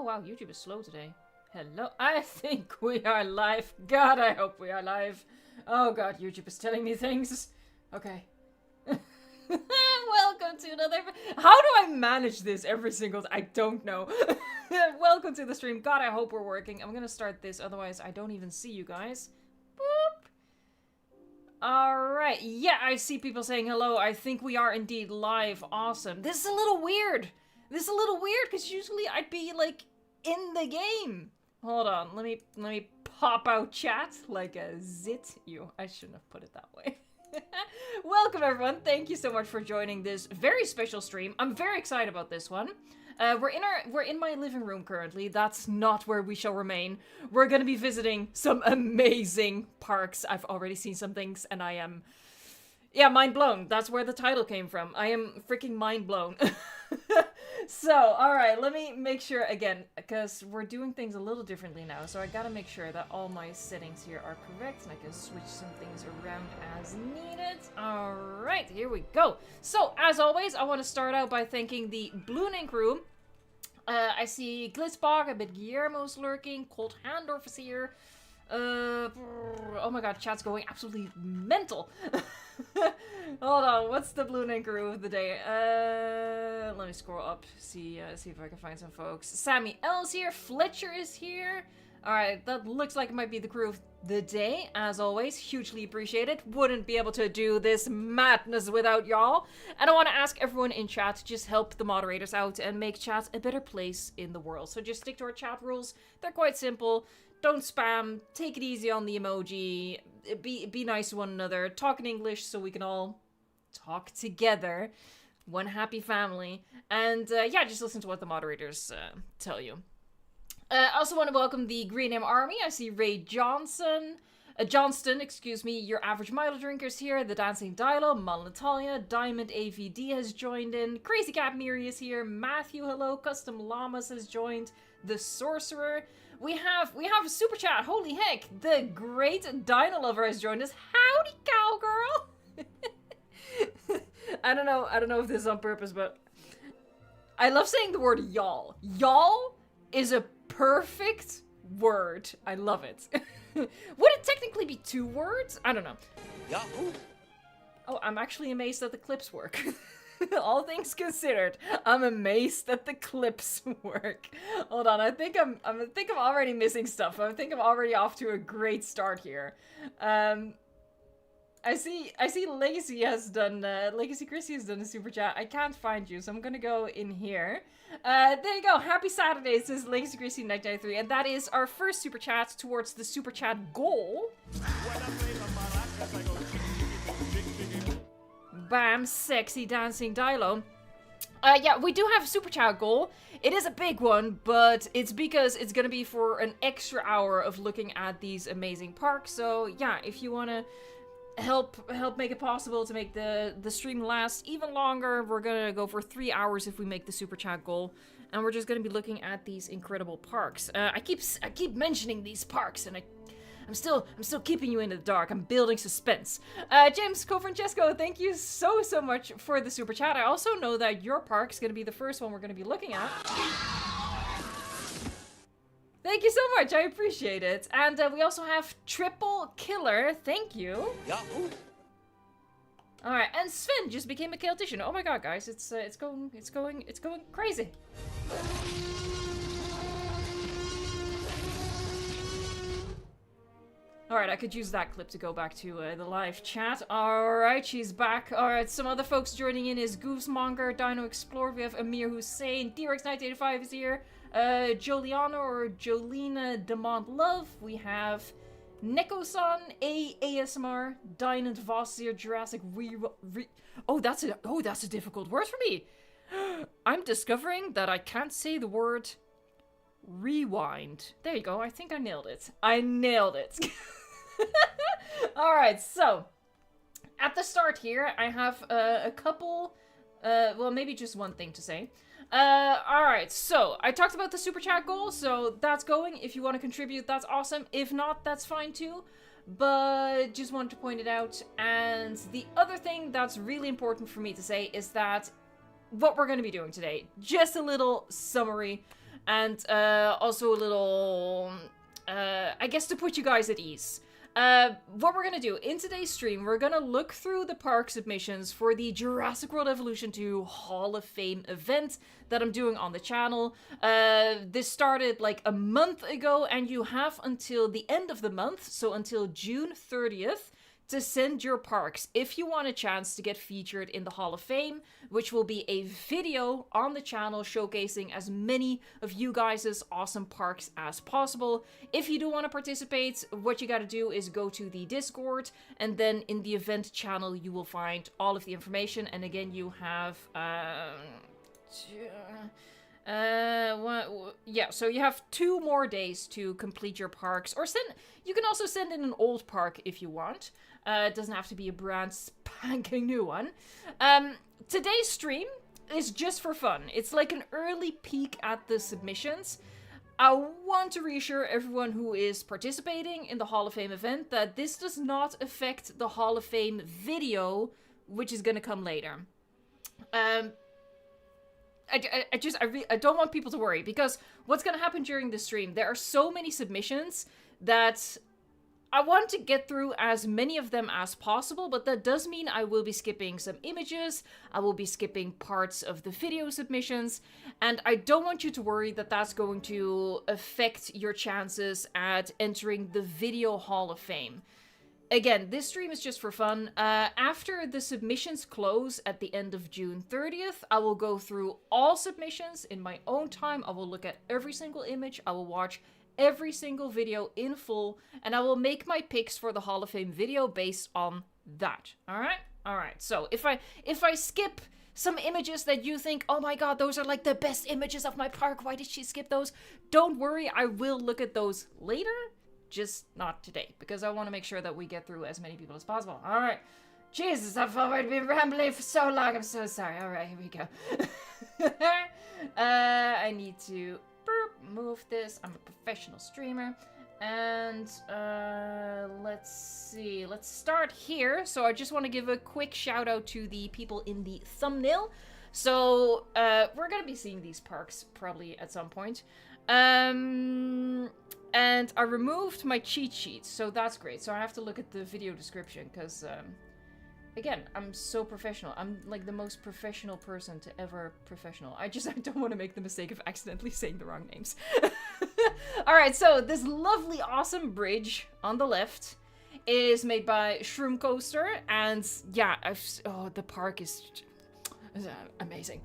wow, YouTube is slow today. Hello, I think we are live. God, I hope we are live. Oh god, YouTube is telling me things. Okay. Welcome to another... How do I manage this every single... I don't know. Welcome to the stream. God, I hope we're working. I'm gonna start this, otherwise I don't even see you guys. Boop. Alright, yeah, I see people saying hello. I think we are indeed live. Awesome. This is a little weird. This is a little weird, because usually I'd be, like, in the game. Hold on, let me pop out chat like a zit. I shouldn't have put it that way. Welcome everyone, thank you so much for joining this very special stream. I'm very excited about this one. We're in my living room currently. That's not where we shall remain. We're gonna be visiting some amazing parks. I've already seen some things and I am... Yeah, mind blown. That's where the title came from. I am freaking mind blown. So, alright, let me make sure again, because we're doing things a little differently now, so I gotta make sure that all my settings here are correct, and I can switch some things around as needed. Alright, here we go. So, as always, I want to start out by thanking the Blooning crew. I see Glitzbog, a bit Guillermo's lurking, Colt Handorf is here. Oh my god, chat's going absolutely mental. Hold on, what's the Blooning crew of the day? Let me scroll up, see if I can find some folks. Sammy L's here, Fletcher is here. Alright, that looks like it might be the crew of the day, as always. Hugely appreciated. Wouldn't be able to do this madness without y'all. And I want to ask everyone in chat to just help the moderators out and make chat a better place in the world. So just stick to our chat rules. They're quite simple. Don't spam, take it easy on the emoji, be nice to one another, talk in English so we can all talk together. One happy family. And yeah, just listen to what the moderators tell you. I also want to welcome the Green M Army. I see Ray Johnston, excuse me, your average Milo drinkers here, the Dancing Dilo, Mal Natalia, Diamond AVD has joined in, Crazy Cat Miri is here, Matthew, hello, Custom Llamas has joined, The Sorcerer. We have a super chat. Holy heck! The great Dino Lover has joined us. Howdy, cowgirl. I don't know if this is on purpose, but I love saying the word y'all. Y'all is a perfect word. I love it. Would it technically be 2 words? I don't know. Yahoo! Oh, I'm actually amazed that the clips work. All things considered, I'm amazed that the clips work. Hold on, I think I'm already missing stuff. I think I'm already off to a great start here. I see Legacy has done, Legacy Chrissy has done a super chat. I can't find you, so I'm gonna go in here. There you go. Happy Saturday, says Legacy Chrissy 1993, and that is our first super chat towards the super chat goal. Bam, sexy dancing Dilo. Yeah, we do have a super chat goal. It is a big one, but it's because it's gonna be for an extra hour of looking at these amazing parks. So yeah, if you wanna help make it possible to make the stream last even longer, we're gonna go for 3 hours if we make the super chat goal, and we're just gonna be looking at these incredible parks. I keep mentioning these parks, and I'm still keeping you in the dark. I'm building suspense. James Cofrancesco, thank you so much for the super chat. I also know that your park's gonna be the first one we're gonna be looking at. Thank you so much. I appreciate it. And we also have Triple Killer. Thank you. Yahoo! All right, and Sven just became a chaotician. Oh my god, guys, it's going crazy. Alright, I could use that clip to go back to the live chat. Alright, she's back. Alright, some other folks joining in is Goosemonger, Dino Explorer, we have Amir Hussein, D-Rex1985 is here, Joliana or Jolina Demont Love, we have Neko-san, ASMR, Dynant Voss here, Jurassic Oh, that's a difficult word for me. I'm discovering that I can't say the word rewind. There you go, I think I nailed it. I nailed it. Alright, so at the start here, I have a couple, well, maybe just one thing to say. Alright, so I talked about the super chat goal, so that's going. If you want to contribute, that's awesome. If not, that's fine too. But just wanted to point it out. And the other thing that's really important for me to say is that what we're going to be doing today, just a little summary. and also a little, I guess, to put you guys at ease. What we're gonna do in today's stream, we're gonna look through the park submissions for the Jurassic World Evolution 2 Hall of Fame event that I'm doing on the channel. This started like a month ago, and you have until the end of the month, so until June 30th, to send your parks if you want a chance to get featured in the Hall of Fame, which will be a video on the channel showcasing as many of you guys' awesome parks as possible. If you do want to participate, what you gotta do is go to the Discord, and then in the event channel you will find all of the information. And again, you have so you have 2 more days to complete your parks, or you can also send in an old park if you want. It doesn't have to be a brand spanking new one. Today's stream is just for fun. It's like an early peek at the submissions. I want to reassure everyone who is participating in the Hall of Fame event that this does not affect the Hall of Fame video, which is going to come later. I don't want people to worry, because what's going to happen during the stream, there are so many submissions that I want to get through as many of them as possible, but that does mean I will be skipping some images, I will be skipping parts of the video submissions, and I don't want you to worry that that's going to affect your chances at entering the Video Hall of Fame. Again, this stream is just for fun. After the submissions close at the end of June 30th, I will go through all submissions in my own time. I will look at every single image. I will watch every single video in full, and I will make my picks for the Hall of Fame video based on that. Alright, so if I skip some images that you think, oh my god, those are like the best images of my park, why did she skip those? Don't worry, I will look at those later, just not today, because I want to make sure that we get through as many people as possible. Alright, Jesus, I've already been rambling for so long, I'm so sorry. Alright, here we go. I need to move this. I'm a professional streamer, and let's see, let's start here. So I just want to give a quick shout out to the people in the thumbnail. So we're gonna be seeing these parks probably at some point, and I removed my cheat sheet, so that's great. So I have to look at the video description, because again, I'm so professional. I'm like the most professional person to ever professional. I don't want to make the mistake of accidentally saying the wrong names. Alright, so this lovely, awesome bridge on the left is made by Shroomcoaster, and yeah, the park is amazing.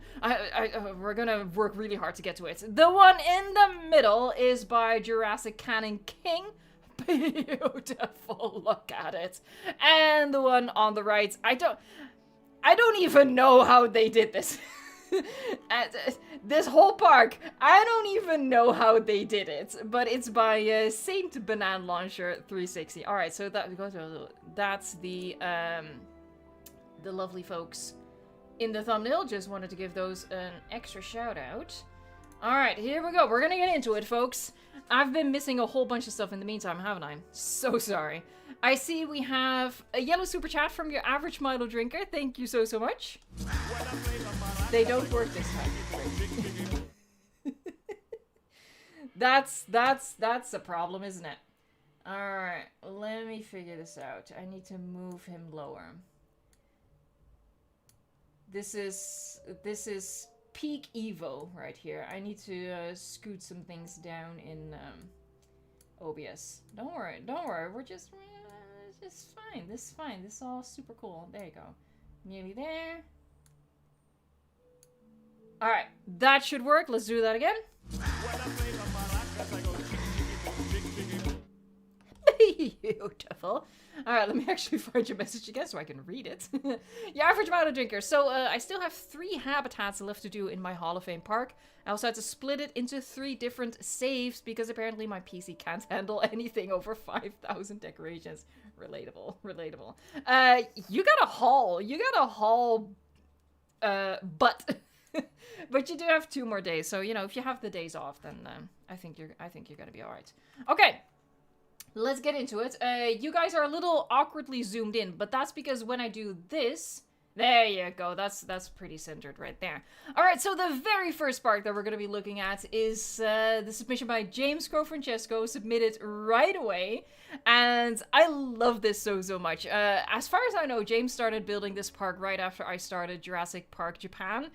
We're gonna work really hard to get to it. The one in the middle is by Jurassic Canon King. Beautiful, look at it. And the one on the right, I don't even know how they did this. This whole park, I don't even know how they did it, but it's by Saint Banana Launcher 360. All right, so that's the lovely folks in the thumbnail. Just wanted to give those an extra shout out. All right, here we go. We're gonna get into it, folks. I've been missing a whole bunch of stuff in the meantime, haven't I? So sorry. I see we have a yellow super chat from your average Milo drinker. Thank you so much. They don't work this time. That's a problem, isn't it? Alright, let me figure this out. I need to move him lower. This is peak Evo right here. I need to scoot some things down in OBS. Don't worry. We're just fine. This is fine. This is all super cool. There you go. Nearly there. All right, that should work. Let's do that again. Beautiful. All right, let me actually find your message again so I can read it. Your average amount of drinker. So I still have 3 habitats left to do in my Hall of Fame park. I also had to split it into 3 different saves because apparently my PC can't handle anything over 5,000 decorations. Relatable. You got a haul. But but you do have 2 more days. So, you know, if you have the days off, then I think you're gonna be all right. Okay. Let's get into it. You guys are a little awkwardly zoomed in, but that's because when I do this, There you go. That's pretty centered right there. All right, so the very first park that we're going to be looking at is the submission by James Crow Francesco, submitted right away. And I love this so much. As far as I know, James started building this park right after I started Jurassic Park Japan.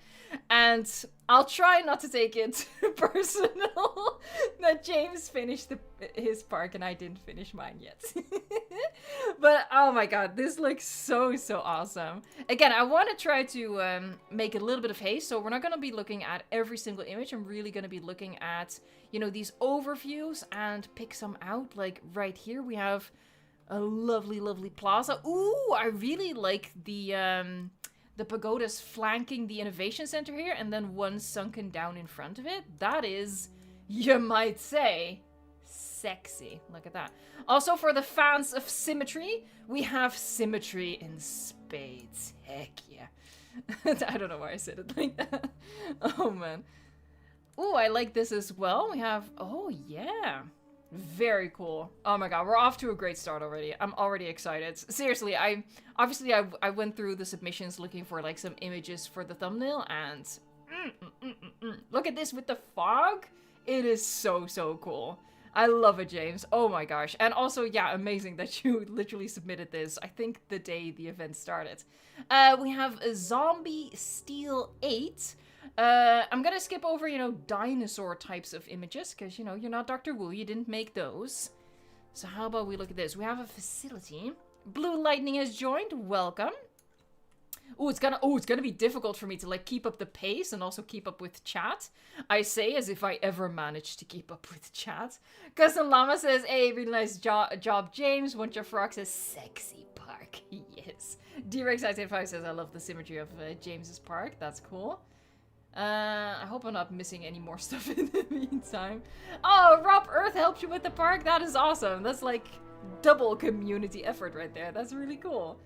And I'll try not to take it personal that James finished his park and I didn't finish mine yet. But oh my god, this looks so awesome. Again, I want to try to make a little bit of haste, so we're not going to be looking at every single image. I'm really going to be looking at, you know, these overviews and pick some out. Like right here we have a lovely plaza. Ooh, I really like the pagodas flanking the innovation center here, and then one sunken down in front of it. That is, you might say, sexy. Look at that. Also, for the fans of symmetry, we have symmetry in spades. Heck yeah. I don't know why I said it like that. Oh man. Ooh, I like this as well. We have, oh yeah. Very cool. Oh my god, we're off to a great start already. I'm already excited. Seriously, I went through the submissions looking for like some images for the thumbnail, and look at this with the fog. It is so cool. I love it, James. Oh my gosh. And also, yeah, amazing that you literally submitted this, I think the day the event started. We have a Zombie Steel 8. I'm gonna skip over, you know, dinosaur types of images, because, you know, you're not Dr. Wu, you didn't make those. So how about we look at this? We have a facility. Blue Lightning has joined. Welcome. Oh, it's gonna be difficult for me to like keep up the pace and also keep up with chat. I say as if I ever managed to keep up with chat. Custom Llama says, hey, really nice job, James. One Jeff Rock says, sexy park. Yes. D-Rex985 says, I love the symmetry of James's park. That's cool. I hope I'm not missing any more stuff in the meantime. Oh, Rob Earth helped you with the park? That is awesome. That's like double community effort right there. That's really cool.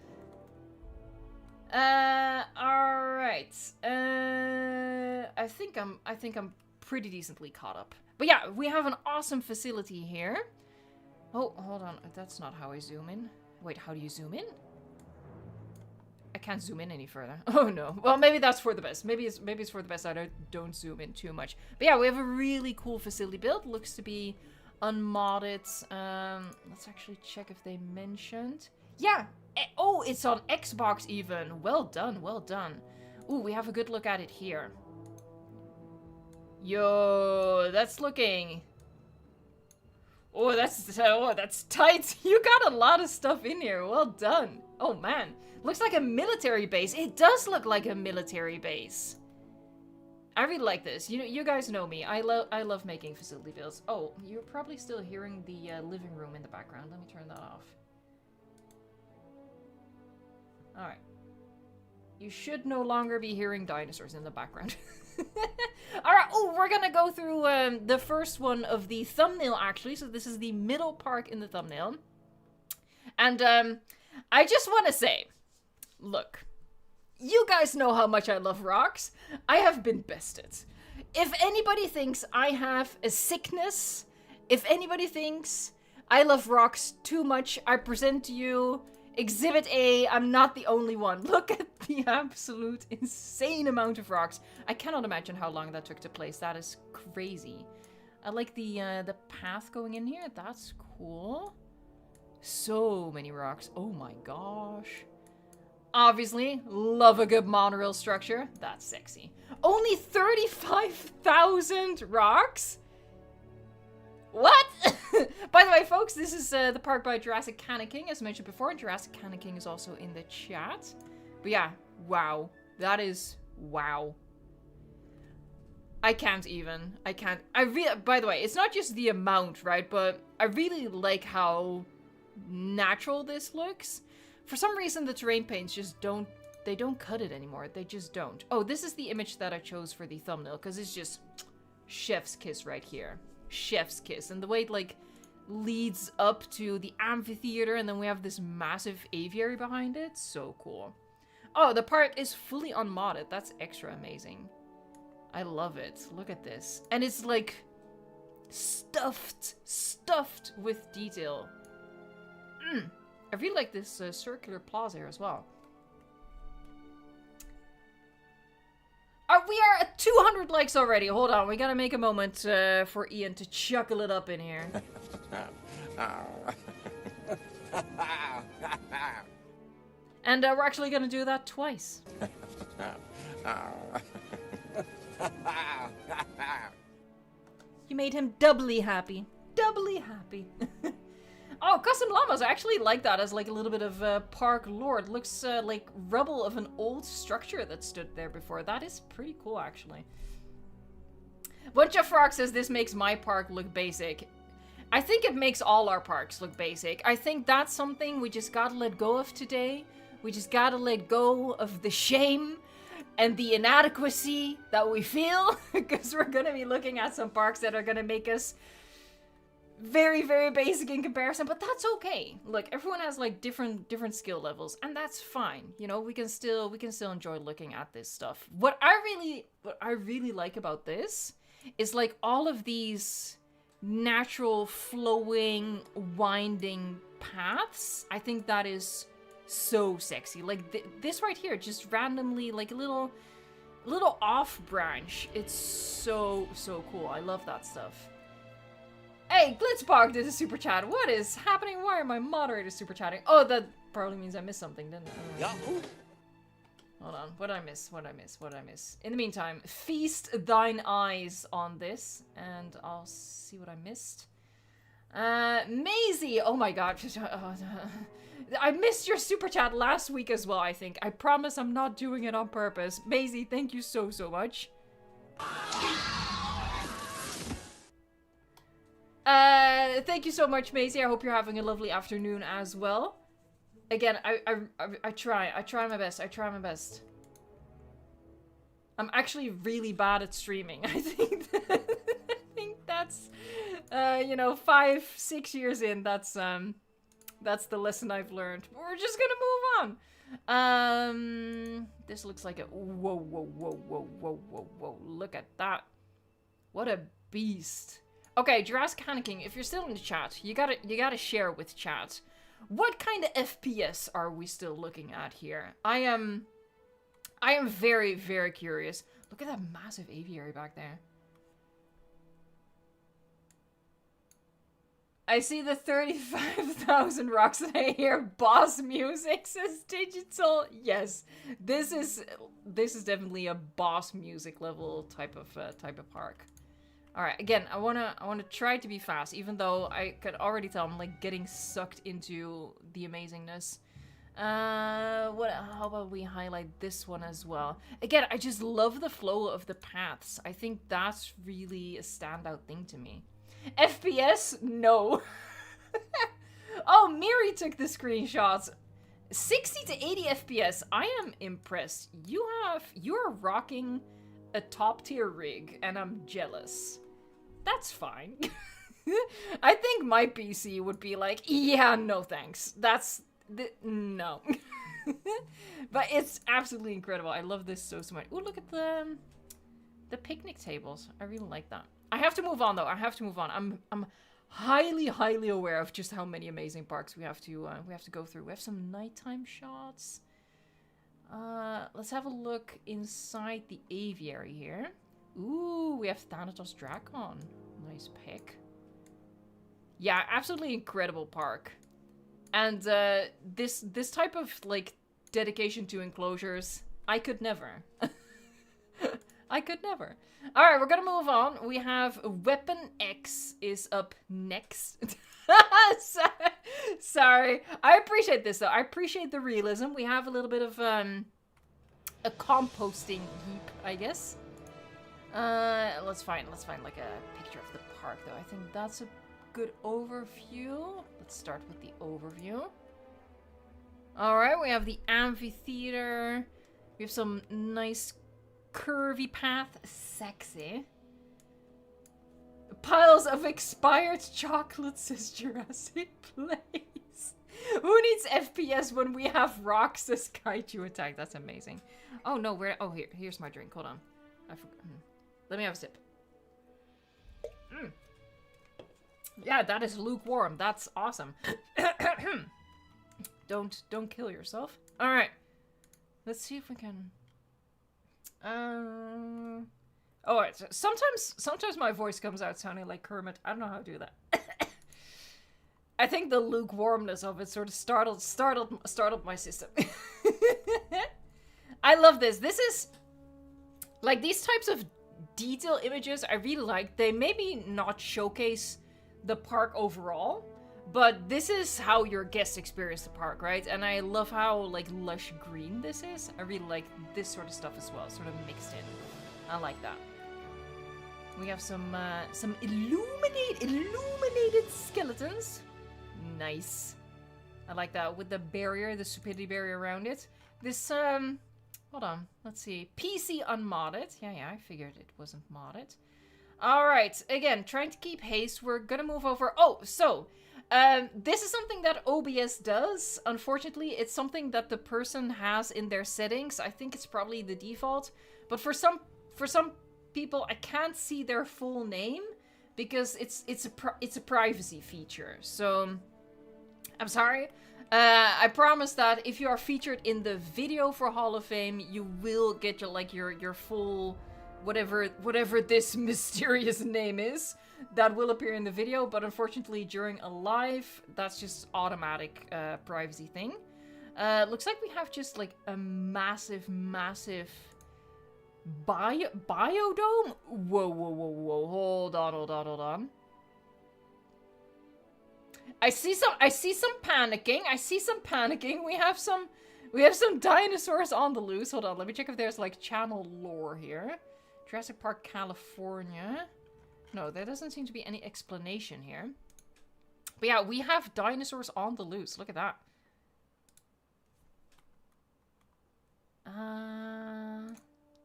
Alright. I think I'm pretty decently caught up. But yeah, we have an awesome facility here. Oh, hold on. That's not how I zoom in. Wait, how do you zoom in? I can't zoom in any further. Oh no. Well, maybe that's for the best. Maybe it's for the best I don't zoom in too much. But yeah, we have a really cool facility build. Looks to be unmodded. Let's actually check if they mentioned. Yeah. Oh, it's on Xbox even. Well done, well done. Ooh, we have a good look at it here. Yo, that's looking... Oh, that's tight. You got a lot of stuff in here. Well done. Oh man. Looks like a military base. It does look like a military base. I really like this. You guys know me. I love making facility builds. Oh, you're probably still hearing the living room in the background. Let me turn that off. Alright. You should no longer be hearing dinosaurs in the background. Alright, oh, we're gonna go through the first one of the thumbnail, actually. So this is the middle park in the thumbnail. And I just want to say, look, you guys know how much I love rocks. I have been bested. If anybody thinks I have a sickness, if anybody thinks I love rocks too much, I present to you Exhibit A. I'm not the only one. Look at the absolute insane amount of rocks. I cannot imagine how long that took to place. That is crazy. I like the path going in here. That's cool. So many rocks. Oh my gosh. Obviously, love a good monorail structure. That's sexy. Only 35,000 rocks? What? By the way, folks, this is the park by Jurassic Canon King, as mentioned before. Jurassic Canon King is also in the chat. But yeah, wow. That is wow. I can't even. I can't. By the way, it's not just the amount, right? But I really like how natural this looks. For some reason, the terrain paints just don't cut it anymore. They just don't. Oh, this is the image that I chose for the thumbnail, because it's just chef's kiss right here. Chef's kiss. And the way it, like, leads up to the amphitheater, and then we have this massive aviary behind it. So cool. Oh, the park is fully unmodded. That's extra amazing. I love it. Look at this. And it's, like, stuffed with detail. I really like this circular plaza here as well. We are at 200 likes already. Hold on, we gotta make a moment for Ian to chuckle it up in here. And we're actually gonna do that twice. You made him doubly happy. Doubly happy. Oh, custom llamas. I actually like that as like a little bit of park lore. It looks like rubble of an old structure that stood there before. That is pretty cool, actually. Bunch of Frog says this makes my park look basic. I think it makes all our parks look basic. I think that's something we just gotta let go of today. We just gotta let go of the shame and the inadequacy that we feel. Because we're gonna be looking at some parks that are gonna make us very, very basic in comparison, but that's okay. Look, everyone has like different skill levels, and that's fine. You know, we can still enjoy looking at this stuff. What I really like about this is like all of these natural flowing winding paths. I think that is so sexy. Like this right here, just randomly like a little off branch. It's so cool. I love that stuff. Hey, Glitzbog did a super chat. What is happening? Why are my moderators super chatting? Oh, that probably means I missed something, didn't it? Yahoo! Hold on. What did I miss? In the meantime, feast thine eyes on this, and I'll see what I missed. Maisie! Oh my god. I missed your super chat last week as well, I think. I promise I'm not doing it on purpose. Maisie, thank you so much. Thank you so much, Maisie. I hope you're having a lovely afternoon as well. Again, I try my best. I'm actually really bad at streaming. I think that's, you know, 5-6 years in, that's the lesson I've learned. We're just gonna move on. This looks like a, whoa, look at that. What a beast. Okay, Jurassic King, if you're still in the chat, you gotta share with chat. What kind of FPS are we still looking at here? I am very, very curious. Look at that massive aviary back there. I see the 35,000 rocks and I hear boss music, says Digital. Yes, this is definitely a boss music level type of park. All right, again, I wanna try to be fast, even though I could already tell I'm like getting sucked into the amazingness. How about we highlight this one as well? Again, I just love the flow of the paths. I think that's really a standout thing to me. FPS? No. Oh, Miri took the screenshots. 60 to 80 FPS. I am impressed. You're rocking a top tier rig, and I'm jealous. That's fine. I think my PC would be like, yeah, no thanks. No. But it's absolutely incredible. I love this so much. Ooh, look at the picnic tables. I really like that. I have to move on though. I'm highly aware of just how many amazing parks we have to go through. We have some nighttime shots. Let's have a look inside the aviary here. Ooh, we have Thanatos Dracon. Nice pick. Yeah, absolutely incredible park. And this type of like dedication to enclosures, I could never. I could never. All right, we're gonna move on. We have Weapon X is up next. Sorry. I appreciate this though. I appreciate the realism. We have a little bit of a composting heap, I guess. Let's find like a picture of the park though. I think that's a good overview. Let's start with the overview. All right, we have the amphitheater. We have some nice curvy path, sexy. Piles of expired chocolates, says Jurassic Place. Who needs FPS when we have rocks, says Kaiju Attack? That's amazing. Oh no, here's my drink. Hold on. I forgot. Let me have a sip. Yeah, that is lukewarm. That's awesome. Don't kill yourself. All right. Let's see if we can Oh, right. So sometimes my voice comes out sounding like Kermit. I don't know how to do that. I think the lukewarmness of it sort of startled my system. I love this. This is like these types of detail images I really like. They maybe not showcase the park overall, but this is how your guests experience the park, right? And I love how like lush green this is. I really like this sort of stuff as well, sort of mixed in. I like that. We have some illuminated skeletons. Nice. I like that with the barrier, the stupidity barrier around it. This hold on, let's see. PC unmodded. Yeah, I figured it wasn't modded. Alright, again, trying to keep haste. We're gonna move over. Oh, so, this is something that OBS does. Unfortunately, it's something that the person has in their settings. I think it's probably the default. But for some people, I can't see their full name because it's a privacy feature. So, I'm sorry. I promise that if you are featured in the video for Hall of Fame, you will get your full whatever this mysterious name is that will appear in the video. But unfortunately, during a live, that's just automatic privacy thing. Looks like we have just like a massive biodome. Whoa! Hold on. I see some panicking. We have some dinosaurs on the loose. Hold on, let me check if there's like channel lore here. Jurassic Park, California. No, there doesn't seem to be any explanation here. But yeah, we have dinosaurs on the loose. Look at that.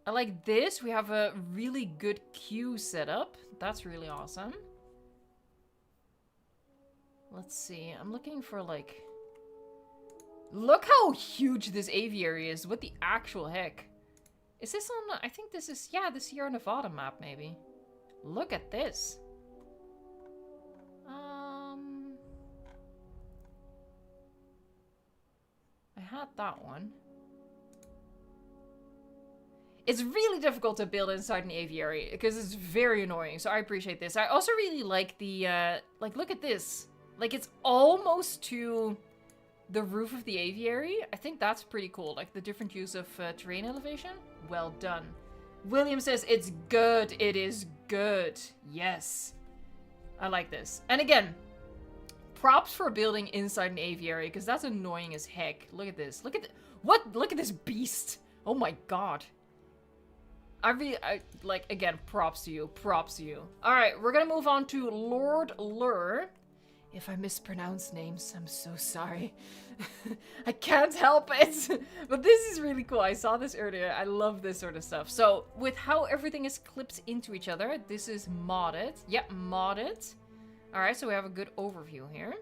I like this. We have a really good queue set up. That's really awesome. Let's see. I'm looking for like... Look how huge this aviary is. What the actual heck? Is this on... I think this is... Yeah, the Sierra Nevada map, maybe. Look at this. I had that one. It's really difficult to build inside an aviary because it's very annoying, so I appreciate this. I also really like the, like, look at this. Like, it's almost to the roof of the aviary. I think that's pretty cool, like the different use of terrain elevation. Well done. William says, it's good. It is good. Yes. I like this. And again, props for building inside an aviary because that's annoying as heck. Look at this. Look at this beast. Oh my god. Like, again, props to you. Props to you. Alright, we're gonna move on to Lord Lure. If I mispronounce names, I'm so sorry. I can't help it. But this is really cool. I saw this earlier. I love this sort of stuff. So, with how everything is clipped into each other, this is modded. Yep, modded. Alright, so we have a good overview here.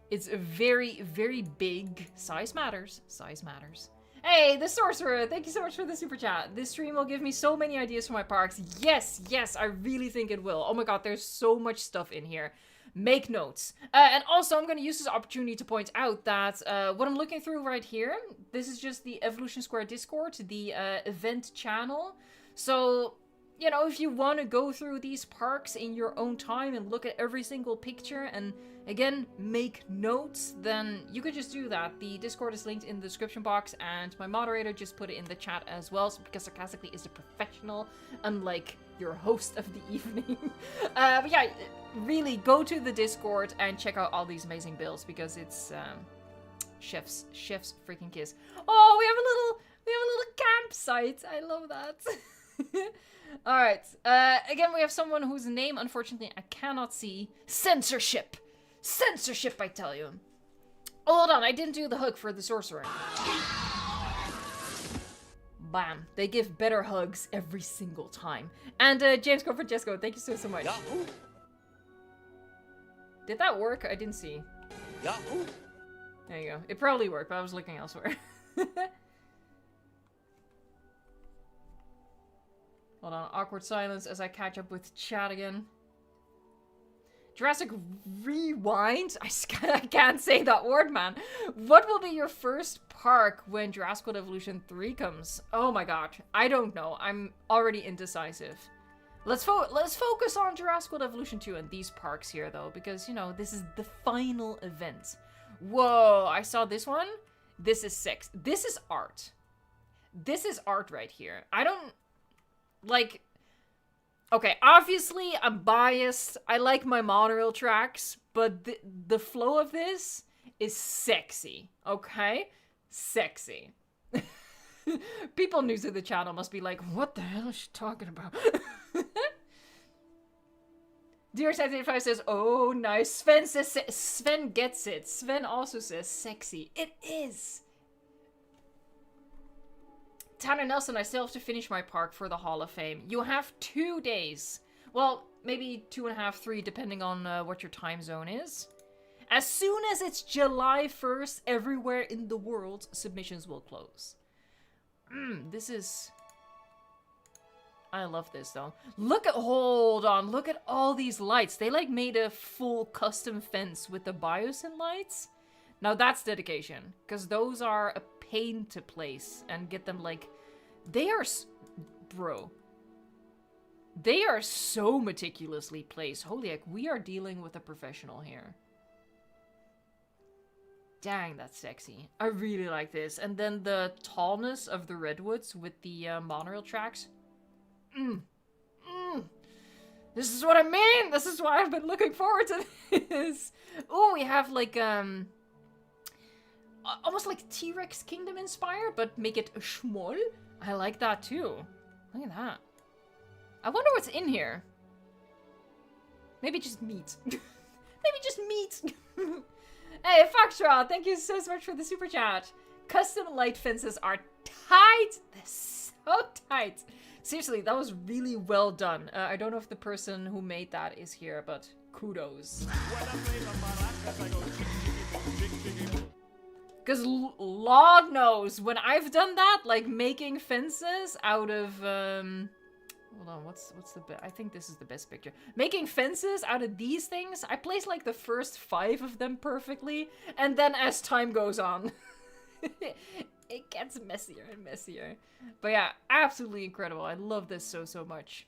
It's a very, very big. Size matters. Size matters. Hey, the Sorcerer, thank you so much for the super chat. This stream will give me so many ideas for my parks. Yes, I really think it will. Oh my god, there's so much stuff in here. Make notes. And also, I'm going to use this opportunity to point out that what I'm looking through right here, this is just the Evolution Square Discord, the event channel. So, you know, if you want to go through these parks in your own time and look at every single picture and, again, make notes, then you could just do that. The Discord is linked in the description box, and my moderator just put it in the chat as well, so because Sarcastically is a professional, unlike your host of the evening. But yeah, really, go to the Discord and check out all these amazing builds, because it's, chef's freaking kiss. Oh, we have a little campsite. I love that. Alright, again, we have someone whose name, unfortunately, I cannot see. Censorship! Censorship, I tell you. Oh, hold on, I didn't do the hook for the Sorcerer. Bam. They give better hugs every single time. And, James Francesco, thank you so much. Yahoo! Did that work? I didn't see. Yahoo! There you go. It probably worked, but I was looking elsewhere. Hold on, awkward silence as I catch up with chat again. Jurassic Rewind? I can't say that word, man. What will be your first park when Jurassic World Evolution 3 comes? Oh my god. I don't know. I'm already indecisive. Let's focus on Jurassic World Evolution 2 and these parks here, though, because, you know, this is the final event. Whoa, I saw this one. This is sick. This is art. This is art right here. I don't... Like... Okay, obviously, I'm biased. I like my monorail tracks, but the flow of this is sexy, okay? Sexy. People new to the channel must be like, what the hell is she talking about? Dear 75 says, oh, nice. Sven says, Sven gets it. Sven also says, sexy. It is. Tanner Nelson, I still have to finish my park for the Hall of Fame. You have 2 days. Well, maybe 2.5, 3, depending on what your time zone is. As soon as it's July 1st, everywhere in the world, submissions will close. This is... I love this, though. Look at... Hold on. Look at all these lights. They, like, made a full custom fence with the biosyn lights. Now, that's dedication. Because those are a pain to place and get them, like... They are... Bro. They are so meticulously placed. Holy heck, we are dealing with a professional here. Dang, that's sexy. I really like this. And then the tallness of the redwoods with the monorail tracks. This is what I mean! This is why I've been looking forward to this! Oh, we have like, almost like T-Rex Kingdom inspired, but make it small. I like that too. Look at that. I wonder what's in here. Maybe just meat. Maybe just meat! Hey, Foxtrot, thank you so much for the super chat. Custom light fences are tight! They're so tight! Seriously, that was really well done. I don't know if the person who made that is here, but kudos. Because Lord knows, when I've done that, like making fences out of... Hold on, what's the best? I think this is the best picture. Making fences out of these things, I placed like the first 5 of them perfectly, and then as time goes on, it gets messier and messier. But yeah, absolutely incredible. I love this so much.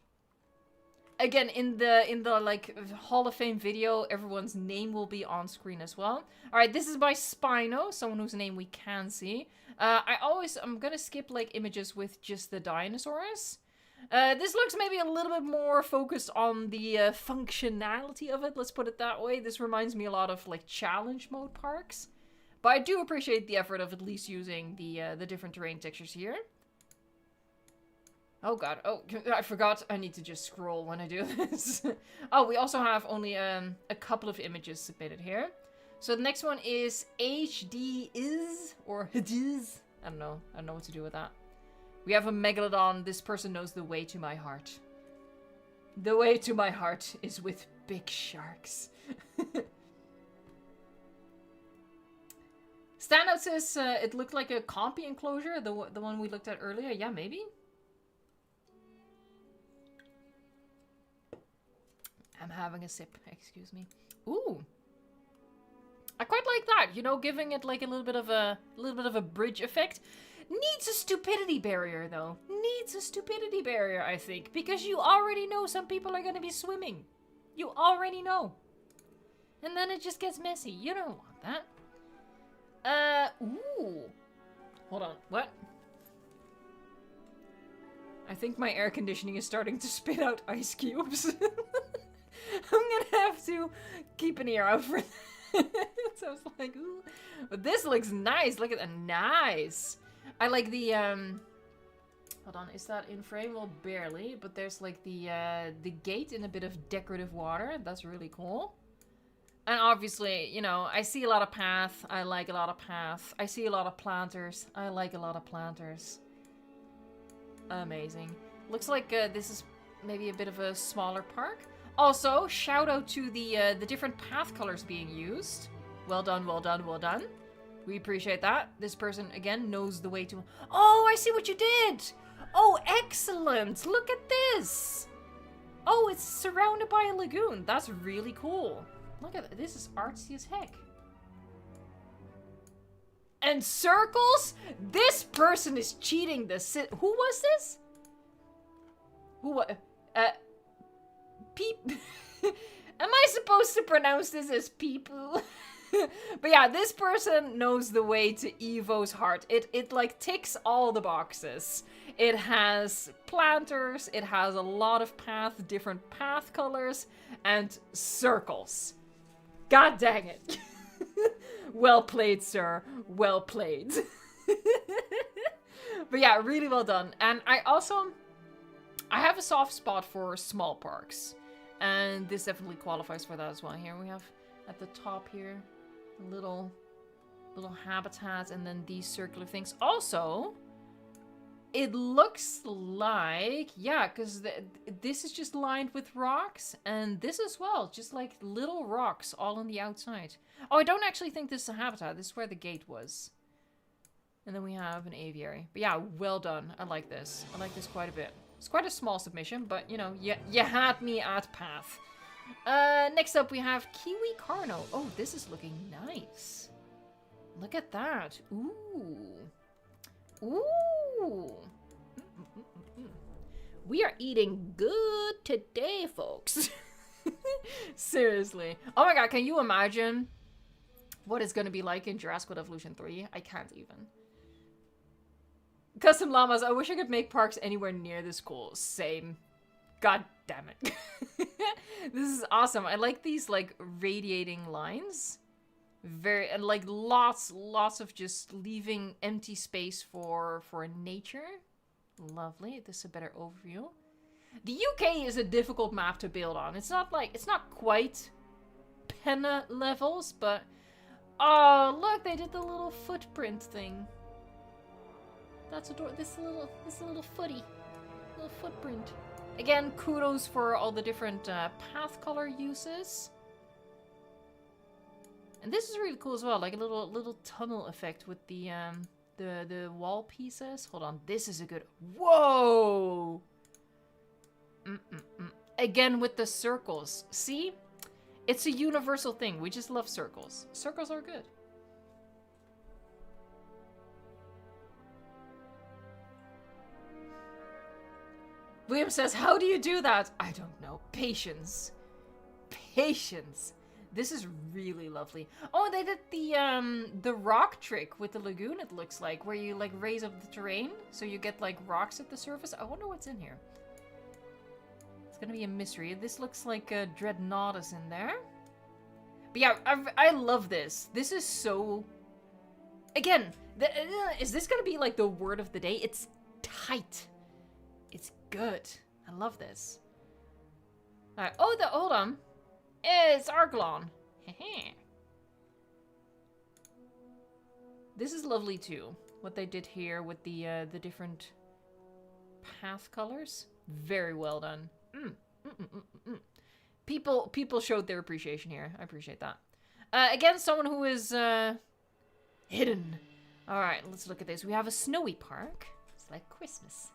Again, in the like Hall of Fame video, everyone's name will be on screen as well. All right, this is by Spino, someone whose name we can see. I'm gonna skip like images with just the dinosaurs. This looks maybe a little bit more focused on the functionality of it, let's put it that way. This reminds me a lot of like challenge mode parks. But I do appreciate the effort of at least using the different terrain textures here. Oh god, oh, I forgot I need to just scroll when I do this. Oh, we also have only a couple of images submitted here. So the next one is HD is, or HDIS. I don't know what to do with that. We have a Megalodon. This person knows the way to my heart. The way to my heart is with big sharks. Standout says it looked like a compy enclosure, the one we looked at earlier. Yeah, maybe? I'm having a sip, excuse me. Ooh. I quite like that, you know, giving it like a little bit of a bridge effect. Needs a stupidity barrier, though. Needs a stupidity barrier, I think. Because you already know some people are going to be swimming. You already know. And then it just gets messy. You don't want that. Ooh. Hold on. What? I think my air conditioning is starting to spit out ice cubes. I'm gonna have to keep an ear out for that. So I was like, ooh. But this looks nice. Look at that. Nice. I like the, hold on, is that in frame? Well, barely, but there's like the gate in a bit of decorative water. That's really cool. And obviously, you know, I see a lot of path. I like a lot of path. I see a lot of planters. I like a lot of planters. Amazing. Looks like this is maybe a bit of a smaller park. Also, shout out to the different path colors being used. Well done, well done, well done. We appreciate that. This person, again, knows the way to... Oh, I see what you did! Oh, excellent! Look at this! Oh, it's surrounded by a lagoon. That's really cool. Look at that. This is artsy as heck. And circles? This person is cheating the Who was this? Who was... Peep... Am I supposed to pronounce this as Peepoo? But yeah, this person knows the way to Evo's heart. It like ticks all the boxes. It has planters, it has a lot of different path colors, and circles. God dang it. Well played, sir. Well played. But yeah, really well done. And I have a soft spot for small parks. And this definitely qualifies for that as well. Here we have at the top here, little habitats, and then these circular things. Also, it looks like, yeah, because this is just lined with rocks, and this as well, just like little rocks all on the outside. Oh, I don't actually think this is a habitat. This is where the gate was. And then we have an aviary. But yeah, well done. I like this. I like this quite a bit. It's quite a small submission, but you know, you had me at path. Next up we have Kiwi Carno. Oh, this is looking nice. Look at that. Ooh. Ooh. We are eating good today, folks. Seriously. Oh my god, can you imagine what it's gonna be like in Jurassic World Evolution 3? I can't even. Custom llamas. I wish I could make parks anywhere near the school. Same. God damn it. This is awesome. I like these like radiating lines. And like lots of just leaving empty space for nature. Lovely. This is a better overview. The UK is a difficult map to build on. It's not quite Penna levels, but oh look, they did the little footprint thing. That's adorable. This little footy, little footprint. Again, kudos for all the different path color uses. And this is really cool as well, like a little tunnel effect with the wall pieces. Hold on, this is a good. Whoa! Again with the circles. See, it's a universal thing. We just love circles. Circles are good. William says, how do you do that? I don't know. Patience. Patience. This is really lovely. Oh, they did the rock trick with the lagoon, it looks like, where you like raise up the terrain, so you get like rocks at the surface. I wonder what's in here. It's gonna be a mystery. This looks like a Dreadnoughtus in there. But yeah, I love this. This is so... Again, is this gonna be like the word of the day? It's tight. It's good. I love this. Alright, oh, hold on. It's Arglon. This is lovely too. What they did here with the different path colors. Very well done. People showed their appreciation here. I appreciate that. Again, someone who is hidden. Alright, let's look at this. We have a snowy park. It's like Christmas.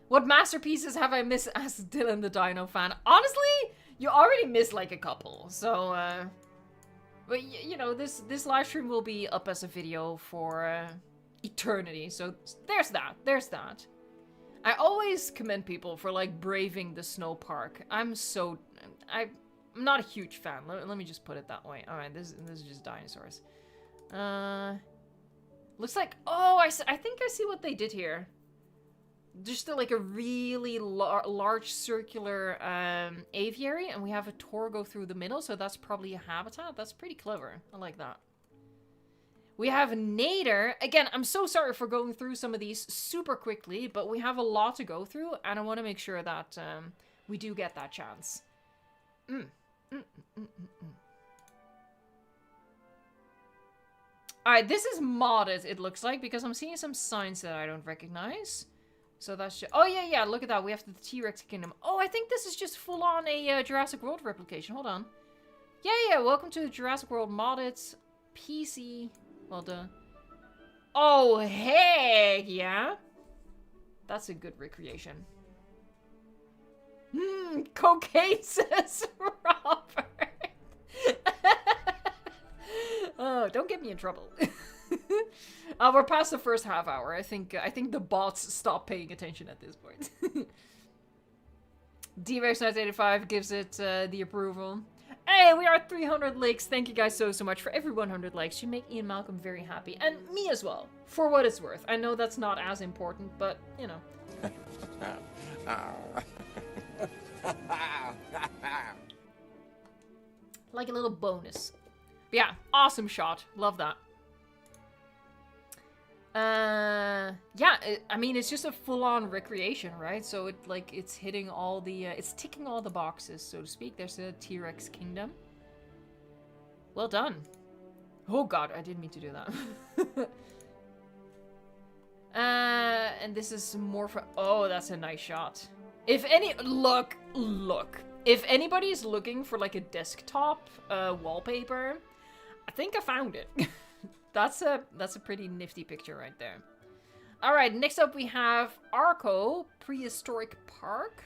What masterpieces have I missed? Asked Dylan the Dino fan. Honestly, you already missed like a couple. So, but you know, this live stream will be up as a video for eternity. So there's that. There's that. I always commend people for like braving the snow park. I'm not a huge fan. Let me just put it that way. All right, this is just dinosaurs. Looks like, oh, I think I see what they did here. Just like a really large circular aviary, and we have a tour go through the middle, so that's probably a habitat. That's pretty clever. I like that. We have Nader. Again, I'm so sorry for going through some of these super quickly, but we have a lot to go through, and I want to make sure that we do get that chance. Alright, this is modded, it looks like, because I'm seeing some signs that I don't recognize. So that's just... Oh, yeah, look at that. We have the T-Rex Kingdom. Oh, I think this is just full-on a Jurassic World replication. Hold on. Yeah, welcome to the Jurassic World modded PC. Well done. Oh, heck yeah. That's a good recreation. cocaine, says Robert. Oh, don't get me in trouble. We're past the first half hour. I think the bots stop paying attention at this point. D-Rex1985 gives it the approval. Hey, we are at 300 likes. Thank you guys so much for every 100 likes. You make Ian Malcolm very happy. And me as well, for what it's worth. I know that's not as important, but, you know. Like a little bonus. But yeah, awesome shot. Love that. Yeah, I mean, it's just a full-on recreation, right? So it's hitting all the, it's ticking all the boxes, so to speak. There's a T-Rex kingdom. Well done. Oh god, I didn't mean to do that. And this is more for, oh, that's a nice shot. If any, look. If anybody's looking for like a desktop wallpaper, I think I found it. That's a pretty nifty picture right there. All right, next up we have Arco Prehistoric Park.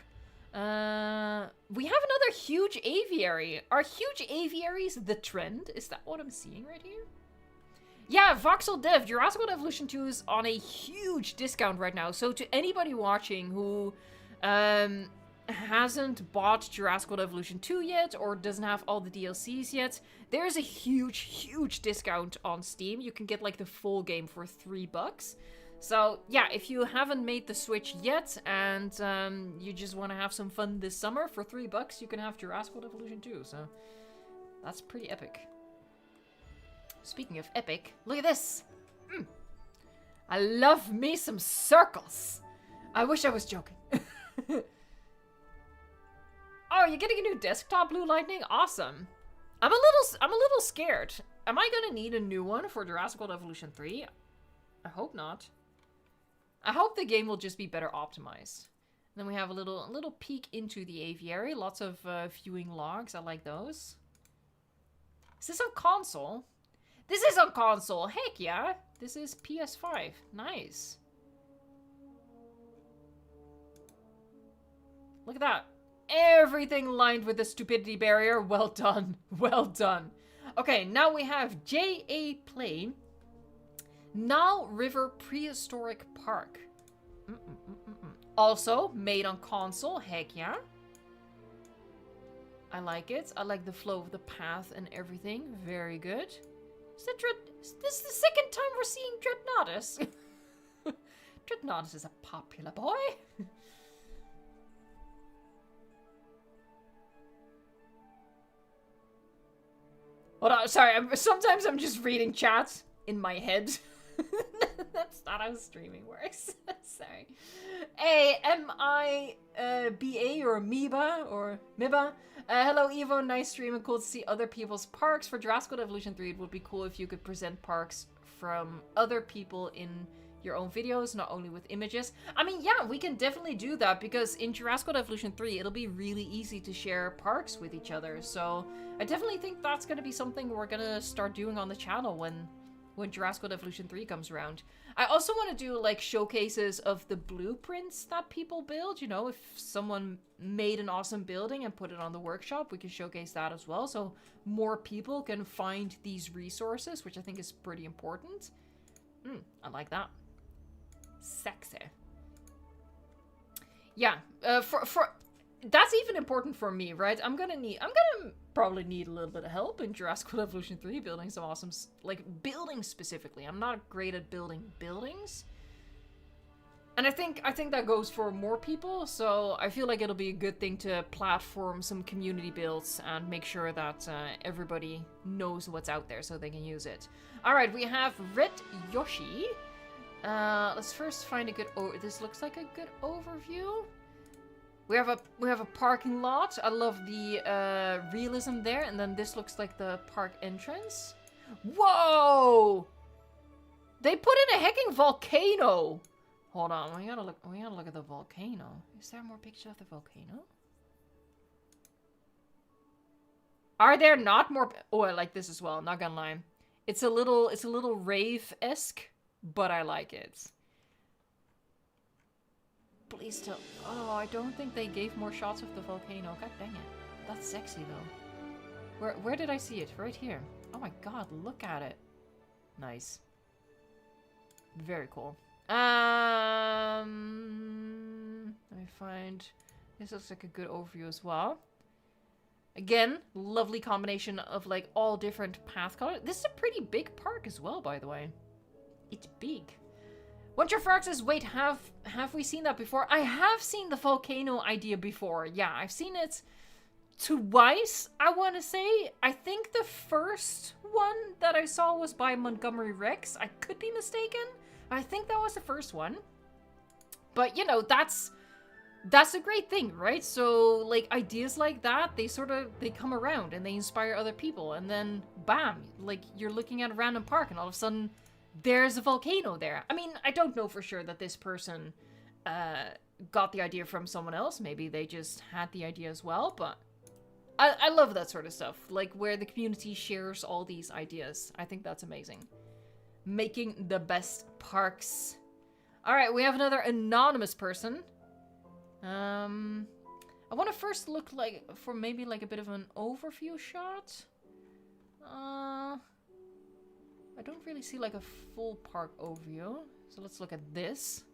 We have another huge aviary. Are huge aviaries the trend? Is that what I'm seeing right here? Yeah, Voxel Dev, Jurassic World Evolution 2 is on a huge discount right now. So to anybody watching who hasn't bought Jurassic World Evolution 2 yet, or doesn't have all the DLCs yet, there's a huge discount on Steam. You can get like the full game for $3. So yeah, if you haven't made the switch yet and you just want to have some fun this summer, for $3 you can have Jurassic World Evolution 2. So that's pretty epic. Speaking of epic, look at this. I love me some circles. I wish I was joking. Oh, you're getting a new desktop, Blue Lightning? Awesome. I'm a little scared. Am I gonna need a new one for Jurassic World Evolution 3? I hope not. I hope the game will just be better optimized. Then we have a little peek into the aviary. Lots of viewing logs. I like those. Is this on console? This is on console. Heck yeah. This is PS5. Nice. Look at that. Everything lined with the stupidity barrier. Well done. Well done. Okay, now we have J.A. Play. Nile River Prehistoric Park. Also made on console. Heck yeah. I like it. I like the flow of the path and everything. Very good. Is this the second time we're seeing Dreadnoughtus? Dreadnoughtus is a popular boy. Hold on, sorry. Sometimes I'm just reading chats in my head. That's not how streaming works. Sorry. Hey, M-I-B-A or Amoeba or Miba. Hello, Evo. Nice stream and cool to see other people's parks. For Jurassic World Evolution 3, it would be cool if you could present parks from other people in your own videos, not only with images. I mean, yeah, we can definitely do that because in Jurassic World Evolution 3, it'll be really easy to share parks with each other. So I definitely think that's going to be something we're going to start doing on the channel when Jurassic World Evolution 3 comes around. I also want to do like showcases of the blueprints that people build. You know, if someone made an awesome building and put it on the workshop, we can showcase that as well. So more people can find these resources, which I think is pretty important. I like that. Sexy. Yeah, for that's even important for me, right? I'm gonna probably need a little bit of help in Jurassic World Evolution 3 building some awesome, like, buildings specifically. I'm not great at building buildings. And I think that goes for more people, so I feel like it'll be a good thing to platform some community builds and make sure that everybody knows what's out there so they can use it. Alright, we have Red Yoshi. Let's first find a good, this looks like a good overview. We have a parking lot. I love the realism there, and then this looks like the park entrance. Whoa! They put in a hecking volcano. Hold on, we gotta look at the volcano. Is there more pictures of the volcano? Are there not more? Oh, I like this as well. Not gonna lie, it's a little rave-esque, but I like it. Please tell. Oh, I don't think they gave more shots of the volcano. God dang it. That's sexy though. Where did I see it? Right here. Oh my god, look at it. Nice. Very cool. Let me find... This looks like a good overview as well. Again, lovely combination of like all different path colors. This is a pretty big park as well, by the way. It's big. Wonder Frog says, wait, have we seen that before? I have seen the volcano idea before. Yeah, I've seen it twice, I want to say. I think the first one that I saw was by Montgomery Rex. I could be mistaken. I think that was the first one. But, you know, that's a great thing, right? So, like, ideas like that, they come around and they inspire other people. And then, bam, like, you're looking at a random park and all of a sudden, there's a volcano there. I mean, I don't know for sure that this person got the idea from someone else. Maybe they just had the idea as well, but I love that sort of stuff. Like, where the community shares all these ideas. I think that's amazing. Making the best parks. Alright, we have another anonymous person. I want to first look like for maybe like a bit of an overview shot. I don't really see like a full park overview. So let's look at this.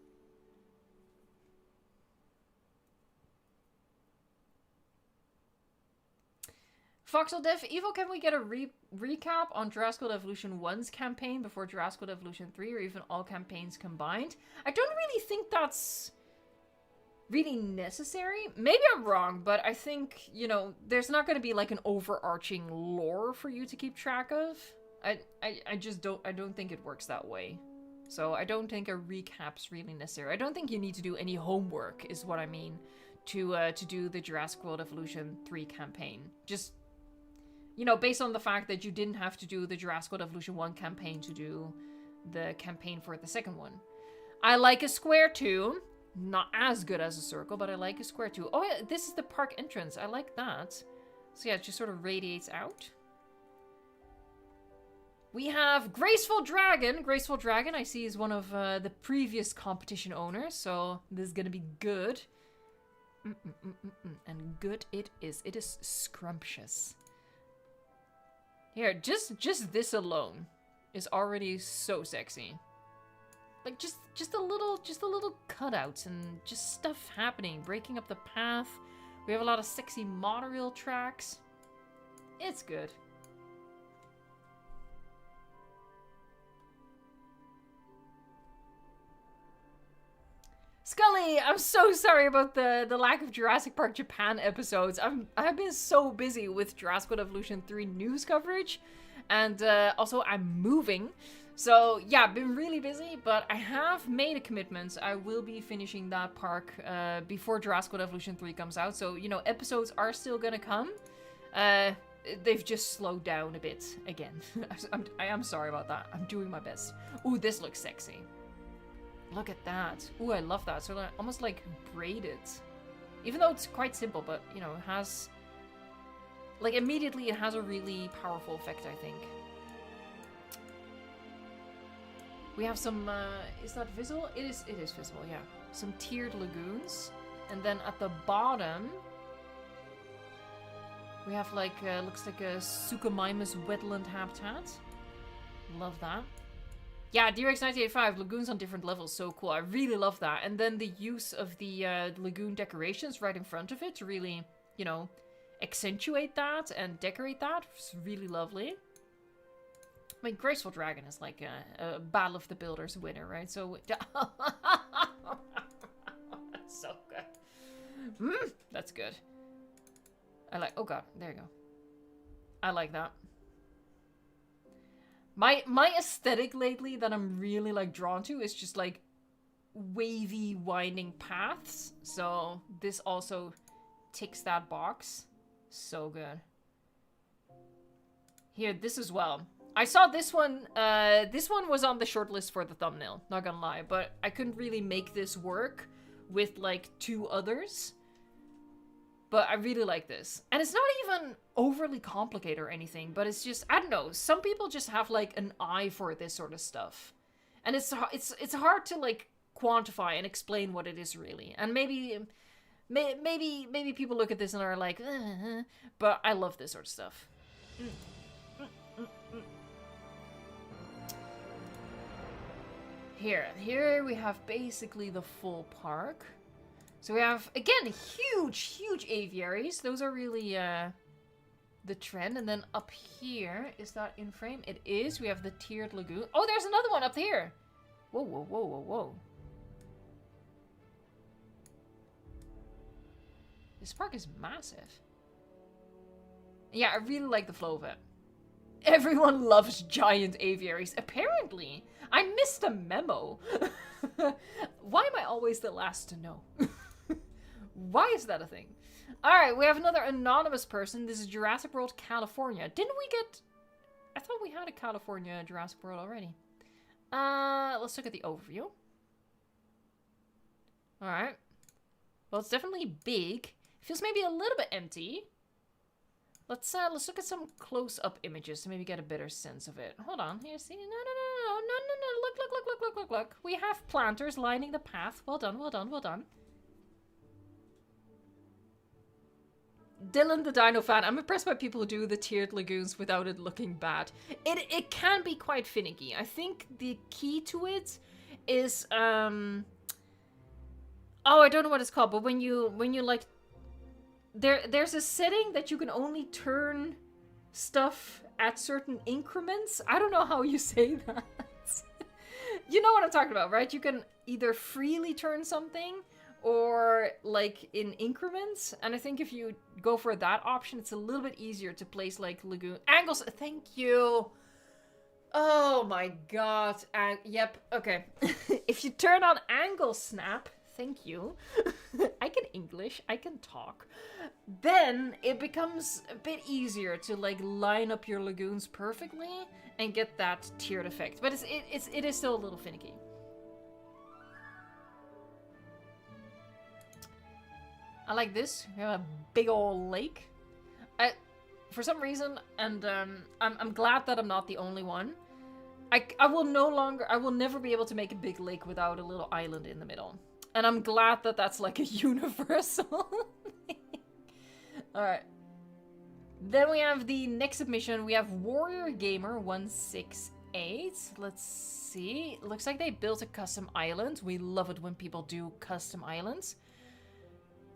Foxel Dev, Evo, can we get a recap on Jurassic World Evolution 1's campaign before Jurassic World Evolution 3 or even all campaigns combined? I don't really think that's really necessary. Maybe I'm wrong, but I think, you know, there's not going to be like an overarching lore for you to keep track of. I just don't think it works that way. So I don't think a recap's really necessary. I don't think you need to do any homework, is what I mean, to do the Jurassic World Evolution 3 campaign. Just, you know, based on the fact that you didn't have to do the Jurassic World Evolution 1 campaign to do the campaign for the second one. I like a square too. Not as good as a circle, but I like a square too. Oh yeah, this is the park entrance. I like that. So yeah, it just sort of radiates out. We have Graceful Dragon. Graceful Dragon, I see, is one of the previous competition owners, so this is gonna be good. And good it is. It is scrumptious. Here, just this alone is already so sexy. Like just a little cutouts and just stuff happening, breaking up the path. We have a lot of sexy monorail tracks. It's good. Scully, I'm so sorry about the lack of Jurassic Park Japan episodes. I've been so busy with Jurassic World Evolution 3 news coverage, and also I'm moving. So yeah, I've been really busy, but I have made a commitment. I will be finishing that park before Jurassic World Evolution 3 comes out. So, you know, episodes are still gonna come. They've just slowed down a bit again. I am sorry about that. I'm doing my best. Ooh, this looks sexy. Look at that. Ooh, I love that. So almost like braided. Even though it's quite simple, but, you know, it has... Like, immediately it has a really powerful effect, I think. We have some, is that visible? It is visible, yeah. Some tiered lagoons. And then at the bottom, we have like, looks like a Suchomimus wetland habitat. Love that. Yeah, DRX1985, lagoons on different levels, so cool. I really love that. And then the use of the lagoon decorations right in front of it to really, you know, accentuate that and decorate that. It's really lovely. I mean, Graceful Dragon is like a Battle of the Builders winner, right? So, so good. That's good. I like, oh god, there you go. I like that. My aesthetic lately that I'm really like drawn to is just like wavy winding paths. So this also ticks that box. So good. Here, this as well. I saw this one. This one was on the shortlist for the thumbnail, not gonna lie, but I couldn't really make this work with like 2 others. But I really like this. And it's not even overly complicated or anything, but it's just, I don't know, some people just have like an eye for this sort of stuff. And it's hard to like quantify and explain what it is really. And maybe people look at this and are like, but I love this sort of stuff. Here we have basically the full park. So we have, again, huge aviaries. Those are really the trend. And then up here, is that in frame? It is. We have the tiered lagoon. Oh, there's another one up here. Whoa. This park is massive. Yeah, I really like the flow of it. Everyone loves giant aviaries. Apparently, I missed a memo. Why am I always the last to know? Why is that a thing? Alright, we have another anonymous person. This is Jurassic World California. Didn't we get... I thought we had a California Jurassic World already. Let's look at the overview. Alright. Well, it's definitely big. Feels maybe a little bit empty. Let's look at some close-up images to maybe get a better sense of it. Hold on. Here, see? No. Look. We have planters lining the path. Well done. Dylan the Dino fan. I'm impressed by people who do the tiered lagoons without it looking bad. It can be quite finicky. I think the key to it is oh, I don't know what it's called, but when you like there's a setting that you can only turn stuff at certain increments. I don't know how you say that. You know what I'm talking about, right? You can either freely turn something or like in increments. And I think if you go for that option, it's a little bit easier to place like lagoon angles. Thank you. Oh my god. Yep. Okay. If you turn on angle snap, thank you. I can English. I can talk. Then it becomes a bit easier to like line up your lagoons perfectly and get that tiered effect. But it is still a little finicky. I like this. We have a big old lake. For some reason, and I'm glad that I'm not the only one. I will never be able to make a big lake without a little island in the middle. And I'm glad that that's like a universal thing. Alright. Then we have the next submission. We have Warrior Gamer 168. Let's see. It looks like they built a custom island. We love it when people do custom islands.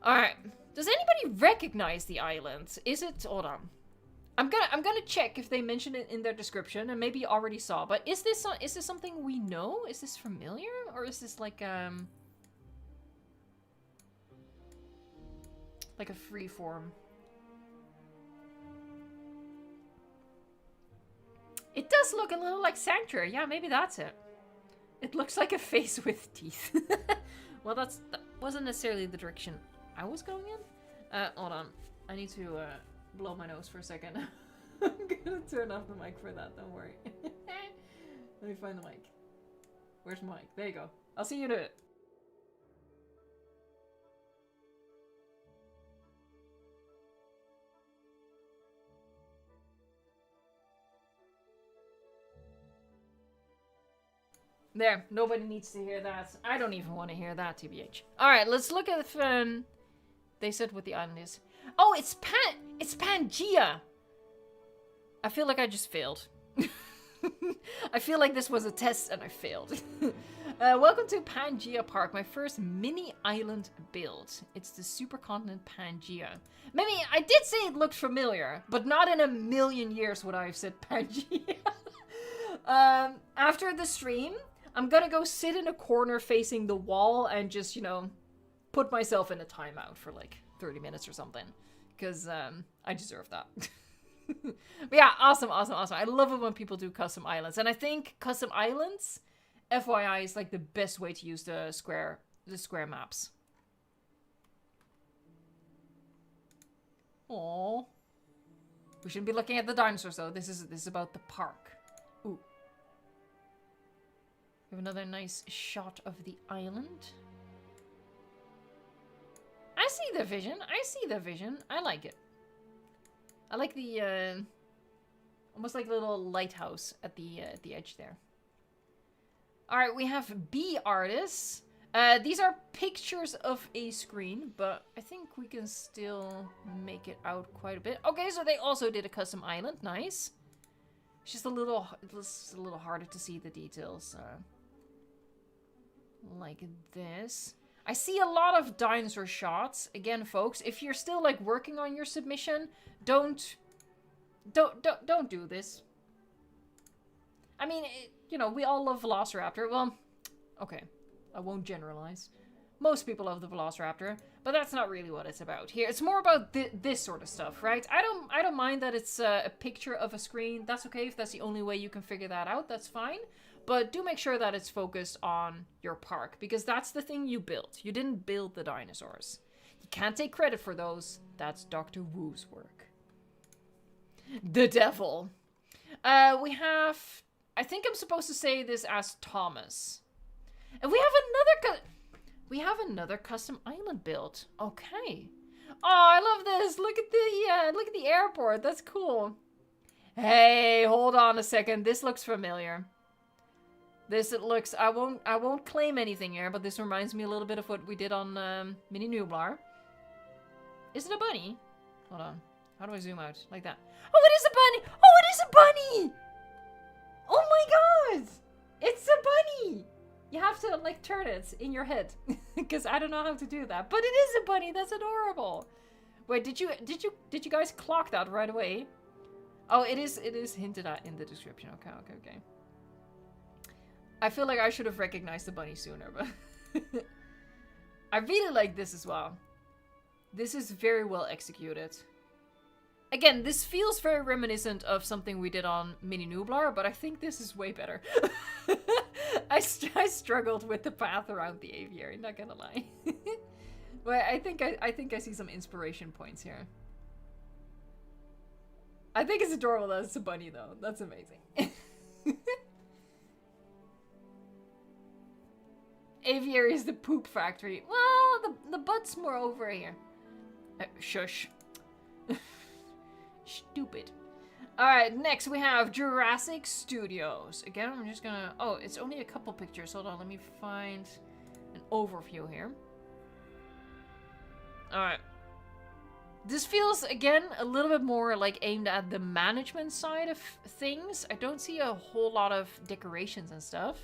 Alright. Does anybody recognize the island? Is it... Hold on. I'm gonna check if they mention it in their description, and maybe you already saw. But is this something we know? Is this familiar? Or is this like a free form? It does look a little like Sanctuary. Yeah, maybe that's it. It looks like a face with teeth. Well, that wasn't necessarily the direction I was going in. Hold on. I need to blow my nose for a second. I'm gonna turn off the mic for that. Don't worry. Let me find the mic. Where's the mic? There you go. I'll see you in a bit. There, nobody needs to hear that. I don't even want to hear that, TBH. Alright, let's look at if they said what the island is. Oh, it's Pangea! I feel like I just failed. I feel like this was a test and I failed. Welcome to Pangea Park, my first mini island build. It's the supercontinent Pangea. Maybe I did say it looked familiar, but not in a million years would I have said Pangea. After the stream, I'm gonna go sit in a corner facing the wall and just, you know, put myself in a timeout for like 30 minutes or something. Because I deserve that. But yeah, awesome. I love it when people do custom islands. And I think custom islands, FYI, is like the best way to use the square maps. Aww. We shouldn't be looking at the dinosaurs though. This is about the park. Ooh. We have another nice shot of the island. I see the vision. I like it. I like the almost like a little lighthouse at the edge there. All right, we have bee artists. These are pictures of a screen, but I think we can still make it out quite a bit. Okay, so they also did a custom island. Nice. It's just a little harder to see the details. Like this. I see a lot of dinosaur shots. Again, folks, if you're still like working on your submission, don't do this. I mean, you know, we all love Velociraptor. Well, okay, I won't generalize. Most people love the Velociraptor, but that's not really what it's about here. It's more about this sort of stuff, right? I don't mind that it's a picture of a screen. That's okay if that's the only way you can figure that out. That's fine. But do make sure that it's focused on your park, because that's the thing you built. You didn't build the dinosaurs. You can't take credit for those. That's Dr. Wu's work. The devil. We have... I think I'm supposed to say this as Thomas. And we have another custom island built. Okay. Oh, I love this. Look at the airport. That's cool. Hey, hold on a second. This looks familiar. This looks... I won't claim anything here, but this reminds me a little bit of what we did on Mini Nublar. Is it a bunny? Hold on. How do I zoom out? Like that. Oh, it is a bunny! Oh, it is a bunny! Oh my god! It's a bunny! You have to, like, turn it in your head. Because I don't know how to do that. But it is a bunny! That's adorable! Wait, did you guys clock that right away? Oh, it is hinted at in the description. Okay. I feel like I should have recognized the bunny sooner, but... I really like this as well. This is very well executed. Again, this feels very reminiscent of something we did on Mini Nublar, but I think this is way better. I struggled with the path around the aviary, not gonna lie. But I think I see some inspiration points here. I think it's adorable that it's a bunny, though. That's amazing. Aviary is the poop factory. Well, the butt's more over here. Shush. Stupid. Alright, next we have Jurassic Studios. Again, I'm just gonna... Oh, it's only a couple pictures. Hold on, let me find an overview here. Alright. This feels, again, a little bit more like aimed at the management side of things. I don't see a whole lot of decorations and stuff.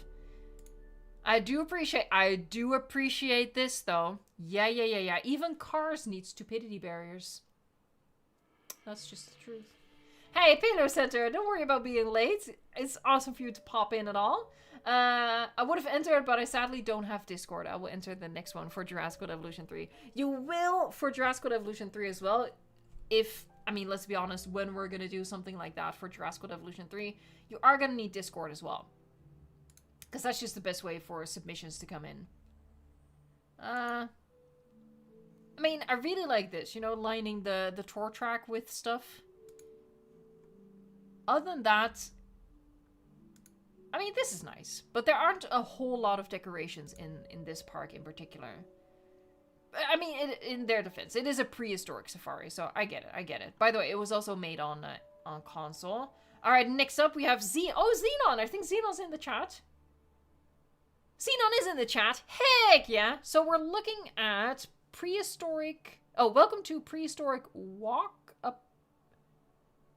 I do appreciate this, though. Yeah. Even cars need stupidity barriers. That's just the truth. Hey, Payload Center, don't worry about being late. It's awesome for you to pop in and all. I would have entered, but I sadly don't have Discord. I will enter the next one for Jurassic World Evolution 3. You will for Jurassic World Evolution 3 as well. If, I mean, let's be honest, when we're going to do something like that for Jurassic World Evolution 3, you are going to need Discord as well. Because that's just the best way for submissions to come in. I mean, I really like this, you know, lining the tour track with stuff. Other than that, I mean, this is nice. But there aren't a whole lot of decorations in this park in particular. I mean, in their defense, it is a prehistoric safari, so I get it. By the way, it was also made on console. All right, next up we have Xenon. I think Xenon's in the chat. Xenon is in the chat. Heck yeah. So we're looking at prehistoric... Oh, welcome to Prehistoric Walk.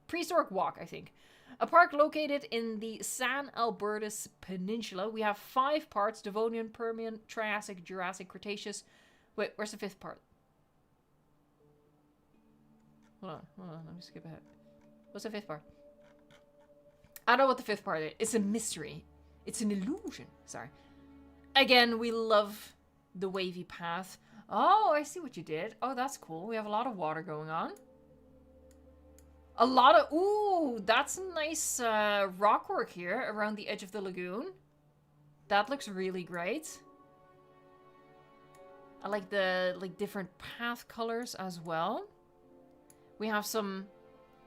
Prehistoric Walk, I think. A park located in the San Albertus Peninsula. We have 5 parts. Devonian, Permian, Triassic, Jurassic, Cretaceous. Wait, where's the 5th part? Hold on. Let me skip ahead. What's the 5th part? I don't know what the 5th part is. It's a mystery. It's an illusion. Sorry. Again, we love the wavy path. Oh, I see what you did. Oh, that's cool. We have a lot of water going on. A lot of... Ooh, that's nice rock work here around the edge of the lagoon. That looks really great. I like the different path colors as well. We have some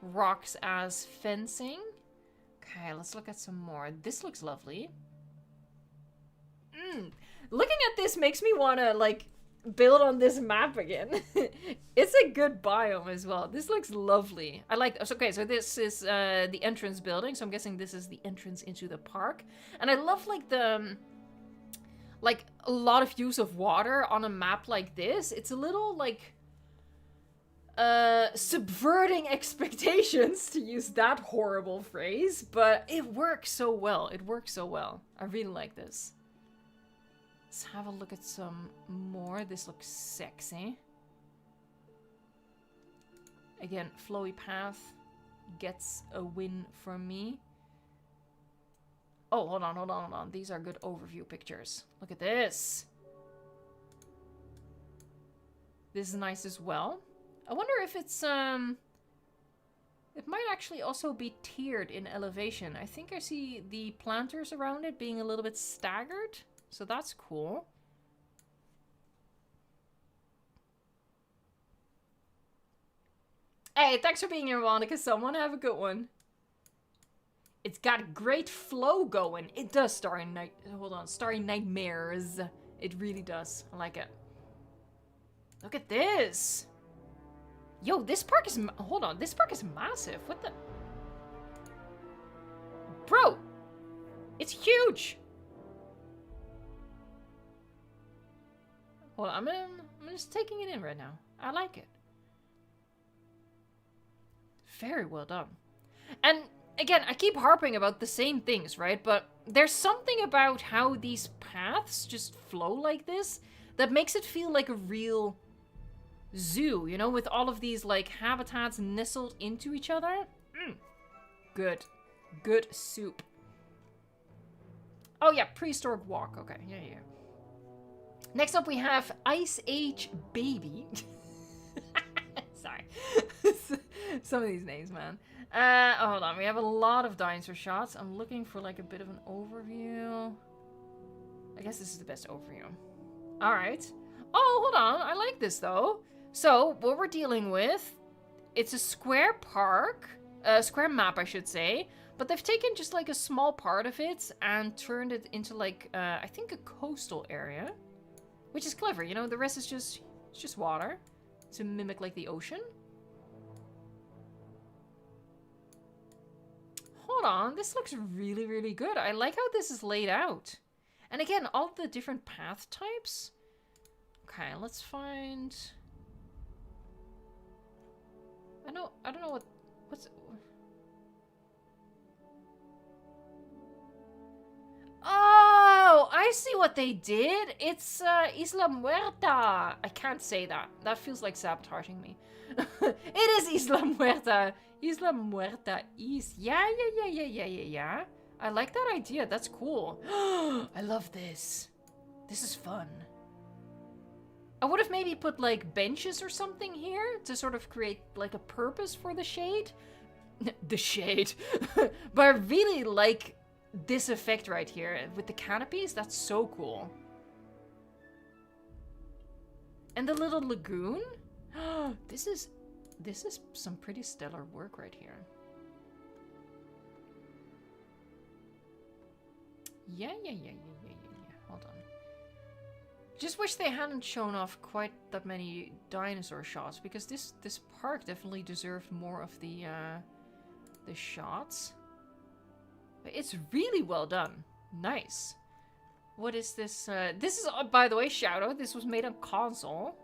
rocks as fencing. Okay, let's look at some more. This looks lovely. Looking at this makes me want to, like, build on this map again. It's a good biome as well. This looks lovely. I like this. Okay, so this is the entrance building, so I'm guessing this is the entrance into the park. And I love, like, like a lot of use of water on a map like this. It's a little like subverting expectations, to use that horrible phrase, but it works so well. It works so well. I really like this. Let's have a look at some more. This looks sexy. Again, flowy path gets a win from me. Oh, hold on, hold on, hold on. These are good overview pictures. Look at this. This is nice as well. I wonder if it's, it might actually also be tiered in elevation. I think I see the planters around it being a little bit staggered. So that's cool. Hey, thanks for being here, Monica. Someone have a good one. It's got great flow going. It does, Starry Night. Hold on, Starry Nightmares. It really does. I like it. Look at this. Yo, this park is... Hold on, this park is massive. What the... Bro! It's huge! Hold on, I'm just taking it in right now. I like it. Very well done. And again, I keep harping about the same things, right? But there's something about how these paths just flow like this that makes it feel like a real zoo, you know, with all of these like habitats nestled into each other. Good. Good soup. Oh yeah, prehistoric walk. Okay, yeah. Next up we have Ice Age Baby. Sorry. Some of these names, man. Hold on. We have a lot of dinosaur shots. I'm looking for like a bit of an overview. I guess this is the best overview. Alright. Oh, hold on. I like this though. So, what we're dealing with, it's a square park. A square map, I should say. But they've taken just like a small part of it and turned it into like, I think a coastal area. Which is clever, you know? The rest is just water. To mimic like the ocean. Hold on, this looks really, really good. I like how this is laid out. And again, all the different path types. Okay, let's find... I don't know what's... Oh, I see what they did. It's Isla Muerta. I can't say that. That feels like sabotaging me. It is Isla Muerta. Isla Muerta East. Yeah. I like that idea. That's cool. I love this. This is fun. I would have maybe put like benches or something here to sort of create like a purpose for the shade. The shade. But I really like this effect right here with the canopies. That's so cool. And the little lagoon. This is some pretty stellar work right here. Yeah. Hold on. Just wish they hadn't shown off quite that many dinosaur shots, because this park definitely deserved more of the shots. But it's really well done. Nice. What is this? This is, by the way, Shadow. This was made on console.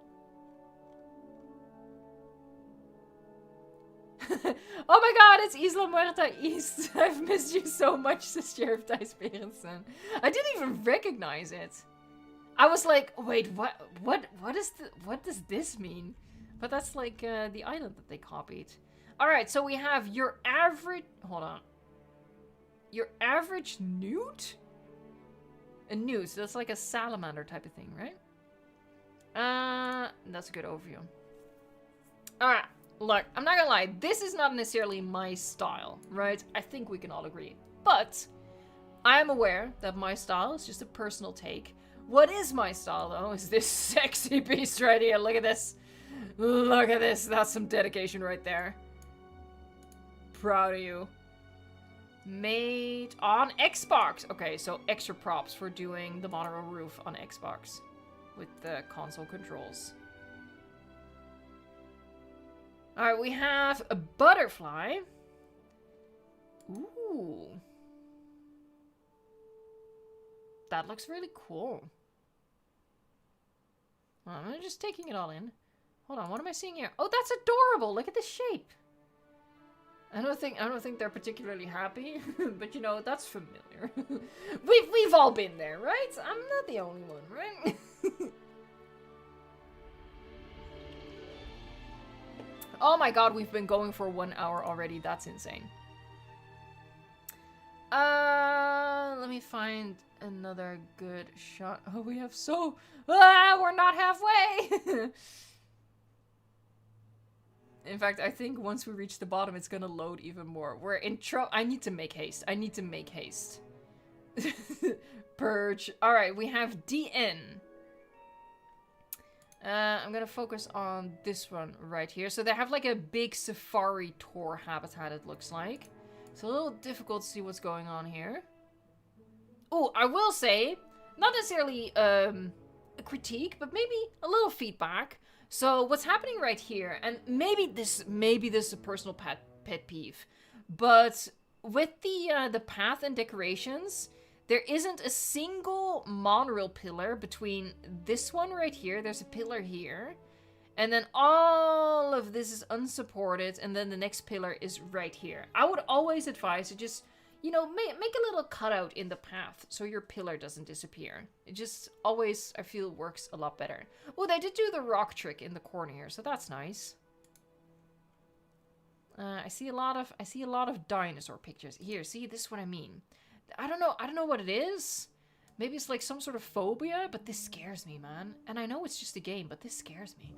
Oh my god, it's Isla Muerta East. I've missed you so much, says Sheriff Dice Berenson. I didn't even recognize it. I was like, wait, what does this mean? But that's like the island that they copied. Alright, so we have your average... Hold on. Your average newt? A newt, so that's like a salamander type of thing, right? That's a good overview. Alright, look, I'm not gonna lie. This is not necessarily my style, right? I think we can all agree. But I am aware that my style is just a personal take. What is my style, though, is this sexy beast right here. Look at this. Look at this. That's some dedication right there. Proud of you. Made on Xbox. Okay, so extra props for doing the monorail roof on Xbox with the console controls. Alright, we have a butterfly. Ooh. That looks really cool. I'm just taking it all in. Hold on, what am I seeing here? Oh, that's adorable. Look at the shape. I don't think they're particularly happy, but you know, that's familiar. we've all been there, right? I'm not the only one, right? Oh my god, we've been going for 1 hour already. That's insane. Let me find another good shot. Oh, we have so... we're not halfway! In fact, I think once we reach the bottom, it's gonna load even more. We're in trouble. I need to make haste. I need to make haste. Purge. Alright, we have DN. I'm gonna focus on this one right here. So they have like a big safari tour habitat, it looks like. It's a little difficult to see what's going on here. Oh, I will say, not necessarily a critique, but maybe a little feedback. So what's happening right here, and maybe this is a personal pet peeve, but with the path and decorations, there isn't a single monorail pillar between this one right here. There's a pillar here. And then all of this is unsupported, and then the next pillar is right here. I would always advise to just, you know, make a little cutout in the path so your pillar doesn't disappear. It just always, I feel, works a lot better. Oh, they did do the rock trick in the corner here, so that's nice. I see a lot of dinosaur pictures here. See, this is what I mean. I don't know what it is. Maybe it's like some sort of phobia, but this scares me, man. And I know it's just a game, but this scares me.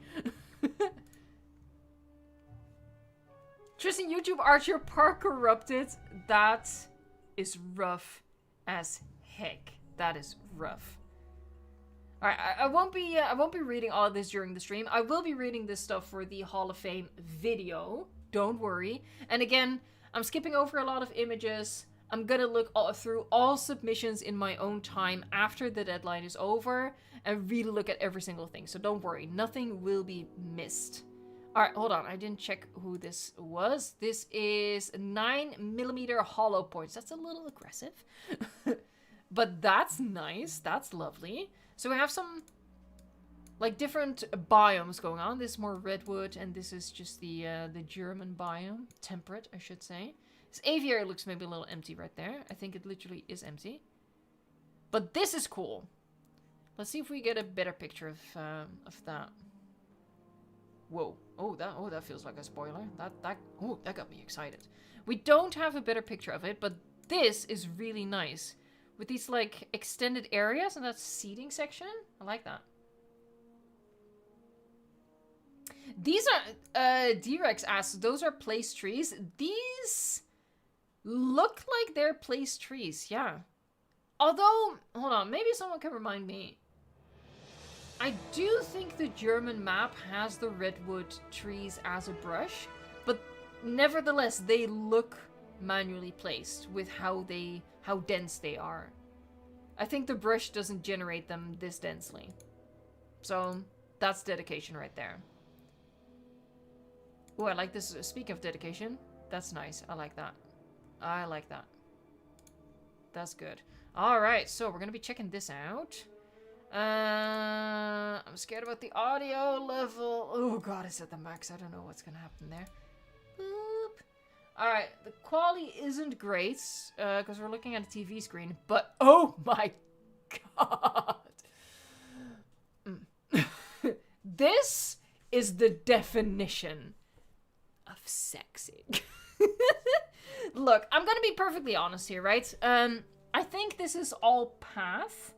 Tristan, YouTube Archer, park corrupted. That is rough as heck. That is rough. Alright, I won't be reading all of this during the stream. I will be reading this stuff for the Hall of Fame video. Don't worry. And again, I'm skipping over a lot of images. I'm gonna look through all submissions in my own time after the deadline is over and really look at every single thing. So don't worry, nothing will be missed. Alright, hold on. I didn't check who this was. This is 9mm hollow points. That's a little aggressive. But that's nice. That's lovely. So we have some like different biomes going on. This is more redwood, and this is just the German biome. Temperate, I should say. This aviary looks maybe a little empty right there. I think it literally is empty. But this is cool. Let's see if we get a better picture of that. Whoa. Oh, that feels like a spoiler. That got me excited. We don't have a better picture of it, but this is really nice. With these like extended areas and that seating section. I like that. These are D-Rex asks, those are place trees. These look like they're place trees, yeah. Although, hold on, maybe someone can remind me. I do think the German map has the redwood trees as a brush, but nevertheless, they look manually placed with how dense they are. I think the brush doesn't generate them this densely. So, that's dedication right there. Oh, I like this. Speaking of dedication, that's nice. I like that. I like that. That's good. Alright, so we're gonna be checking this out. I'm scared about the audio level. Oh god, it's at the max. I don't know what's gonna happen there. Boop. Alright, the quality isn't great, because we're looking at a TV screen, but oh my god. This is the definition of sexy. Look, I'm gonna be perfectly honest here, right? I think this is all path,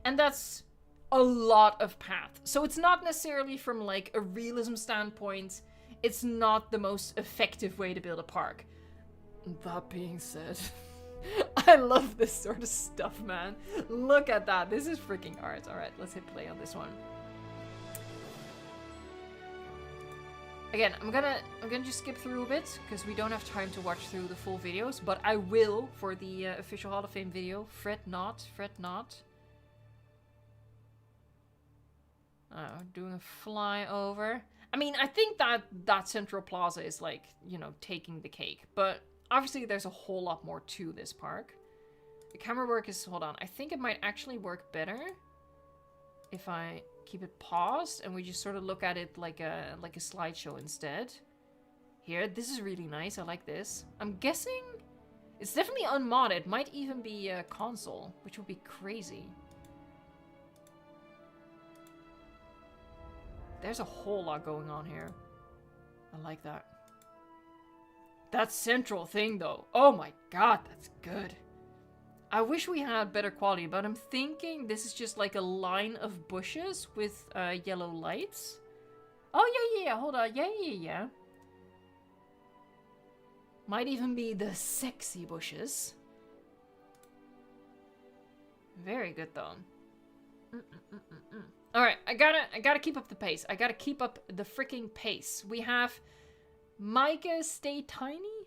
and that's a lot of path. So it's not necessarily from like a realism standpoint, it's not the most effective way to build a park. That being said, I love this sort of stuff, man. Look at that. This is freaking art. Alright, let's hit play on this one. Again, I'm gonna just skip through a bit because we don't have time to watch through the full videos, but I will for the official Hall of Fame video. Fret not, fret not. Doing a flyover. I mean, I think that Central Plaza is like, you know, taking the cake, but obviously there's a whole lot more to this park. The camera work is, hold on, I think it might actually work better if I keep it paused and we just sort of look at it like a slideshow instead. Here, this is really nice. I like this. I'm guessing it's definitely unmodded. Might even be a console, which would be crazy. There's a whole lot going on here. I like that. That central thing, though. Oh my god, that's good. I wish we had better quality, but I'm thinking this is just like a line of bushes with yellow lights. Oh, yeah, hold on. Yeah. Might even be the sexy bushes. Very good, though. Alright, I gotta keep up the pace. I gotta keep up the freaking pace. We have Micah Stay Tiny,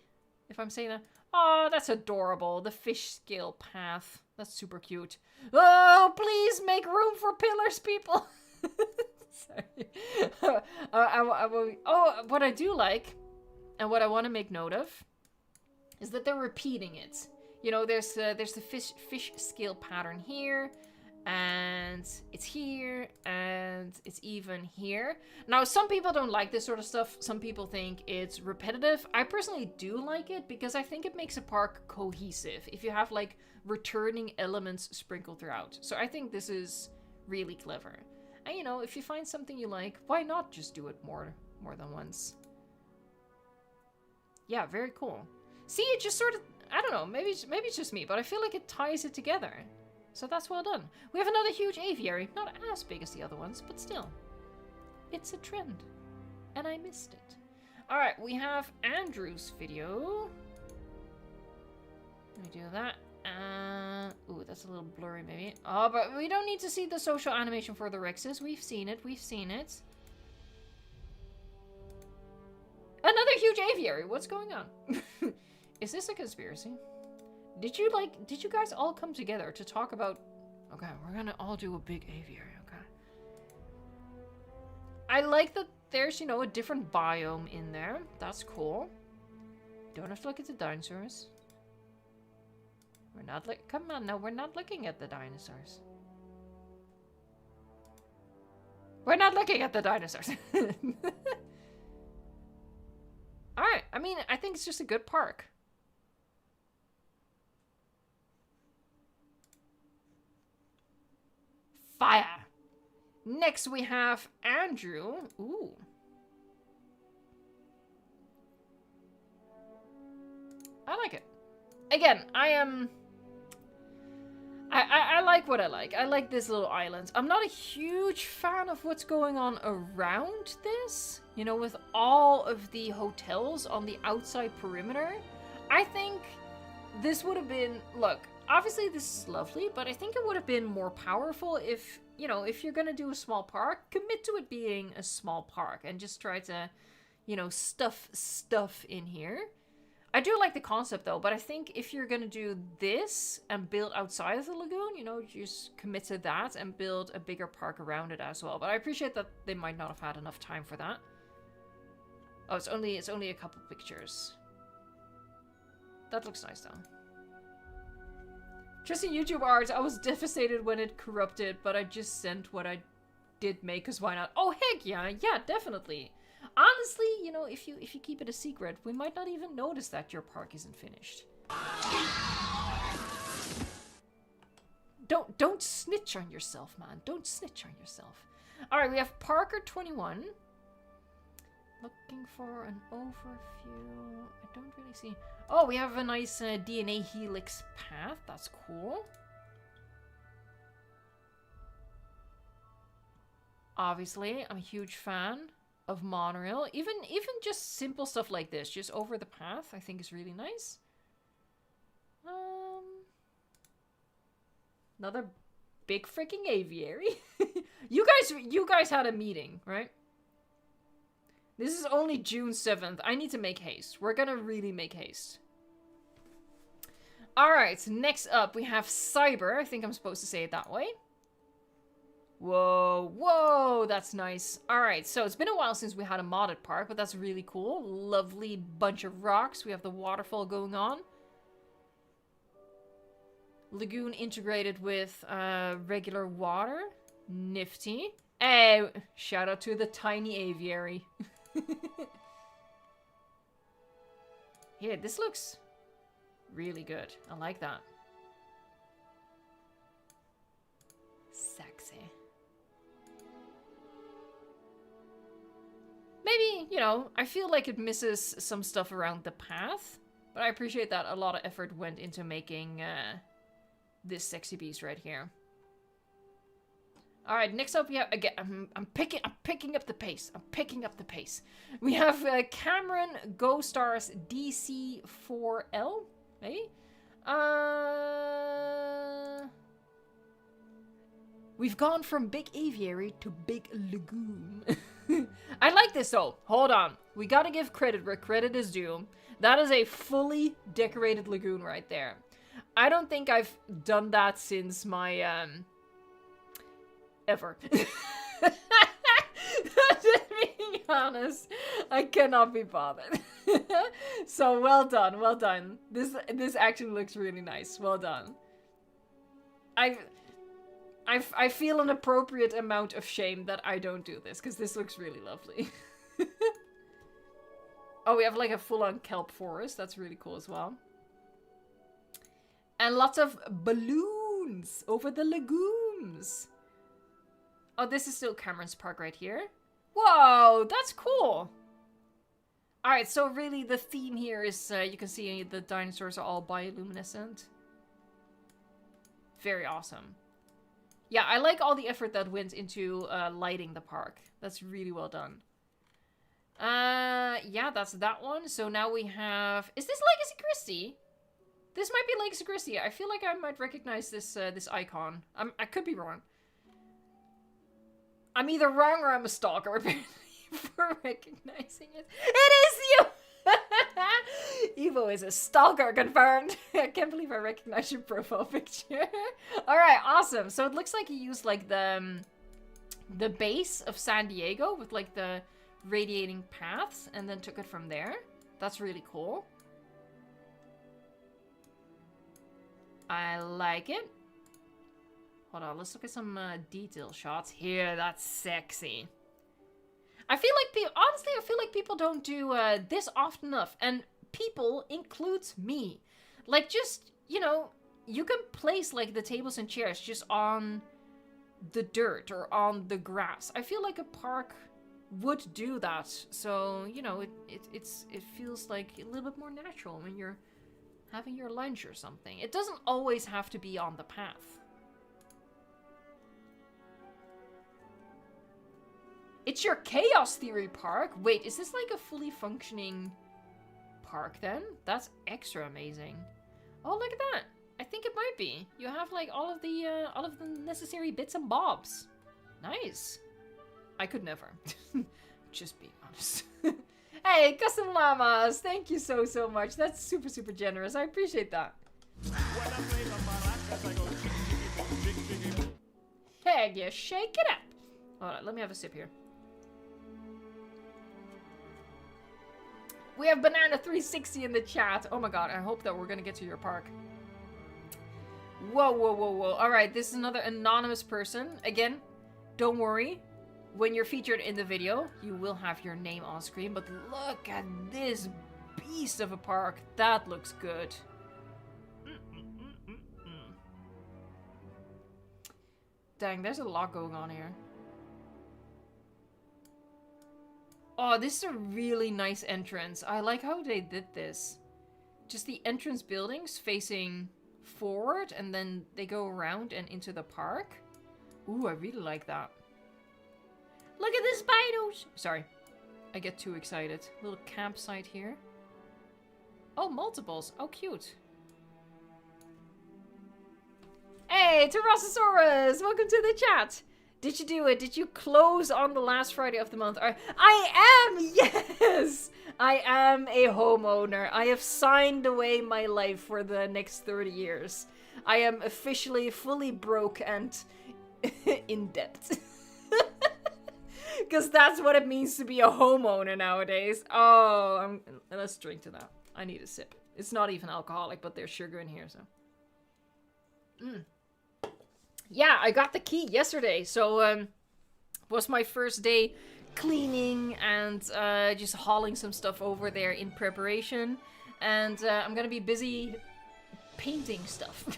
if I'm saying that. Oh, that's adorable. The fish scale path. That's super cute. Oh, please make room for pillars, people. Sorry. What I do like, and what I want to make note of, is that they're repeating it. You know, there's the fish scale pattern here, and it's here, and it's even here. Now, some people don't like this sort of stuff. Some people think it's repetitive. I personally do like it because I think it makes a park cohesive if you have like returning elements sprinkled throughout. So I think this is really clever. And you know, if you find something you like, why not just do it more than once? Yeah, very cool. See, it just sort of, I don't know, maybe it's just me, but I feel like it ties it together. So that's well done. We have another huge aviary. Not as big as the other ones, but still. It's a trend. And I missed it. Alright, we have Andrew's video. Let me do that. Ooh, that's a little blurry maybe. Oh, but we don't need to see the social animation for the Rexes. We've seen it. Another huge aviary. What's going on? Is this a conspiracy? Did you guys all come together to talk about... Okay, we're gonna all do a big aviary, okay. I like that there's, you know, a different biome in there. That's cool. Don't have to look at the dinosaurs. We're not like... Come on, no, we're not looking at the dinosaurs. We're not looking at the dinosaurs. Alright, I mean, I think it's just a good park. Fire! Next we have Andrew. Ooh. I like it. Again, I like what I like. I like this little island. I'm not a huge fan of what's going on around this. You know, with all of the hotels on the outside perimeter. I think this would have been... Look, obviously this is lovely, but I think it would have been more powerful if, you know, if you're gonna do a small park, commit to it being a small park and just try to, you know, stuff stuff in here. I do like the concept though, but I think if you're gonna do this and build outside of the lagoon, you know, just commit to that and build a bigger park around it as well. But I appreciate that they might not have had enough time for that. Oh, it's only a couple pictures. That looks nice though. Just in YouTube art, I was devastated when it corrupted, but I just sent what I did make, because why not? Oh, heck yeah, definitely. Honestly, you know, if you keep it a secret, we might not even notice that your park isn't finished. Don't snitch on yourself, man. Don't snitch on yourself. Alright, we have Parker21. Looking for an overview. I don't really see... Oh, we have a nice DNA helix path. That's cool. Obviously, I'm a huge fan of monorail. Even just simple stuff like this, just over the path, I think is really nice. Another big freaking aviary. You guys had a meeting, right? This is only June 7th. I need to make haste. We're gonna really make haste. Alright, next up we have Cyber. I think I'm supposed to say it that way. Whoa, that's nice. Alright, so it's been a while since we had a modded park, but that's really cool. Lovely bunch of rocks. We have the waterfall going on. Lagoon integrated with regular water. Nifty. Hey, shout out to the tiny aviary. Yeah, this looks really good. I like that. Sexy. Maybe, you know, I feel like it misses some stuff around the path, but I appreciate that a lot of effort went into making this sexy beast right here. All right, next up we have again. I'm picking up the pace. I'm picking up the pace. We have Cameron Go Stars DC4L, maybe. We've gone from big aviary to big lagoon. I like this though. Hold on, we gotta give credit where credit is due. That is a fully decorated lagoon right there. I don't think I've done that since my ever. Just being honest, I cannot be bothered. So well done, well done. This actually looks really nice. Well done. I feel an appropriate amount of shame that I don't do this, because this looks really lovely. Oh, we have like a full-on kelp forest. That's really cool as well. And lots of balloons over the lagoons. Oh, this is still Cameron's Park right here. Whoa, that's cool. Alright, so really the theme here is, you can see the dinosaurs are all bioluminescent. Very awesome. Yeah, I like all the effort that went into lighting the park. That's really well done. Yeah, that's that one. So now we have... Is this Legacy Christie? This might be Legacy Christie. I feel like I might recognize this this icon. I could be wrong. I'm either wrong or I'm a stalker, apparently, for recognizing it. It is you! Evo is a stalker, confirmed. I can't believe I recognize your profile picture. Alright, awesome. So it looks like you used, like, the base of San Diego with, like, the radiating paths, and then took it from there. That's really cool. I like it. Hold on, let's look at some detail shots here. That's sexy. I feel like honestly, I feel like people don't do this often enough, and people includes me. Like, just, you know, you can place like the tables and chairs just on the dirt or on the grass. I feel like a park would do that, so you know, it feels like a little bit more natural when you're having your lunch or something. It doesn't always have to be on the path. It's your Chaos Theory park? Wait, is this like a fully functioning park then? That's extra amazing. Oh, look at that. I think it might be. You have like all of the necessary bits and bobs. Nice. I could never. Just being honest. Hey, Custom Llamas! Thank you so much. That's super generous. I appreciate that. Hey, you shake it up. Alright, let me have a sip here. We have Banana360 in the chat. Oh my god, I hope that we're gonna get to your park. Whoa. Alright, this is another anonymous person. Again, don't worry. When you're featured in the video, you will have your name on screen. But look at this beast of a park. That looks good. Dang, there's a lot going on here. Oh, this is a really nice entrance. I like how they did this. Just the entrance buildings facing forward, and then they go around and into the park. Ooh, I really like that. Look at the spinos! Sorry, I get too excited. Little campsite here. Oh, multiples. Oh, cute. Hey, Tyrannosaurus! Welcome to the chat! Did you do it? Did you close on the last Friday of the month? I am! Yes! I am a homeowner. I have signed away my life for the next 30 years. I am officially fully broke and in debt. Because that's what it means to be a homeowner nowadays. Oh, let's drink to that. I need a sip. It's not even alcoholic, but there's sugar in here, so. Yeah, I got the key yesterday, so Was my first day cleaning and just hauling some stuff over there in preparation. And I'm gonna be busy painting stuff.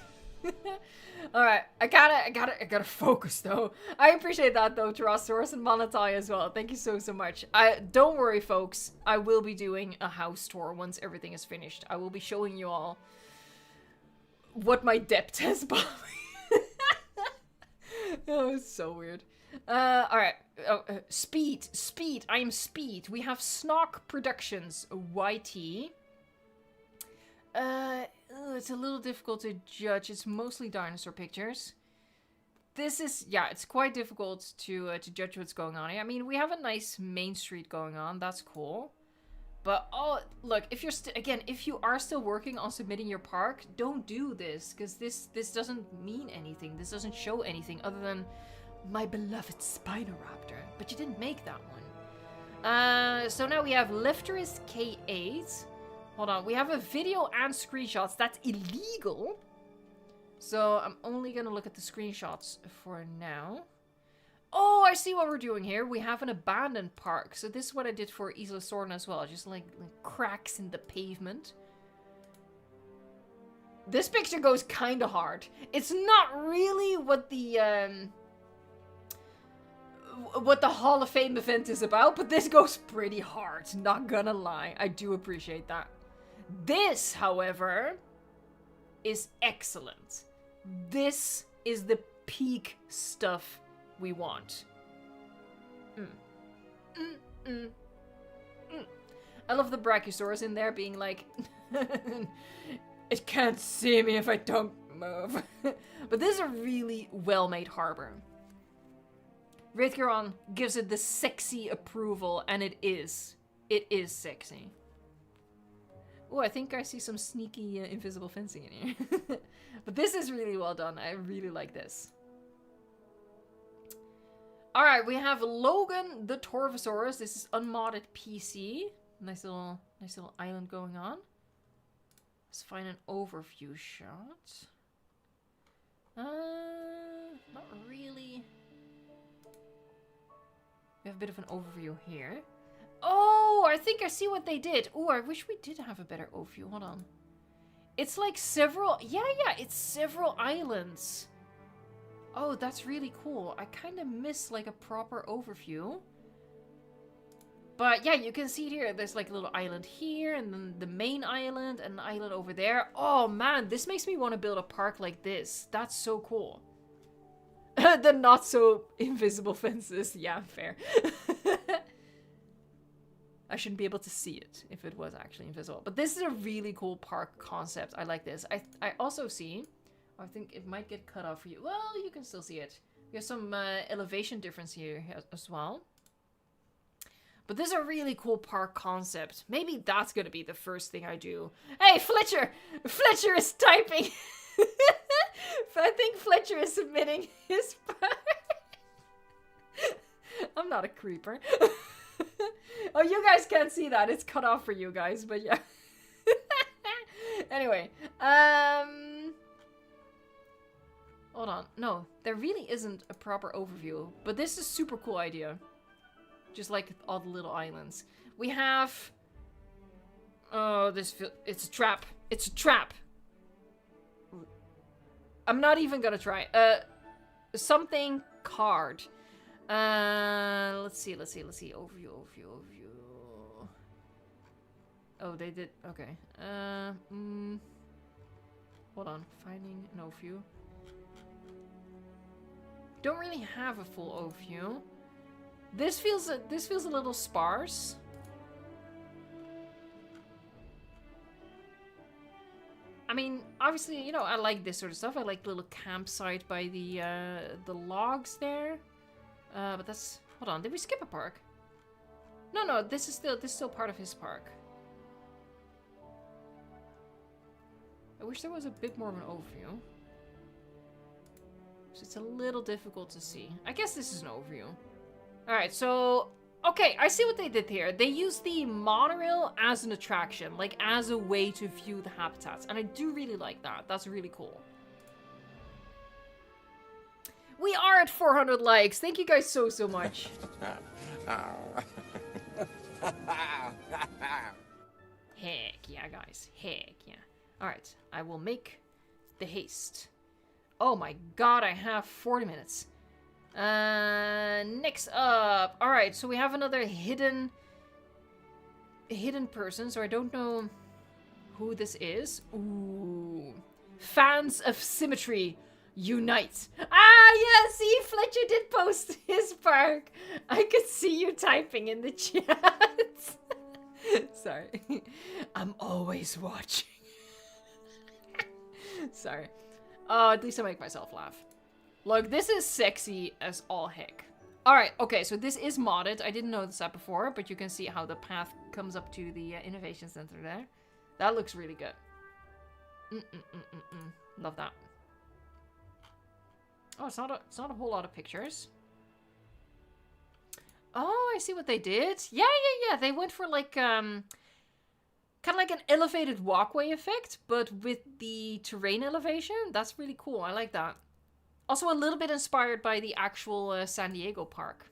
Alright, I gotta focus though. I appreciate that though, Terrasaurus and Monotai as well. Thank you so much. Don't worry folks, I will be doing a house tour once everything is finished. I will be showing you all what my depth has bought me. Oh, it's so weird. Alright. Speed. I am Speed. We have Snog Productions, YT. It's a little difficult to judge. It's mostly dinosaur pictures. This is, yeah, it's quite difficult to judge what's going on here. I mean, we have a nice main street going on. That's cool. But, oh, look, if you're if you are still working on submitting your park, don't do this. Because this doesn't mean anything. This doesn't show anything other than my beloved Spinoraptor. But you didn't make that one. So now we have Lefteris K8. Hold on, we have a video and screenshots. That's illegal. So I'm only gonna look at the screenshots for now. Oh, I see what we're doing here. We have an abandoned park. So this is what I did for Isla Sorna as well. Just like cracks in the pavement. This picture goes kind of hard. It's not really what the Hall of Fame event is about, but this goes pretty hard. Not gonna lie. I do appreciate that. This, however, is excellent. This is the peak stuff we want. I love the Brachiosaurus in there being like, it can't see me if I don't move. But this is a really well-made harbor. Rithgaron gives it the sexy approval, and it is. It is sexy. Oh, I think I see some sneaky invisible fencing in here. But this is really well done. I really like this. Alright, we have Logan the Torvosaurus. This is unmodded PC. Nice little island going on. Let's find an overview shot. Not really. We have a bit of an overview here. Oh, I think I see what they did. Oh, I wish we did have a better overview. Hold on. It's like several... Yeah, it's several islands. Oh, that's really cool. I kind of miss like a proper overview. But yeah, you can see it here. There's like a little island here, and then the main island, and an island over there. Oh man, this makes me want to build a park like this. That's so cool. The not so invisible fences. Yeah, fair. I shouldn't be able to see it if it was actually invisible. But this is a really cool park concept. I like this. I also see... I think it might get cut off for you. Well, you can still see it. We have some elevation difference here as well. But this is a really cool park concept. Maybe that's going to be the first thing I do. Hey, Fletcher! Fletcher is typing! I think Fletcher is submitting his park. I'm not a creeper. Oh, you guys can't see that. It's cut off for you guys, but yeah. Anyway, hold on. No, there really isn't a proper overview, but this is a super cool idea. Just like all the little islands. We have... Oh, it's a trap. It's a trap. I'm not even gonna try. Something card. Let's see. Overview. Oh, they did. Okay. Hold on. Finding an overview. Don't really have a full overview. This feels a little sparse. I mean, obviously, you know, I like this sort of stuff. I like the little campsite by the logs there. But that's... Hold on, did we skip a park? No, this is still part of his park. I wish there was a bit more of an overview. So it's a little difficult to see. I guess this is an overview. Alright, so... Okay, I see what they did here. They used the monorail as an attraction. Like, as a way to view the habitats. And I do really like that. That's really cool. We are at 400 likes. Thank you guys so, so much. Heck yeah, guys. Heck yeah. Alright, I will make the haste. Oh my god, I have 40 minutes. Next up. Alright, so we have another hidden person, so I don't know who this is. Ooh. Fans of symmetry, unite. Ah, yeah, see, Fletcher did post his park. I could see you typing in the chat. Sorry. I'm always watching. Sorry. Oh, at least I make myself laugh. Look, this is sexy as all heck. Alright, okay, so this is modded. I didn't notice that before, but you can see how the path comes up to the Innovation Center there. That looks really good. Love that. Oh, it's not a whole lot of pictures. Oh, I see what they did. Yeah. They went for like, kind of like an elevated walkway effect, but with the terrain elevation. That's really cool. I like that. Also a little bit inspired by the actual San Diego park.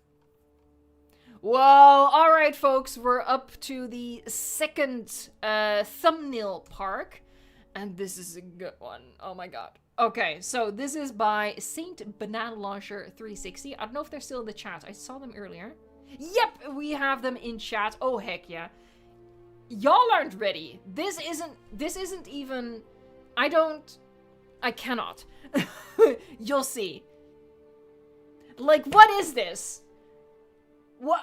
Whoa, alright folks, we're up to the second thumbnail park. And this is a good one. Oh my god. Okay, so this is by Saint Banana Launcher 360. I don't know if they're still in the chat. I saw them earlier. Yep, we have them in chat. Oh heck yeah. Y'all aren't ready. This isn't even... I cannot. You'll see. Like, what is this? What?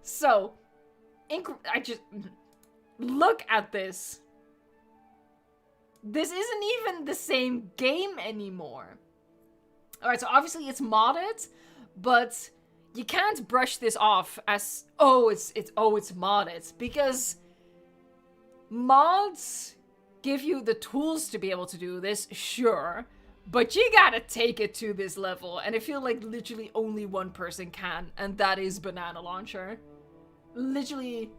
So, I just... Look at this. This isn't even the same game anymore. Alright, so obviously it's modded, but you can't brush this off as, it's modded, because mods give you the tools to be able to do this, sure, but you gotta take it to this level, and I feel like literally only one person can, and that is Banana Launcher. Literally,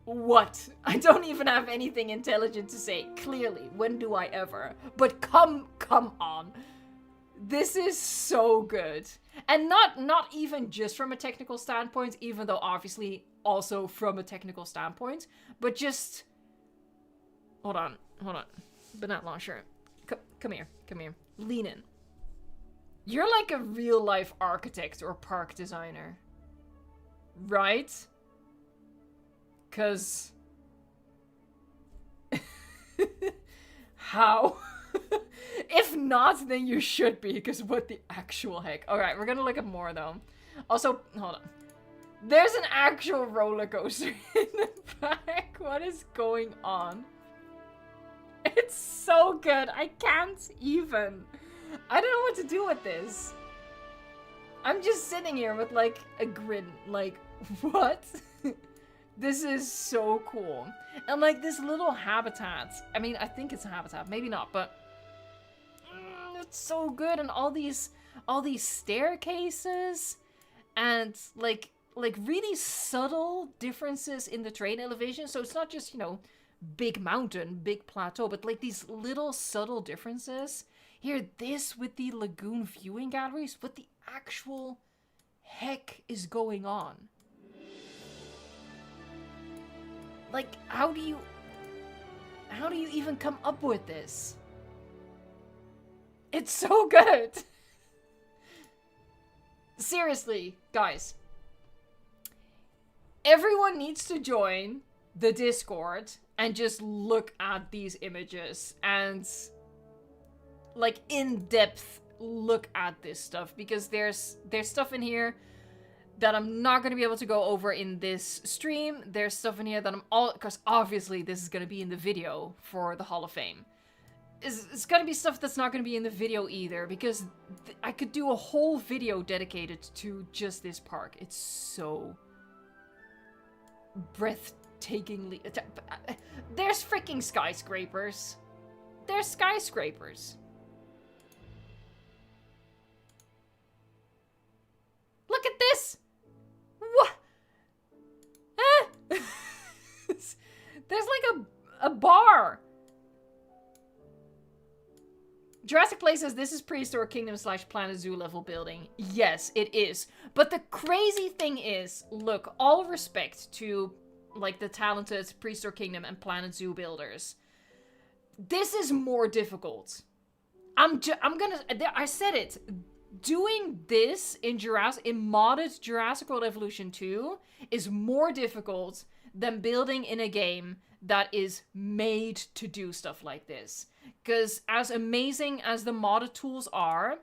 what? I don't even have anything intelligent to say, clearly, when do I ever? But come on. This is so good. And not even just from a technical standpoint, even though obviously also from a technical standpoint, but just... Hold on. Banana Launcher. Come here. Lean in. You're like a real life architect or park designer. Right? 'Cause... How? If not, then you should be, because what the actual heck. Alright, we're gonna look at more though. Also, hold on. There's an actual roller coaster in the back. What is going on? It's so good. I can't even. I don't know what to do with this. I'm just sitting here with like a grin. Like, what? This is so cool. And like this little habitat. I mean, I think it's a habitat. Maybe not, but it's so good. And all these staircases and like really subtle differences in the terrain elevation. So it's not just, you know, big mountain, big plateau, but like these little subtle differences. Here, this with the lagoon viewing galleries. What the actual heck is going on? Like, how do you even come up with this? It's so good. Seriously, guys. Everyone needs to join the Discord and just look at these images and like in depth look at this stuff, because there's stuff in here that I'm not going to be able to go over in this stream. There's stuff in here that because obviously this is going to be in the video for the Hall of Fame. It's going to be stuff that's not going to be in the video either, because I could do a whole video dedicated to just this park. It's so breathtakingly... There's freaking skyscrapers. There's skyscrapers. Look at this! What? There's like a bar. Jurassic Play says this is Prehistoric Kingdom / Planet Zoo level building. Yes, it is. But the crazy thing is, look, all respect to like the talented Prehistoric Kingdom and Planet Zoo builders. This is more difficult. I said it. Doing this in modded Jurassic World Evolution 2 is more difficult than building in a game that is made to do stuff like this. Because as amazing as the modded tools are,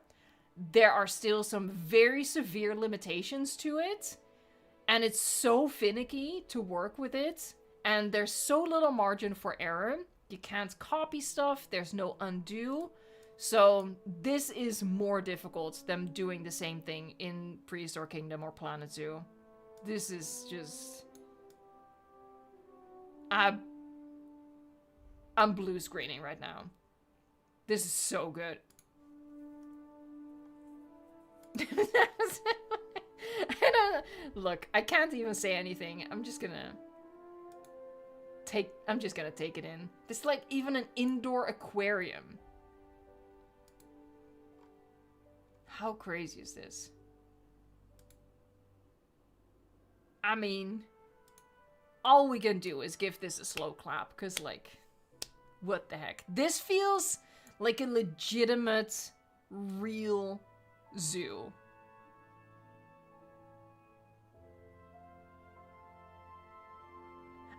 there are still some very severe limitations to it. And it's so finicky to work with it. And there's so little margin for error. You can't copy stuff. There's no undo. So this is more difficult than doing the same thing in Prehistoric Kingdom or Planet Zoo. This is just... I'm blue screening right now. This is so good. Look, I can't even say anything. I'm just gonna take it in. This is like even an indoor aquarium. How crazy is this? I mean, all we can do is give this a slow clap, because, like, what the heck? This feels like a legitimate, real zoo.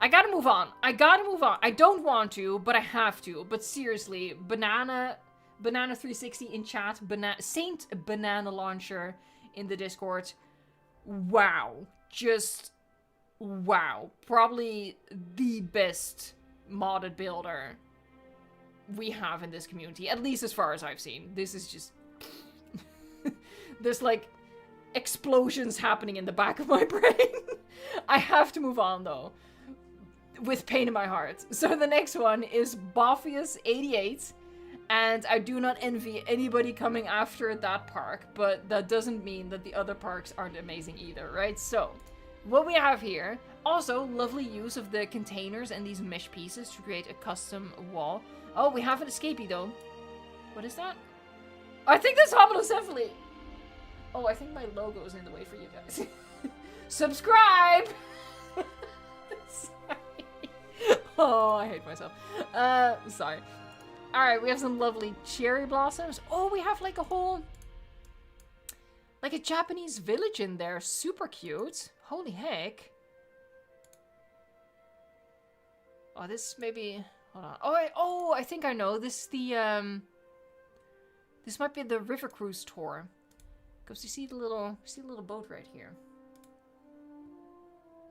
I gotta move on. I don't want to, but I have to. But seriously, Banana 360 in chat, Saint Banana Launcher in the Discord. Wow. Just wow. Probably the best modded builder we have in this community, at least as far as I've seen. This is just... There's like explosions happening in the back of my brain. I have to move on though, with pain in my heart. So the next one is Bophius88. And I do not envy anybody coming after that park, but that doesn't mean that the other parks aren't amazing either, right? So, what we have here, also lovely use of the containers and these mesh pieces to create a custom wall. Oh, we have an escapee though. What is that? I think that's homolocephaly. Oh, I think my logo is in the way for you guys. Subscribe! Sorry. Oh, I hate myself. Sorry. Alright, we have some lovely cherry blossoms. Oh, we have like a whole... like a Japanese village in there. Super cute. Holy heck. Oh, this maybe... hold on. Oh, I think I know. This is the, this might be the River Cruise tour. Because you see the little boat right here.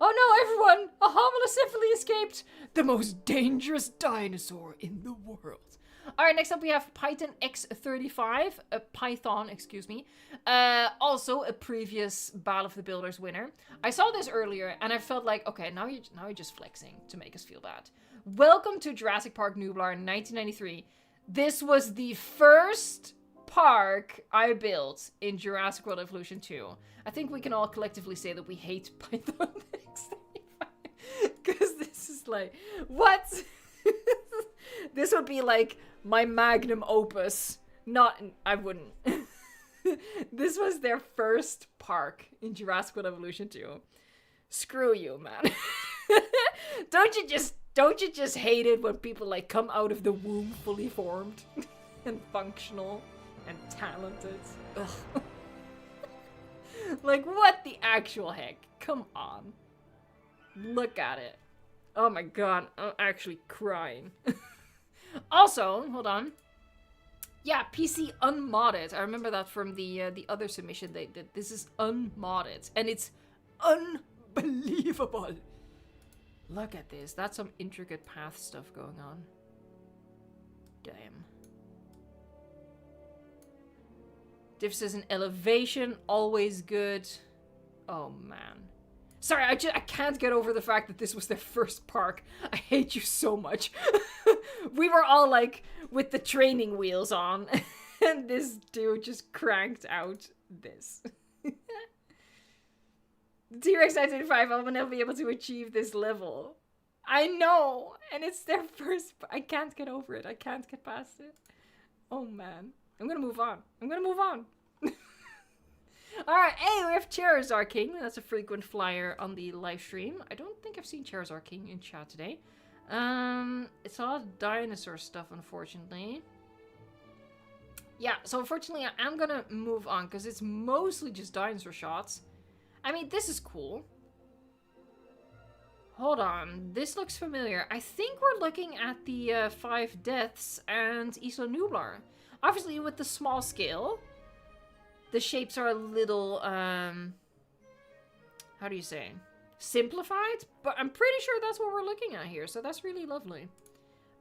Oh no, everyone! A homolocephaly escaped! The most dangerous dinosaur in the world. Alright, next up we have Python X35. Python, excuse me. Also a previous Battle of the Builders winner. I saw this earlier and I felt like, okay, now you're just flexing to make us feel bad. Welcome to Jurassic Park Nublar in 1993. This was the first park I built in Jurassic World Evolution 2. I think we can all collectively say that we hate Python X35. Because this is like, what? This would be like my magnum opus. I wouldn't. This was their first park in Jurassic World Evolution 2. Screw you, man. Don't you just hate it when people like come out of the womb fully formed and functional and talented? Ugh. Like, what the actual heck? Come on. Look at it. Oh my god, I'm actually crying. Also, hold on. Yeah, PC unmodded. I remember that from the other submission they did. This is unmodded, and it's unbelievable. Look at this. That's some intricate path stuff going on. Damn. Differences in elevation, always good. Oh man. Sorry, I can't get over the fact that this was their first park. I hate you so much. We were all like with the training wheels on, and this dude just cranked out this. T-Rex 925, I'll never be able to achieve this level. I know, and it's their first. I can't get over it. I can't get past it. Oh man. I'm gonna move on. I'm gonna move on. Alright, hey, we have Charizard King. That's a frequent flyer on the live stream. I don't think I've seen Charizard King in chat today. It's a lot of dinosaur stuff, unfortunately. Yeah, so unfortunately I am gonna move on because it's mostly just dinosaur shots. I mean, this is cool. Hold on, this looks familiar. I think we're looking at the 5 Deaths and Isla Nublar. Obviously with the small scale, the shapes are a little, how do you say? Simplified? But I'm pretty sure that's what we're looking at here, so that's really lovely.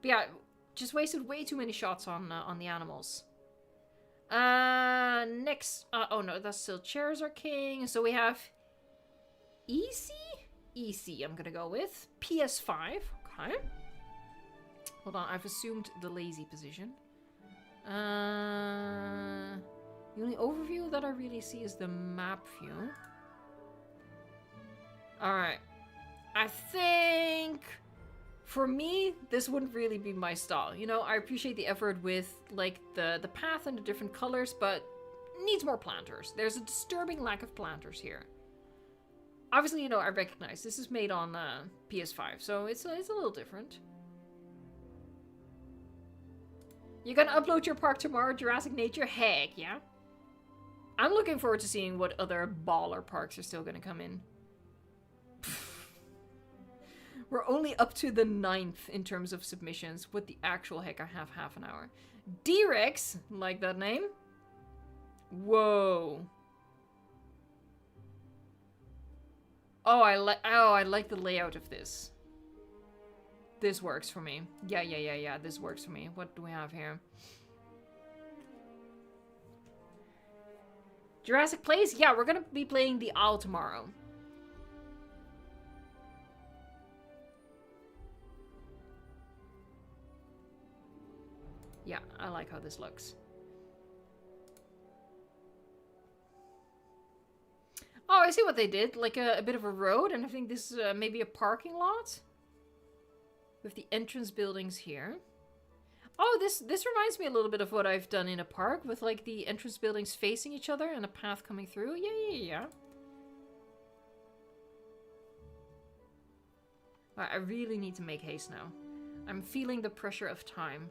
But yeah, just wasted way too many shots on the animals. Next, oh no, that's still Charizard King. So we have Easy? Easy, I'm gonna go with. PS5, okay. Hold on, I've assumed the lazy position. The only overview that I really see is the map view. Alright. I think for me, this wouldn't really be my style. You know, I appreciate the effort with like the path and the different colors, but needs more planters. There's a disturbing lack of planters here. Obviously, you know, I recognize this is made on PS5, so it's a little different. You're gonna upload your park tomorrow, Jurassic Nature? Heck, yeah. I'm looking forward to seeing what other baller parks are still gonna come in. We're only up to the 9th in terms of submissions. What the actual heck, I have half an hour. D-Rex, like that name? Whoa. Oh, I like the layout of this. This works for me. Yeah, this works for me. What do we have here? Jurassic Place? Yeah, we're gonna be playing the Owl tomorrow. Yeah, I like how this looks. Oh, I see what they did. Like a bit of a road, and I think this is maybe a parking lot. With the entrance buildings here. Oh, this reminds me a little bit of what I've done in a park. With like the entrance buildings facing each other and a path coming through. Yeah. Right, I really need to make haste now. I'm feeling the pressure of time.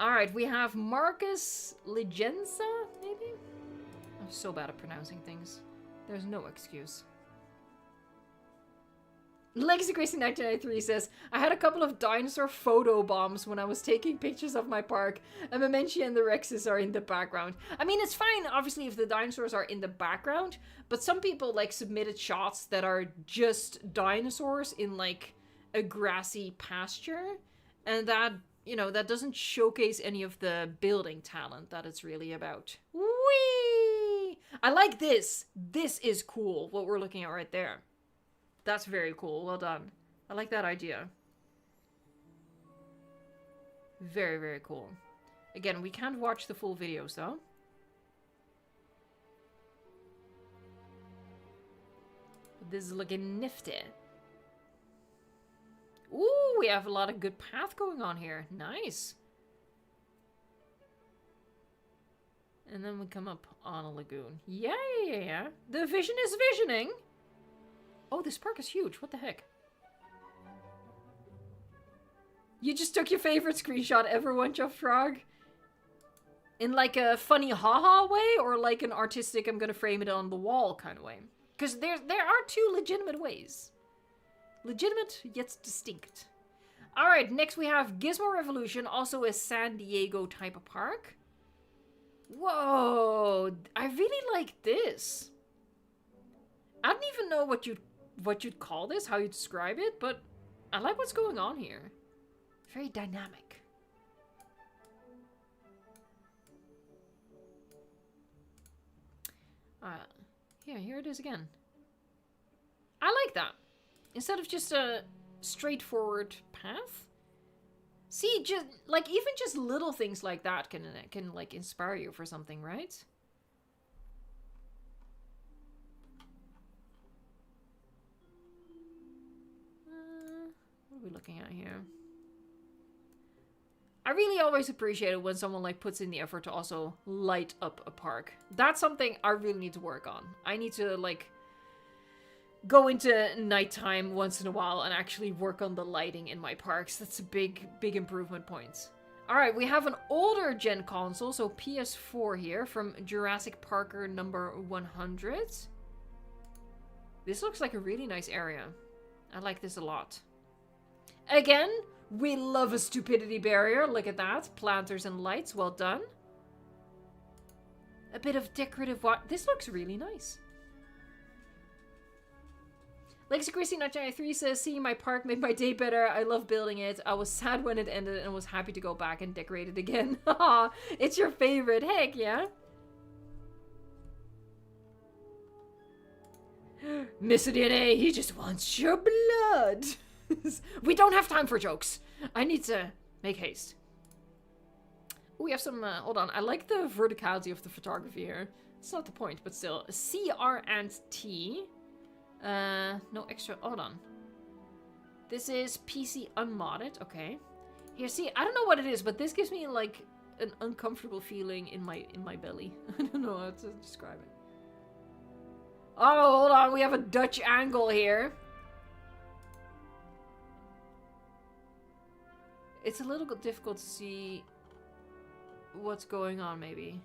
Alright, we have Marcus Legenza, maybe? I'm so bad at pronouncing things. There's no excuse. Legacy Gracie 1993 says, I had a couple of dinosaur photo bombs when I was taking pictures of my park, and Mementia and the Rexes are in the background. I mean, it's fine, obviously, if the dinosaurs are in the background, but some people, like, submitted shots that are just dinosaurs in, like, a grassy pasture, and that, you know, that doesn't showcase any of the building talent that it's really about. Whee! I like this. This is cool, what we're looking at right there. That's very cool. Well done. I like that idea. Very, very cool. Again, we can't watch the full videos, though. But this is looking nifty. Ooh, we have a lot of good path going on here. Nice. And then we come up on a lagoon. Yeah. The vision is visioning. Oh, this park is huge. What the heck? You just took your favorite screenshot ever, One Jump Frog? In like a funny haha way, or like an artistic, I'm gonna frame it on the wall kind of way? Because there are two legitimate ways. Legitimate, yet distinct. Alright, next we have Gizmo Revolution, also a San Diego type of park. Whoa, I really like this. I don't even know what you'd call this, how you describe it, but I like what's going on here. Very dynamic. Here it is again. I like that. Instead of just a straightforward path. See, just like even just little things like that can like inspire you for something, right? What are we looking at here? I really always appreciate it when someone like puts in the effort to also light up a park. That's something I really need to work on. I need to like go into nighttime once in a while and actually work on the lighting in my parks. That's a big improvement point. Alright, we have an older gen console, so PS4 here from Jurassic Parker number 100. This looks like a really nice area. I like this a lot. Again, we love a stupidity barrier. Look at that. Planters and lights. Well done. A bit of decorative this looks really nice. Lexi Christie 1993 says, seeing my park made my day better. I love building it. I was sad when it ended and was happy to go back and decorate it again. Haha, it's your favorite. Heck yeah. Mr. DNA, he just wants your blood. We don't have time for jokes. I need to make haste. Ooh, we have some, hold on. I like the verticality of the photography here. It's not the point, but still. CR and T. No extra, hold on. This is PC unmodded, okay. Here, see, I don't know what it is, but this gives me like an uncomfortable feeling in my belly. I don't know how to describe it. Oh, hold on, we have a Dutch angle here. It's a little bit difficult to see what's going on, maybe.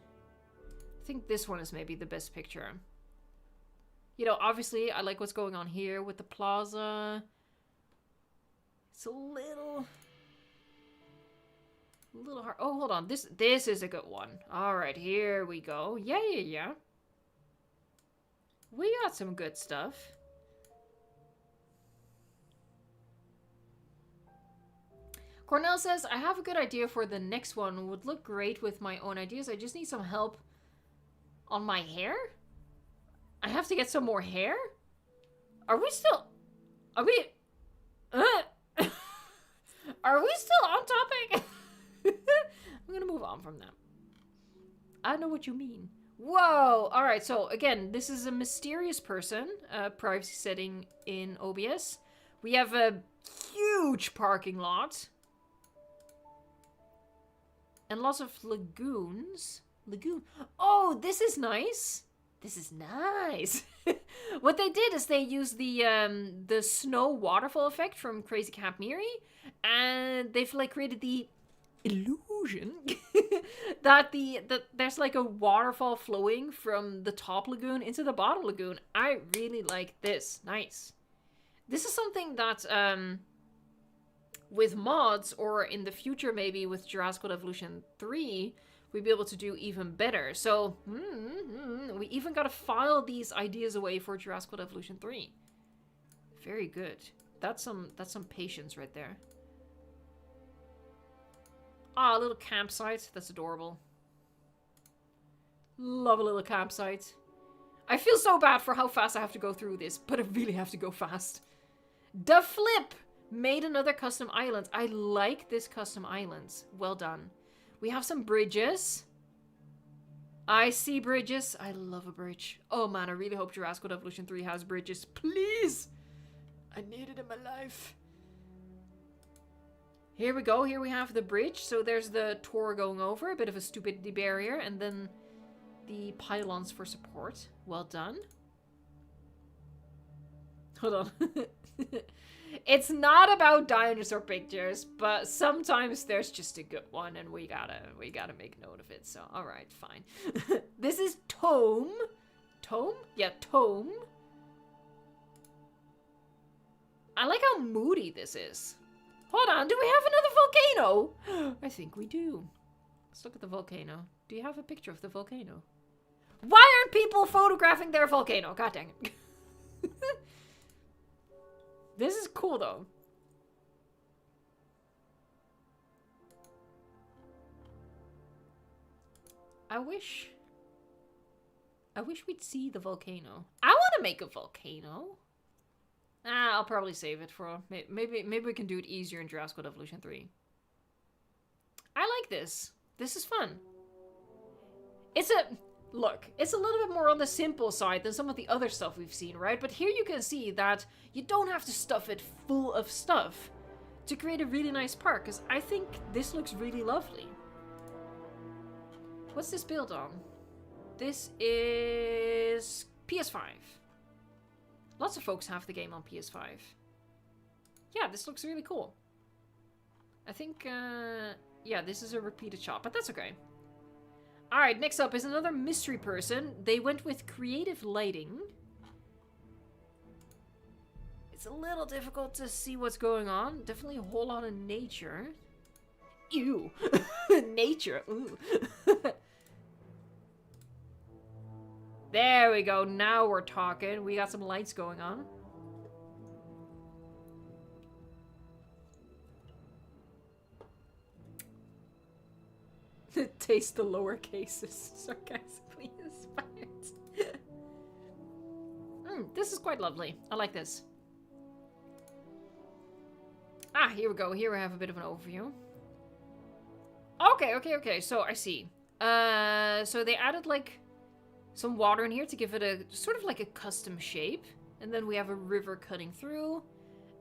I think this one is maybe the best picture. You know, obviously, I like what's going on here with the plaza. It's a little hard. Oh, hold on. This is a good one. All right, here we go. Yeah. We got some good stuff. Cornell says, I have a good idea for the next one. Would look great with my own ideas. I just need some help on my hair. I have to get some more hair? Are we still on topic? I'm gonna move on from that. I know what you mean. Whoa! Alright, so again, this is a mysterious person. Privacy setting in OBS. We have a huge parking lot. And lots of lagoons. Oh, this is nice. This is nice. What they did is they used the snow waterfall effect from Crazy Camp Miri, and they've like created the illusion that there's like a waterfall flowing from the top lagoon into the bottom lagoon. I really like this. Nice. This is something that with mods, or in the future maybe with Jurassic World Evolution 3, we'd be able to do even better. So, we even got to file these ideas away for Jurassic World Evolution 3. Very good. That's some patience right there. Ah, a little campsite. That's adorable. Love a little campsite. I feel so bad for how fast I have to go through this, but I really have to go fast. The Flip made another custom island. I like this custom islands. Well done. We have some bridges. I see bridges. I love a bridge. Oh man, I really hope Jurassic World Evolution 3 has bridges. Please! I need it in my life. Here we go. Here we have the bridge. So there's the tour going over. A bit of a stupidity barrier. And then the pylons for support. Well done. Hold on. It's not about dinosaur pictures, but sometimes there's just a good one, and we gotta make note of it. So, all right, fine. This is Tome. Tome? Yeah, Tome. I like how moody this is. Hold on, do we have another volcano? I think we do. Let's look at the volcano. Do you have a picture of the volcano? Why aren't people photographing their volcano? God dang it. This is cool, though. I wish we'd see the volcano. I want to make a volcano. I'll probably save it for... Maybe we can do it easier in Jurassic World Evolution 3. I like this. This is fun. Look, it's a little bit more on the simple side than some of the other stuff we've seen, right? But here you can see that you don't have to stuff it full of stuff to create a really nice park, because I think this looks really lovely. What's this build on? This is PS5. Lots of folks have the game on PS5. Yeah, this looks really cool. I think, yeah, this is a repeated shot, but that's okay. Alright, next up is another mystery person. They went with creative lighting. It's a little difficult to see what's going on. Definitely a whole lot of nature. Ew. Nature. Ooh. There we go. Now we're talking. We got some lights going on. Taste the lower cases. Sarcastically inspired. This is quite lovely. I like this. Ah, here we go. Here we have a bit of an overview. Okay. So I see. So they added like some water in here to give it a sort of like a custom shape. And then we have a river cutting through.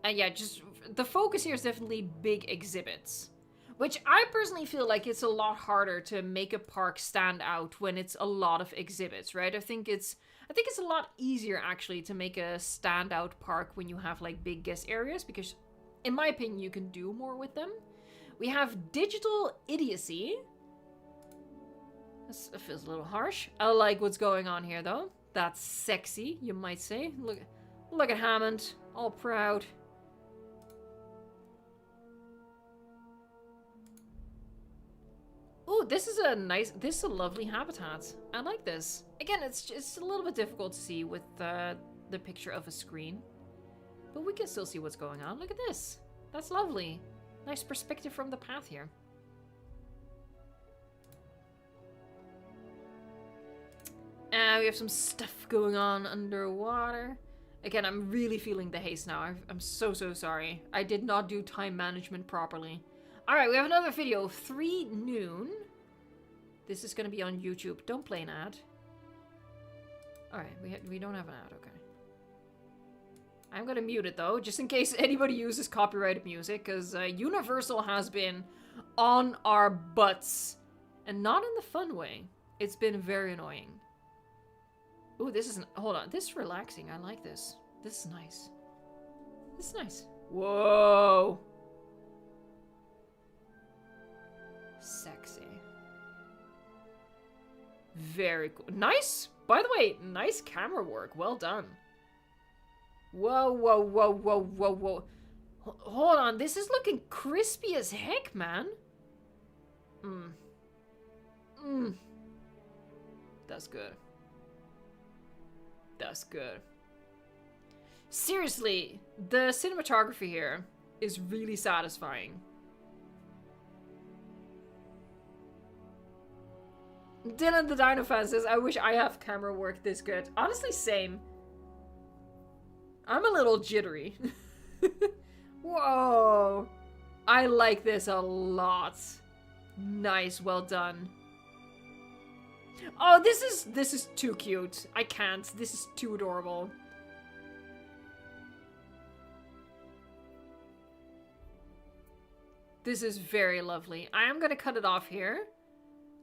And yeah, just the focus here is definitely big exhibits. Which I personally feel like it's a lot harder to make a park stand out when it's a lot of exhibits, right? I think it's a lot easier actually to make a standout park when you have like big guest areas, because in my opinion you can do more with them. We have digital idiocy. This feels a little harsh. I like what's going on here though. That's sexy, you might say. Look at Hammond, all proud. Ooh, this is a lovely habitat. I like this. Again, it's a little bit difficult to see with the picture of a screen. But we can still see what's going on. Look at this. That's lovely. Nice perspective from the path here. We have some stuff going on underwater. Again, I'm really feeling the haze now. I'm so sorry. I did not do time management properly. Alright, we have another video. 3 noon. This is going to be on YouTube. Don't play an ad. Alright, we don't have an ad. Okay. I'm going to mute it, though, just in case anybody uses copyrighted music, because Universal has been on our butts. And not in the fun way. It's been very annoying. Ooh, this isn't... Hold on. This is relaxing. I like this. This is nice. This is nice. Whoa. Sexy. Very cool. Nice! By the way, nice camera work. Well done. Whoa. Hold on. This is looking crispy as heck, man. That's good. That's good. Seriously, the cinematography here is really satisfying. Dylan the Dino Fan says, I wish I have camera work this good. Honestly, same. I'm a little jittery. Whoa. I like this a lot. Nice, well done. Oh, this is too cute. I can't. This is too adorable. This is very lovely. I am gonna cut it off here.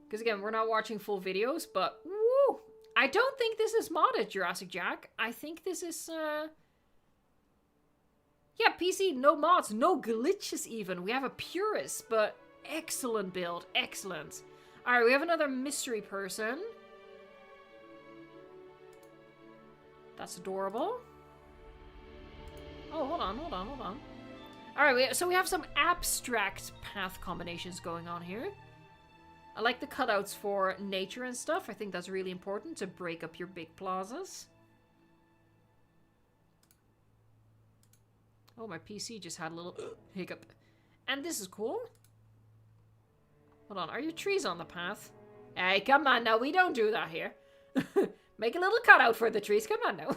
Because again, we're not watching full videos, but woo! I don't think this is modded, Jurassic Jack. I think this is, yeah, PC, no mods, no glitches even. We have a purist, but excellent build, excellent. Alright, we have another mystery person. That's adorable. Oh, hold on. Alright, so we have some abstract path combinations going on here. I like the cutouts for nature and stuff. I think that's really important to break up your big plazas. Oh, my PC just had a little hiccup. And this is cool. Hold on, are your trees on the path? Hey, come on now, we don't do that here. Make a little cutout for the trees, come on now.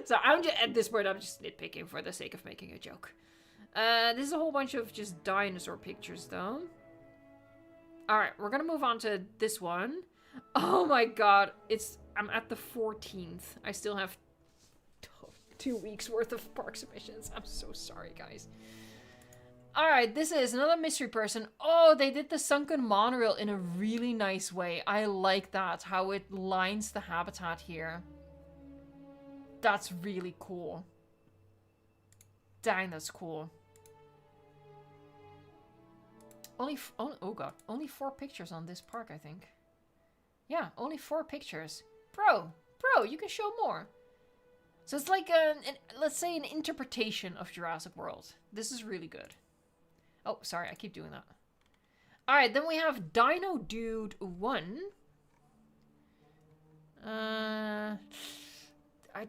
So I'm just, at this point, I'm just nitpicking for the sake of making a joke. This is a whole bunch of just dinosaur pictures, though. Alright, we're gonna move on to this one. Oh my god, I'm at the 14th. I still have 2 weeks worth of park submissions. I'm so sorry, guys. Alright, this is another mystery person. Oh, they did the sunken monorail in a really nice way. I like that, how it lines the habitat here. That's really cool. Dang, that's cool. Oh god, only 4 pictures on this park, I think. Yeah, only 4 pictures. Bro, you can show more. So it's like let's say an interpretation of Jurassic World. This is really good. Oh, sorry, I keep doing that. Alright, then we have Dino Dude 1. I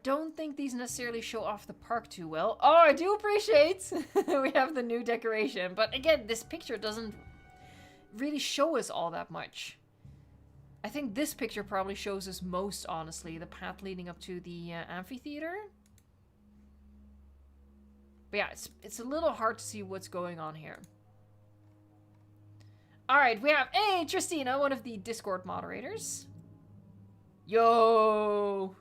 don't think these necessarily show off the park too well. Oh, I do appreciate we have the new decoration. But again, this picture doesn't really show us all that much. I think this picture probably shows us most, honestly. The path leading up to the amphitheater. But yeah, it's a little hard to see what's going on here. Alright, we have, hey, Tristina, one of the Discord moderators. Yo!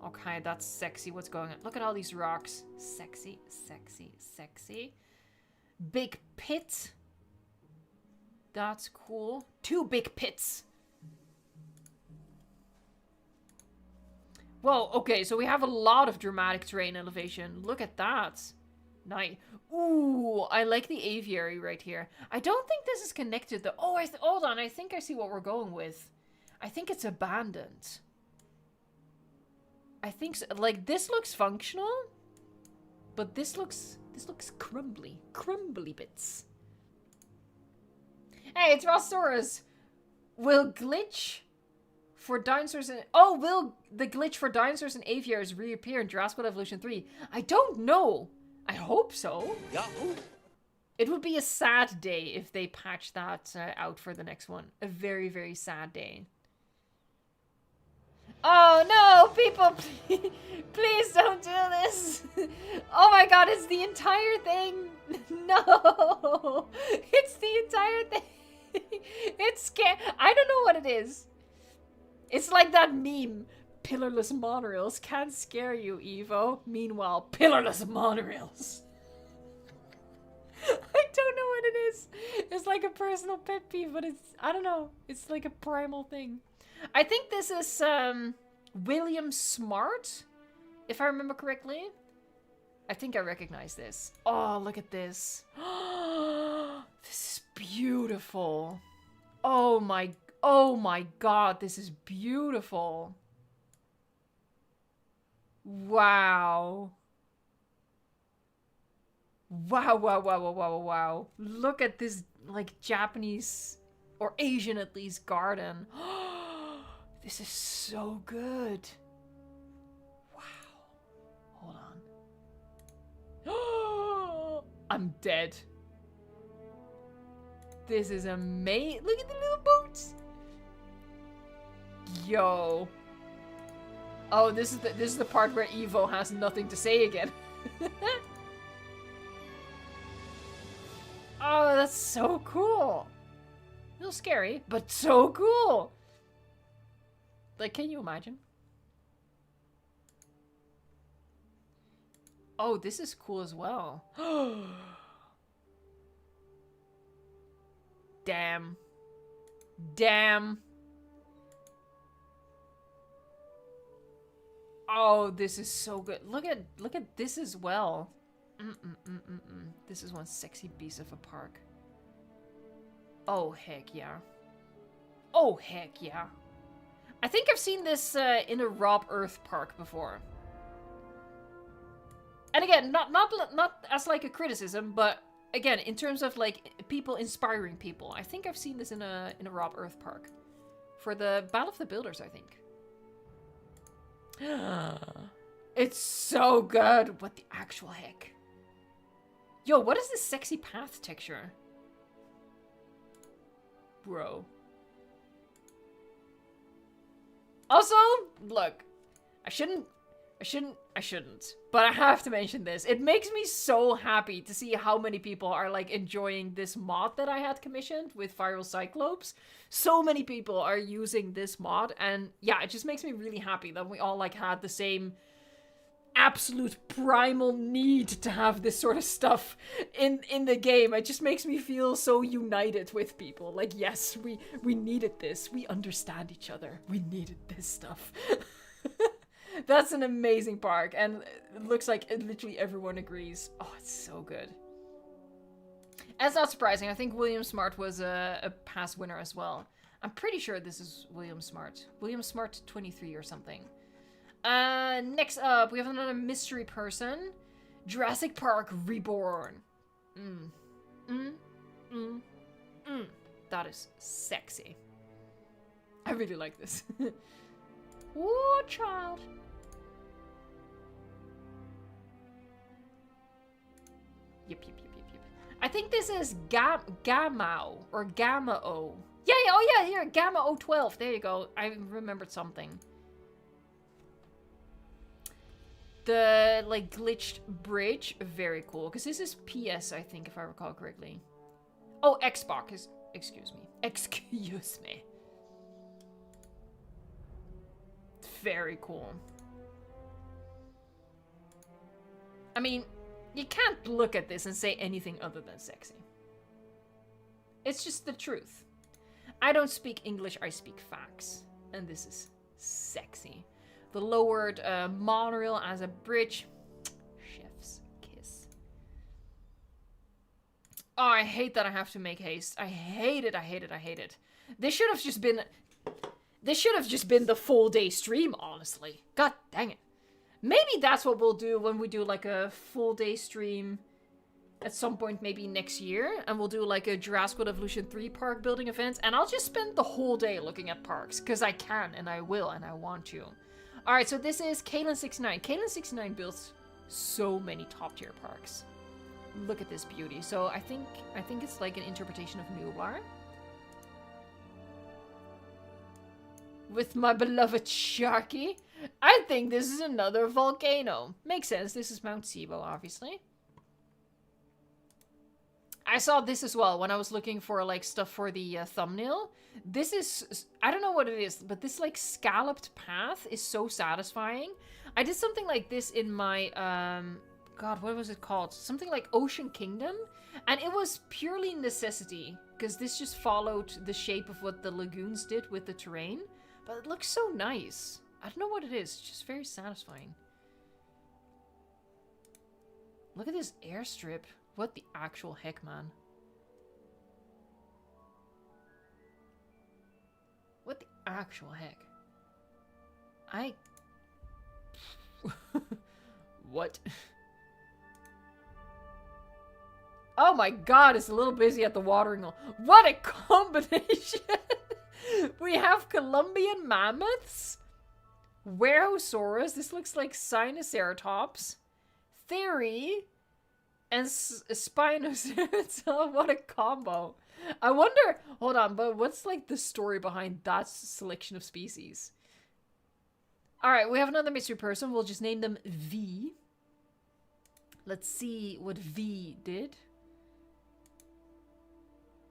Okay, that's sexy. What's going on? Look at all these rocks. Sexy, sexy, sexy. Big pit. That's cool. 2 big pits. Whoa, okay, so we have a lot of dramatic terrain elevation. Look at that. Nice. Ooh, I like the aviary right here. I don't think this is connected though. Oh, hold on. I think I see what we're going with. I think it's abandoned. I think so. Like, this looks functional, but this looks crumbly. Crumbly bits. Hey, it's Rostoras. Will glitch for dinosaurs and... Oh, will the glitch for dinosaurs and aviaries reappear in Jurassic World Evolution 3? I don't know. I hope so. Yahoo! It would be a sad day if they patch that out for the next one. A very, very sad day. Oh no, people, please don't do this. Oh my god, it's the entire thing. No, it's the entire thing. It's scary. I don't know what it is. It's like that meme. Pillarless monorails can't scare you, Evo. Meanwhile, pillarless monorails. I don't know what it is. It's like a personal pet peeve, but it's, I don't know. It's like a primal thing. I think this is William Smart, if I remember correctly. I think I recognize this. Oh, look at this. This is beautiful. Oh my god, this is beautiful. Wow. Wow. Look at this, like, Japanese or Asian at least garden. This is so good. Wow. Hold on. I'm dead. This is amazing. Look at the little boats. Yo. Oh, this is the part where Evo has nothing to say again. Oh, that's so cool. A little scary, but so cool. Like, can you imagine? Oh, this is cool as well. Damn. Damn. Oh, this is so good. Look at this as well. This is one sexy piece of a park. Oh, heck yeah. Oh, heck yeah. I think I've seen this in a Rob Earth park before. And again, not as like a criticism, but again, in terms of like people inspiring people. I think I've seen this in a Rob Earth park. For the Battle of the Builders, I think. It's so good. What the actual heck? Yo, what is this sexy path texture? Bro. Also, look, I shouldn't, but I have to mention this. It makes me so happy to see how many people are like enjoying this mod that I had commissioned with Viral Cyclops. So many people are using this mod, and yeah, it just makes me really happy that we all like had the same absolute primal need to have this sort of stuff in the game. It just makes me feel so united with people. Like, yes, we needed this. We understand each other. We needed this stuff. That's an amazing park, and it looks like literally everyone agrees. Oh, it's so good. And it's not surprising. I think William Smart was a past winner as well. I'm pretty sure this is William Smart. William Smart 23 or something. Next up, we have another mystery person. Jurassic Park Reborn. That is sexy. I really like this. Ooh, child. Yep. I think this is Gamma or Gamma O. Yeah, oh yeah, here, Gamma O12. There you go. I remembered something. The, like, glitched bridge. Very cool. Because this is PS, I think, if I recall correctly. Oh, Xbox. Excuse me. Excuse me. Very cool. I mean, you can't look at this and say anything other than sexy. It's just the truth. I don't speak English, I speak facts. And this is sexy. The lowered monorail as a bridge. Chef's kiss. Oh, I hate that I have to make haste. I hate it, I hate it, I hate it. This should have just been... This should have just been the full day stream, honestly. God dang it. Maybe that's what we'll do when we do like a full day stream at some point, maybe next year. And we'll do like a Jurassic World Evolution 3 park building event. And I'll just spend the whole day looking at parks. Because I can, and I will, and I want to. Alright, so this is Canon69. Canon69 builds so many top tier parks. Look at this beauty. So I think it's like an interpretation of Nublar. With my beloved Sharky. I think this is another volcano. Makes sense. This is Mount Sibo, obviously. I saw this as well when I was looking for like stuff for the thumbnail. This is, I don't know what it is, but this like scalloped path is so satisfying. I did something like this in my, God, what was it called? Something like Ocean Kingdom. And it was purely necessity because this just followed the shape of what the lagoons did with the terrain. But it looks so nice. I don't know what it is. It's just very satisfying. Look at this airstrip. What the actual heck, man? What the actual heck? What? Oh my god, it's a little busy at the watering hole. What a combination! We have Colombian mammoths, Wereosaurus, this looks like Sinoceratops, Theory, and Spinoceratops. What a combo. I wonder, hold on, but what's like the story behind that selection of species? Alright, we have another mystery person. We'll just name them V. Let's see what V did.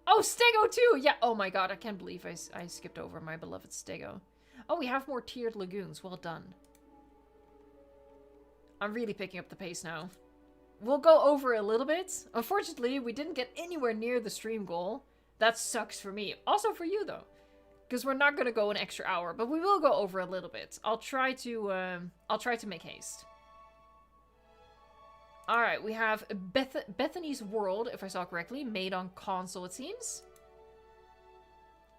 Oh, Stego too! Yeah, oh my god, I can't believe I skipped over my beloved Stego. Oh, we have more tiered lagoons. Well done. I'm really picking up the pace now. We'll go over a little bit. Unfortunately, we didn't get anywhere near the stream goal. That sucks for me. Also for you, though. Because we're not going to go an extra hour, but we will go over a little bit. I'll try to make haste. Alright, we have Bethany's World, if I saw correctly, made on console, it seems.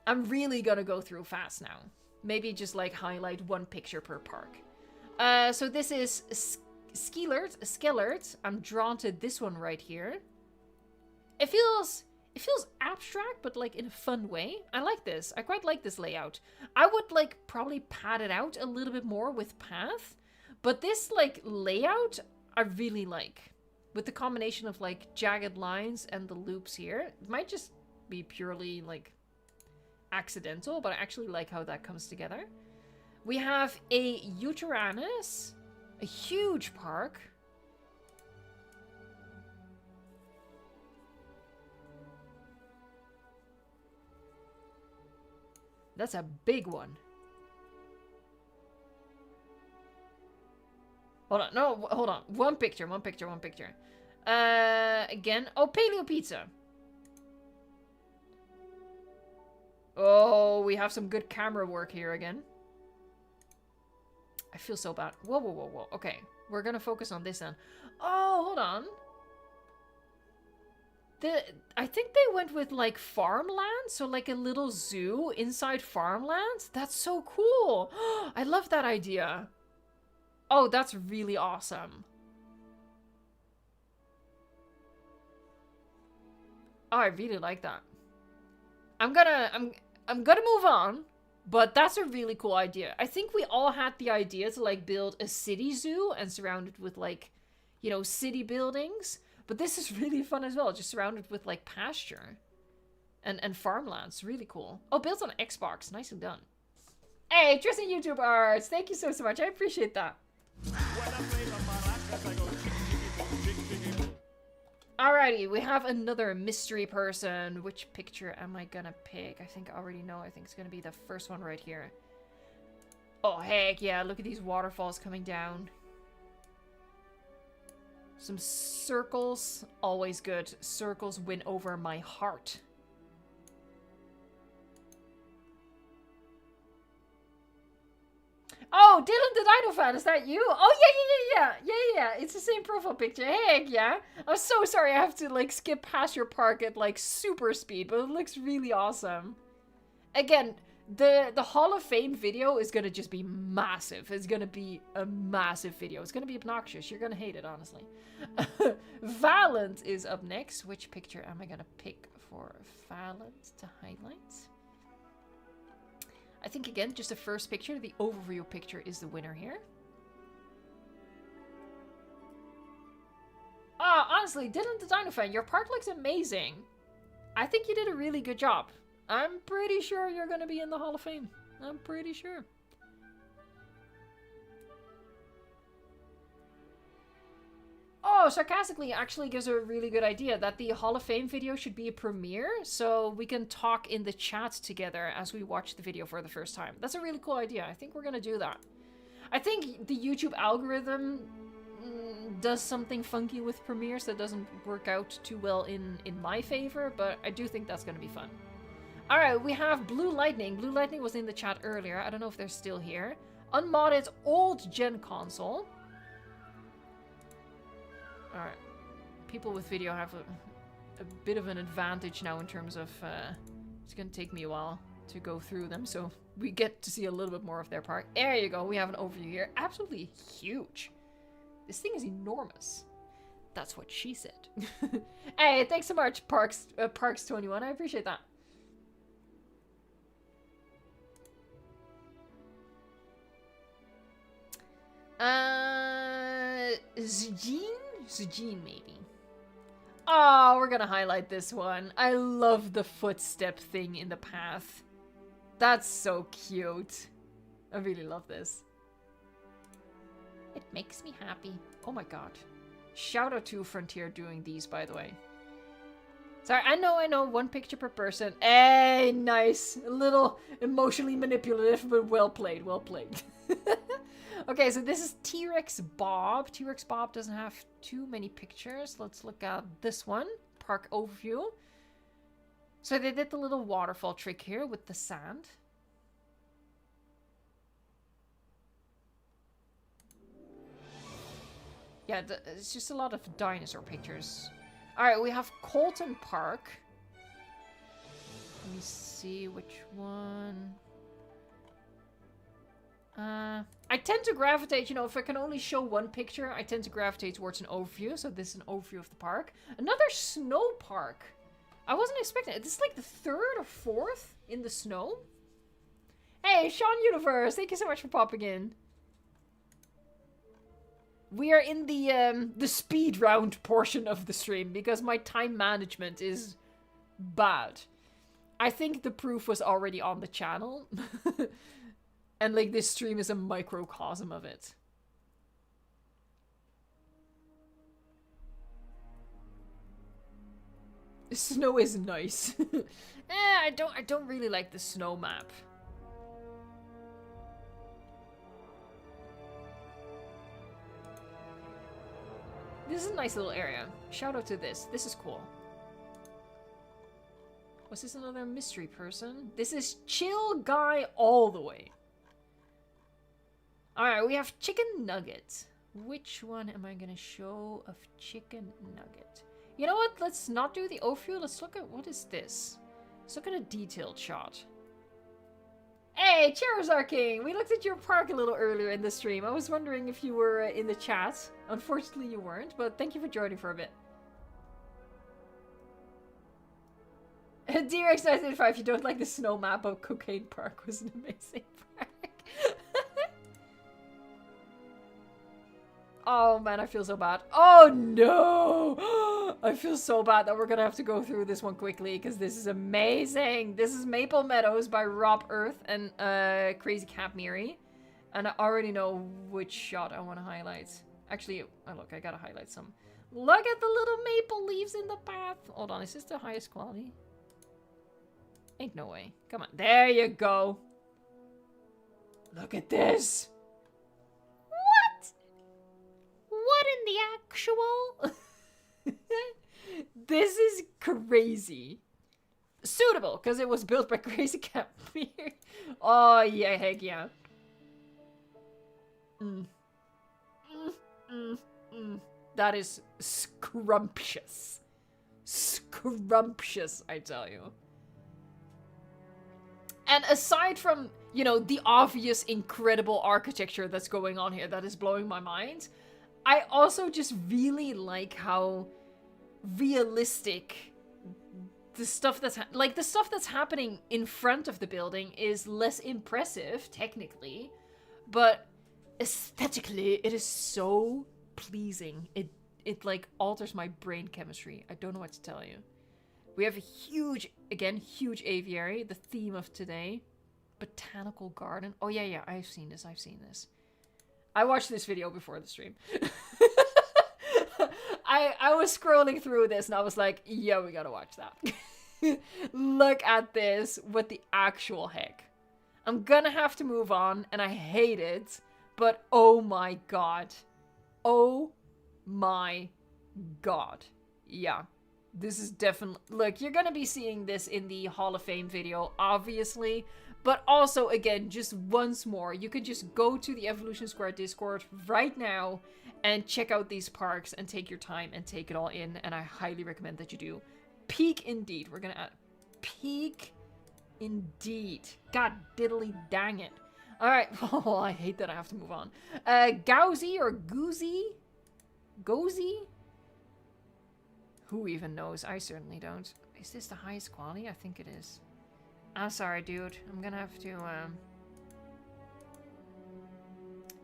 I'm really gonna go through fast now. Maybe just, like, highlight one picture per park. So this is Skellert. I'm drawn to this one right here. It feels abstract, but, like, in a fun way. I like this. I quite like this layout. I would, like, probably pad it out a little bit more with path. But this, like, layout... I really like. With the combination of like jagged lines and the loops here. It might just be purely like accidental, but I actually like how that comes together. We have a Uteranus, a huge park. That's a big one. Hold on. No, hold on. One picture. Again. Oh, paleo pizza. Oh, we have some good camera work here again. I feel so bad. Whoa. Okay. We're gonna focus on this then. Oh, hold on. I think they went with like farmland, so like a little zoo inside farmlands. That's so cool. I love that idea. Oh, that's really awesome. Oh, I really like that. I'm gonna move on, but that's a really cool idea. I think we all had the idea to like build a city zoo and surround it with like, you know, city buildings. But this is really fun as well, just surrounded with like pasture and farmlands. Really cool. Oh, built on Xbox. Nicely done. Hey, Tristan YouTube Arts. Thank you so much. I appreciate that. Alrighty, we have another mystery person. Which picture am I gonna pick? I think I already know. I think it's gonna be the first one right here. Oh, heck yeah. Look at these waterfalls coming down. Some circles, always good. Circles win over my heart. Oh, Dylan the Dino Fan, is that you? Oh, yeah. It's the same profile picture. Heck yeah. I'm so sorry I have to, like, skip past your park at, like, super speed, but it looks really awesome. Again, the Hall of Fame video is gonna just be massive. It's gonna be a massive video. It's gonna be obnoxious. You're gonna hate it, honestly. Valent is up next. Which picture am I gonna pick for Valent to highlight? I think, again, just the first picture, the overview picture, is the winner here. Honestly, Dylan the Dino Fan, your park looks amazing. I think you did a really good job. I'm pretty sure you're going to be in the Hall of Fame. I'm pretty sure. Oh, sarcastically actually gives a really good idea that the Hall of Fame video should be a premiere, so we can talk in the chat together as we watch the video for the first time. That's a really cool idea. I think we're going to do that. I think the YouTube algorithm does something funky with premieres that doesn't work out too well in my favor, but I do think that's going to be fun. Alright, we have Blue Lightning. Blue Lightning was in the chat earlier. I don't know if they're still here. Unmodded old gen console. Alright. People with video have a bit of an advantage now in terms of... it's going to take me a while to go through them, so we get to see a little bit more of their park. There you go. We have an overview here. Absolutely huge. This thing is enormous. That's what she said. Hey, thanks so much, Parks21. I appreciate that. Zujin, maybe. Oh, we're gonna highlight this one. I love the footstep thing in the path. That's so cute. I really love this. It makes me happy. Oh my god. Shout out to Frontier doing these, by the way. Sorry, I know, one picture per person. Hey, nice. A little emotionally manipulative, but well played, well played. Okay, so this is T-Rex Bob. T-Rex Bob doesn't have too many pictures. Let's look at this one. Park overview. So they did the little waterfall trick here with the sand. Yeah, it's just a lot of dinosaur pictures. Alright, we have Colton Park. Let me see which one. I tend to gravitate, you know, if I can only show one picture, I tend to gravitate towards an overview. So this is an overview of the park. Another snow park. I wasn't expecting it. This is like the 3rd or 4th in the snow. Hey, Sean Universe, thank you so much for popping in. We are in the speed round portion of the stream because my time management is bad. I think the proof was already on the channel. And like this stream is a microcosm of it. Snow is nice. I don't really like the snow map. This is a nice little area. Shout out to this. This is cool. Was this another mystery person? This is chill guy all the way. Alright, we have chicken nuggets. Which one am I gonna show of chicken nugget? You know what? Let's not do the overview. Let's look at, what is this? Let's look at a detailed shot. Hey, Charizard King! We looked at your park a little earlier in the stream. I was wondering if you were in the chat. Unfortunately, you weren't, but thank you for joining for a bit. DRX935, if you don't like the snow map of Cocaine Park, was an amazing park. Oh man, I feel so bad. Oh no! I feel so bad that we're gonna have to go through this one quickly because this is amazing. This is Maple Meadows by Rob Earth and Crazy Cat Miri. And I already know which shot I want to highlight. Actually, oh look, I gotta highlight some. Look at the little maple leaves in the path. Hold on, is this the highest quality? Ain't no way. Come on. There you go. Look at this. What? What in the actual? This is crazy. Suitable, because it was built by Crazy Cat Beard. Oh, yeah, heck yeah. That is scrumptious. Scrumptious, I tell you. And aside from, you know, the obvious incredible architecture that's going on here that is blowing my mind, I also just really like how realistic the stuff that's the stuff that's happening in front of the building is less impressive technically, but aesthetically it is so pleasing. It like alters my brain chemistry. I don't know what to tell you. We have a huge, again, huge aviary, the theme of today. Botanical garden. Oh, yeah, I've seen this, I watched this video before the stream. I was scrolling through this and I was like, yeah, we gotta watch that. Look at this. What the actual heck? I'm gonna have to move on and I hate it, but oh my god. Oh my god. Yeah. This is definitely... Look, you're gonna be seeing this in the Hall of Fame video, obviously. But also, again, just once more, you can just go to the Evolution Square Discord right now and check out these parks and take your time and take it all in. And I highly recommend that you do. Peak indeed. We're gonna add... Peak indeed. God diddly dang it. Alright. Oh, I hate that I have to move on. Gauzy or Goozy? Gozy? Who even knows? I certainly don't. Is this the highest quality? I think it is. I'm sorry, dude. I'm gonna have to,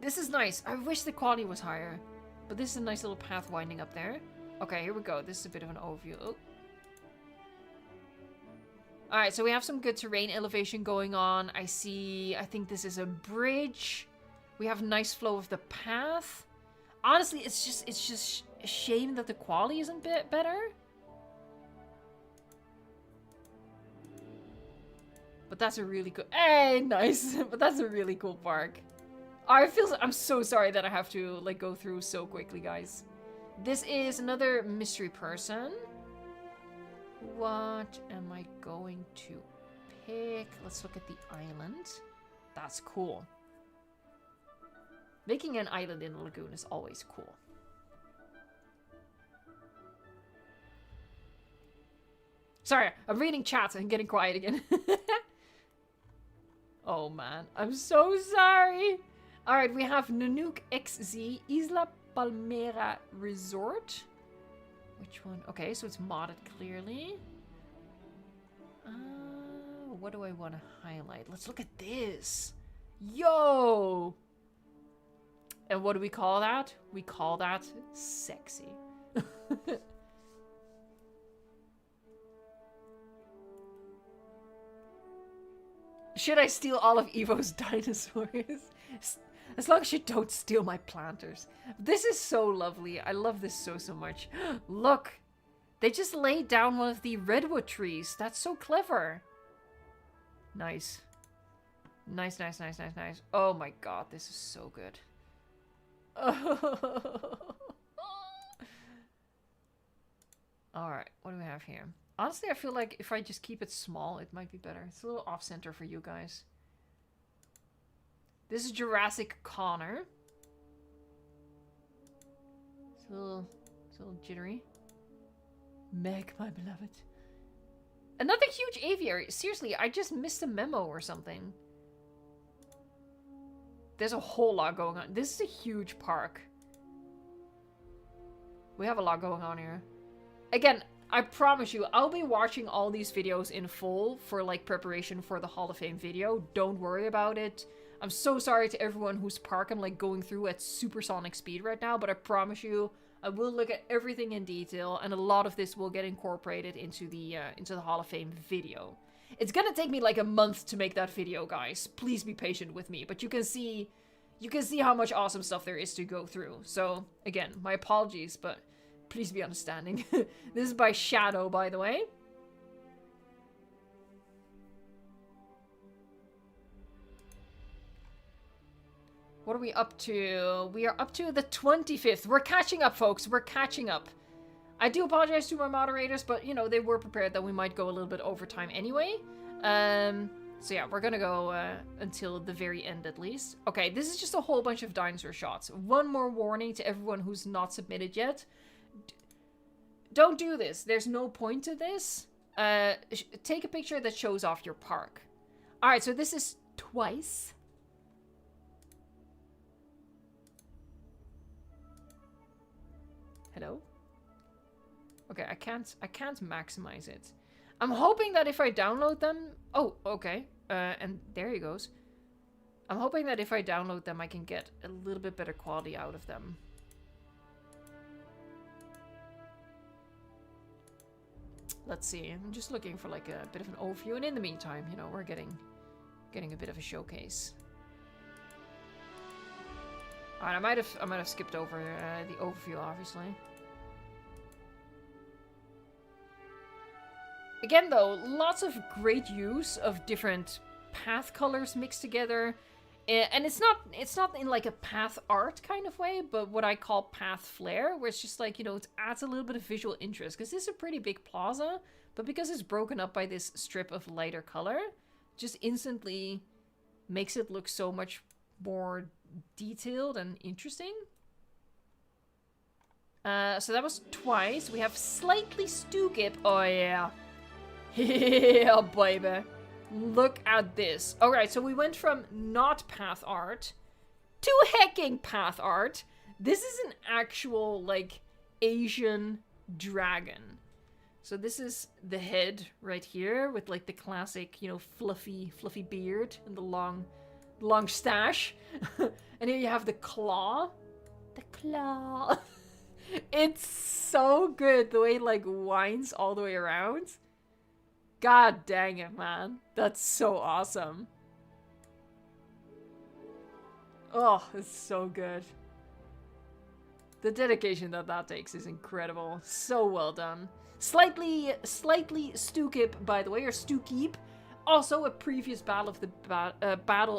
This is nice. I wish the quality was higher. But this is a nice little path winding up there. Okay, here we go. This is a bit of an overview. Oh. Alright, so we have some good terrain elevation going on. I think this is a bridge. We have a nice flow of the path. Honestly, it's just a shame that the quality isn't a bit better. But that's a really cool... Hey, nice. But that's a really cool park. I'm so sorry that I have to, like, go through so quickly, guys. This is another mystery person. What am I going to pick? Let's look at the island. That's cool. Making an island in a lagoon is always cool. Sorry, I'm reading chat and getting quiet again. Oh man, I'm so sorry. Alright, we have Nanook XZ Isla Palmera Resort. Which one? Okay, so it's modded clearly. What do I want to highlight? Let's look at this. Yo! And what do we call that? We call that sexy. Should I steal all of Evo's dinosaurs? As long as you don't steal my planters. This is so lovely. I love this so much. Look! They just laid down one of the redwood trees. That's so clever. Nice. Nice. Oh my god, this is so good. Alright, what do we have here? Honestly, I feel like if I just keep it small, it might be better. It's a little off-center for you guys. This is Jurassic Connor. It's a little jittery. Meg, my beloved. Another huge aviary. Seriously, I just missed a memo or something. There's a whole lot going on. This is a huge park. We have a lot going on here. Again, I promise you, I'll be watching all these videos in full for like preparation for the Hall of Fame video. Don't worry about it. I'm so sorry to everyone whose park I'm like going through at supersonic speed right now, but I promise you, I will look at everything in detail, and a lot of this will get incorporated into the Hall of Fame video. It's gonna take me like a month to make that video, guys. Please be patient with me, but you can see how much awesome stuff there is to go through. So again, my apologies, but please be understanding. This is by Shadow, by the way. What are we up to? We are up to the 25th. We're catching up, folks. We're catching up. I do apologize to my moderators, but, you know, they were prepared that we might go a little bit over time anyway. So yeah, we're gonna go until the very end at least. Okay, this is just a whole bunch of dinosaur shots. One more warning to everyone who's not submitted yet. Don't do this. There's no point to this. Take a picture that shows off your park. Alright, so this is twice. Hello? Okay, I can't maximize it. I'm hoping that if I download them... Oh, okay. And there he goes. I'm hoping that if I download them, I can get a little bit better quality out of them. Let's see. I'm just looking for like a bit of an overview. And in the meantime, you know, we're getting a bit of a showcase. Alright, I might have skipped over the overview, obviously. Again, though, lots of great use of different path colors mixed together, and it's not in like a path art kind of way, but what I call path flair, where it's just like, you know, it adds a little bit of visual interest because this is a pretty big plaza, but because it's broken up by this strip of lighter color, just instantly makes it look so much more detailed and interesting. So that was twice. We have slightly Stugip. Oh yeah. Yeah, baby. Look at this. Alright, so we went from not path art to hecking path art. This is an actual, like, Asian dragon. So this is the head right here with, like, the classic, you know, fluffy beard and the long stash. And here you have the claw. The claw. It's so good the way it, like, winds all the way around. God dang it, man. That's so awesome. Oh, it's so good. The dedication that takes is incredible. So well done. Slightly Stugip, by the way, or Stugip. Also a previous Battle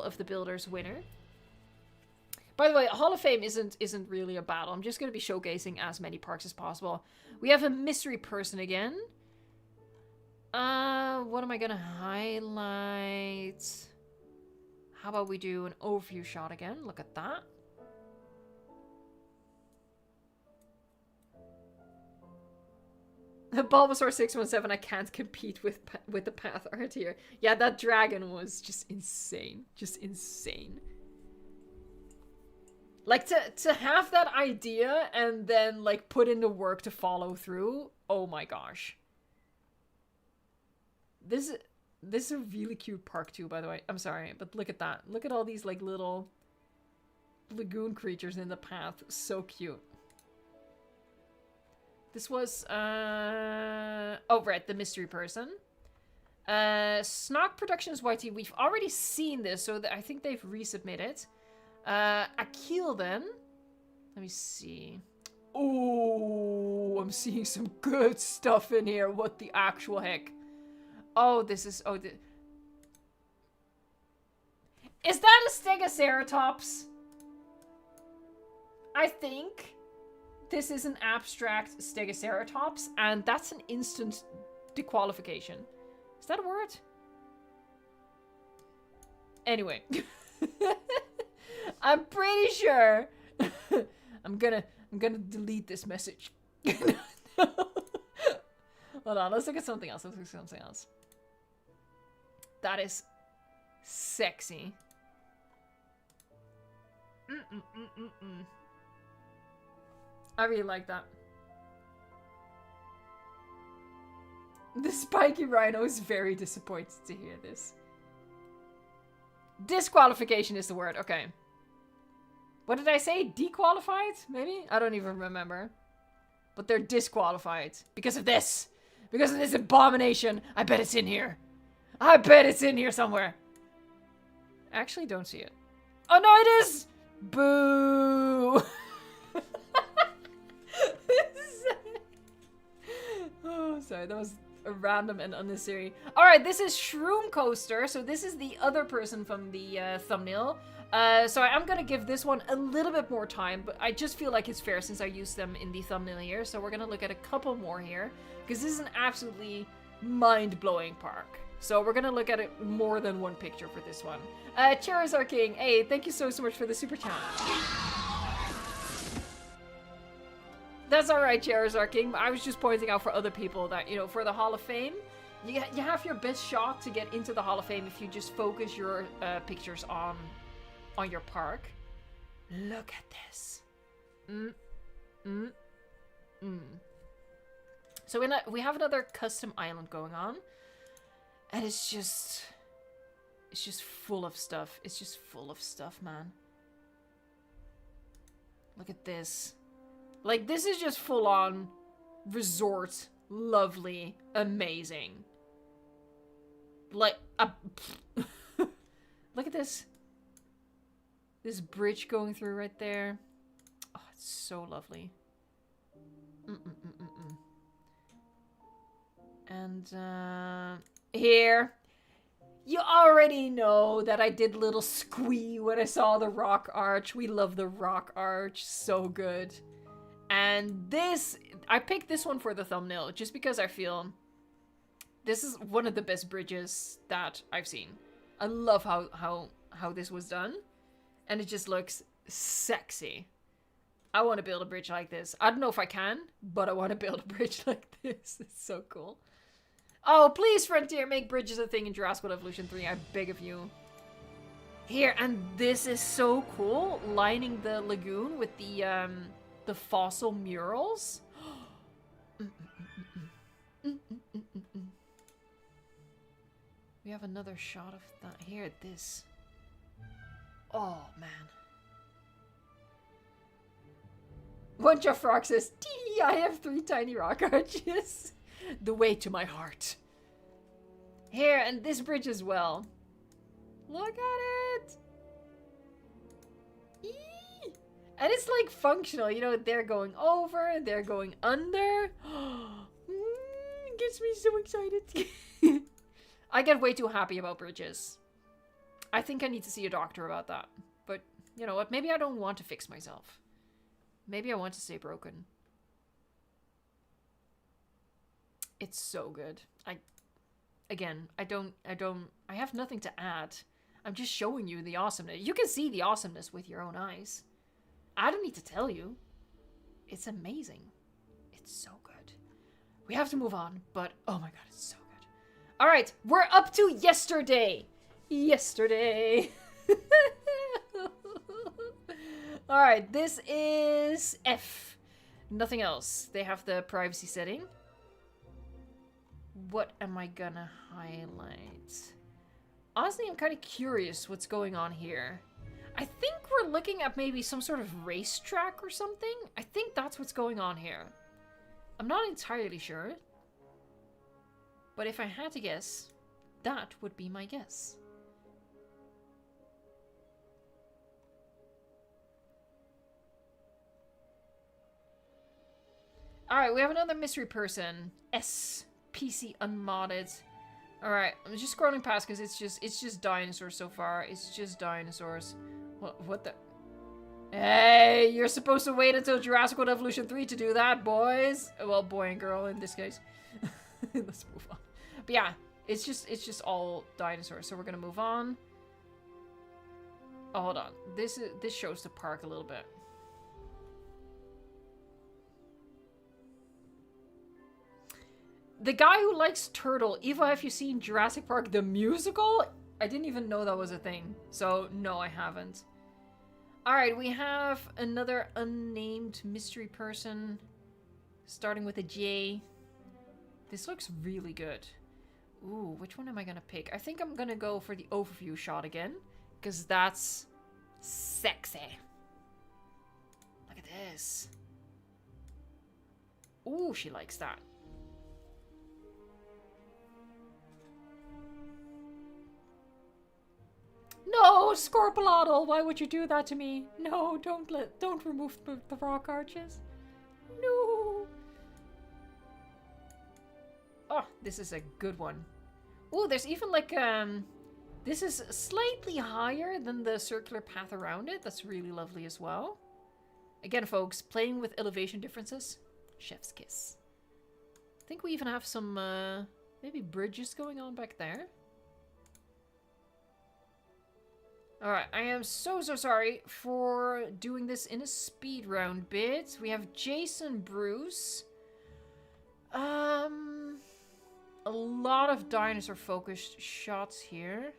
of the Builders winner. By the way, Hall of Fame isn't really a battle. I'm just going to be showcasing as many parks as possible. We have a mystery person again. What am I gonna highlight? How about we do an overview shot again? Look at that. The Bulbasaur 617, I can't compete with the path art here. Yeah, that dragon was just insane. Just insane. Like, to have that idea and then, like, put in the work to follow through. Oh my gosh. This is a really cute park too, by the way. I'm sorry, but look at that. Look at all these like little lagoon creatures in the path. So cute. This was oh right, the mystery person. Snog Productions YT. We've already seen this, so I think they've resubmitted. Akil then. Let me see. Oh, I'm seeing some good stuff in here. What the actual heck? Oh, this is... Oh, is that a Stegoceratops? I think. This is an abstract Stegoceratops, and that's an instant dequalification. Is that a word? Anyway. I'm pretty sure I'm gonna delete this message. Hold on, let's look at something else. Let's look at something else. That is sexy. I really like that. The spiky rhino is very disappointed to hear this. Disqualification is the word. Okay. What did I say? Dequalified? Maybe? I don't even remember. But they're disqualified. Because of this. Because of this abomination. I bet it's in here. I bet it's in here somewhere. I actually don't see it. Oh no, it is! Boo! Oh, sorry. That was a random and unnecessary. Alright, this is Shroomcoaster. So this is the other person from the thumbnail. So I'm gonna give this one a little bit more time, but I just feel like it's fair since I used them in the thumbnail here. So we're gonna look at a couple more here, because this is an absolutely mind-blowing park. So we're gonna look at it more than one picture for this one. Charizard King, hey, thank you so much for the super chat. That's alright, Charizard King. I was just pointing out for other people that, you know, for the Hall of Fame, you have your best shot to get into the Hall of Fame if you just focus your pictures on your park. Look at this. So we have another custom island going on. And it's just full of stuff. It's just full of stuff, man. Look at this. Like, this is just full on resort, lovely, amazing. Like, look at this. This bridge going through right there. Oh, it's so lovely. And, here. You already know that I did a little squee when I saw the rock arch. We love the rock arch. So good. And this, I picked this one for the thumbnail just because I feel this is one of the best bridges that I've seen. I love how this was done. And it just looks sexy. I want to build a bridge like this. I don't know if I can, but I want to build a bridge like this. It's so cool. Oh, please, Frontier, make bridges a thing in Jurassic World Evolution 3. I beg of you. Here, and this is so cool. Lining the lagoon with the fossil murals. We have another shot of that. Here, this. Oh, man. One Jeff Rock says, "Tee, I have 3 tiny rock arches. The way to my heart." Here, and this bridge as well. Look at it. Eee! And it's like functional, you know, they're going over, they're going under. It gets me so excited. I get way too happy about bridges. I think I need to see a doctor about that. But, you know what, maybe I don't want to fix myself. Maybe I want to stay broken. It's so good. I have nothing to add. I'm just showing you the awesomeness. You can see the awesomeness with your own eyes. I don't need to tell you. It's amazing. It's so good. We have to move on, but oh my god, it's so good. All right, we're up to yesterday. Yesterday. All right, this is F. Nothing else. They have the privacy setting. What am I gonna highlight? Honestly, I'm kind of curious what's going on here. I think we're looking at maybe some sort of racetrack or something. I think that's what's going on here. I'm not entirely sure. But if I had to guess, that would be my guess. Alright, we have another mystery person. S. PC unmodded. Alright, I'm just scrolling past because it's just dinosaurs so far. It's just dinosaurs. What the? Hey, you're supposed to wait until Jurassic World Evolution 3 to do that, boys. Well, boy and girl in this case. Let's move on. But yeah, it's just all dinosaurs. So we're gonna move on. Oh, hold on. This shows the park a little bit. The guy who likes turtle. Eva, have you seen Jurassic Park the musical? I didn't even know that was a thing. So no, I haven't. Alright, we have another unnamed mystery person. Starting with a J. This looks really good. Ooh, which one am I gonna pick? I think I'm gonna go for the overview shot again. Because that's sexy. Look at this. Ooh, she likes that. No, Scorpolotl, why would you do that to me? No, don't remove the rock arches. No. Oh, this is a good one. Oh, there's even like this is slightly higher than the circular path around it. That's really lovely as well. Again, folks, playing with elevation differences, chef's kiss. I think we even have some maybe bridges going on back there. Alright, I am so sorry for doing this in a speed round bit. We have Jason Bruce. A lot of dinosaur focused shots here.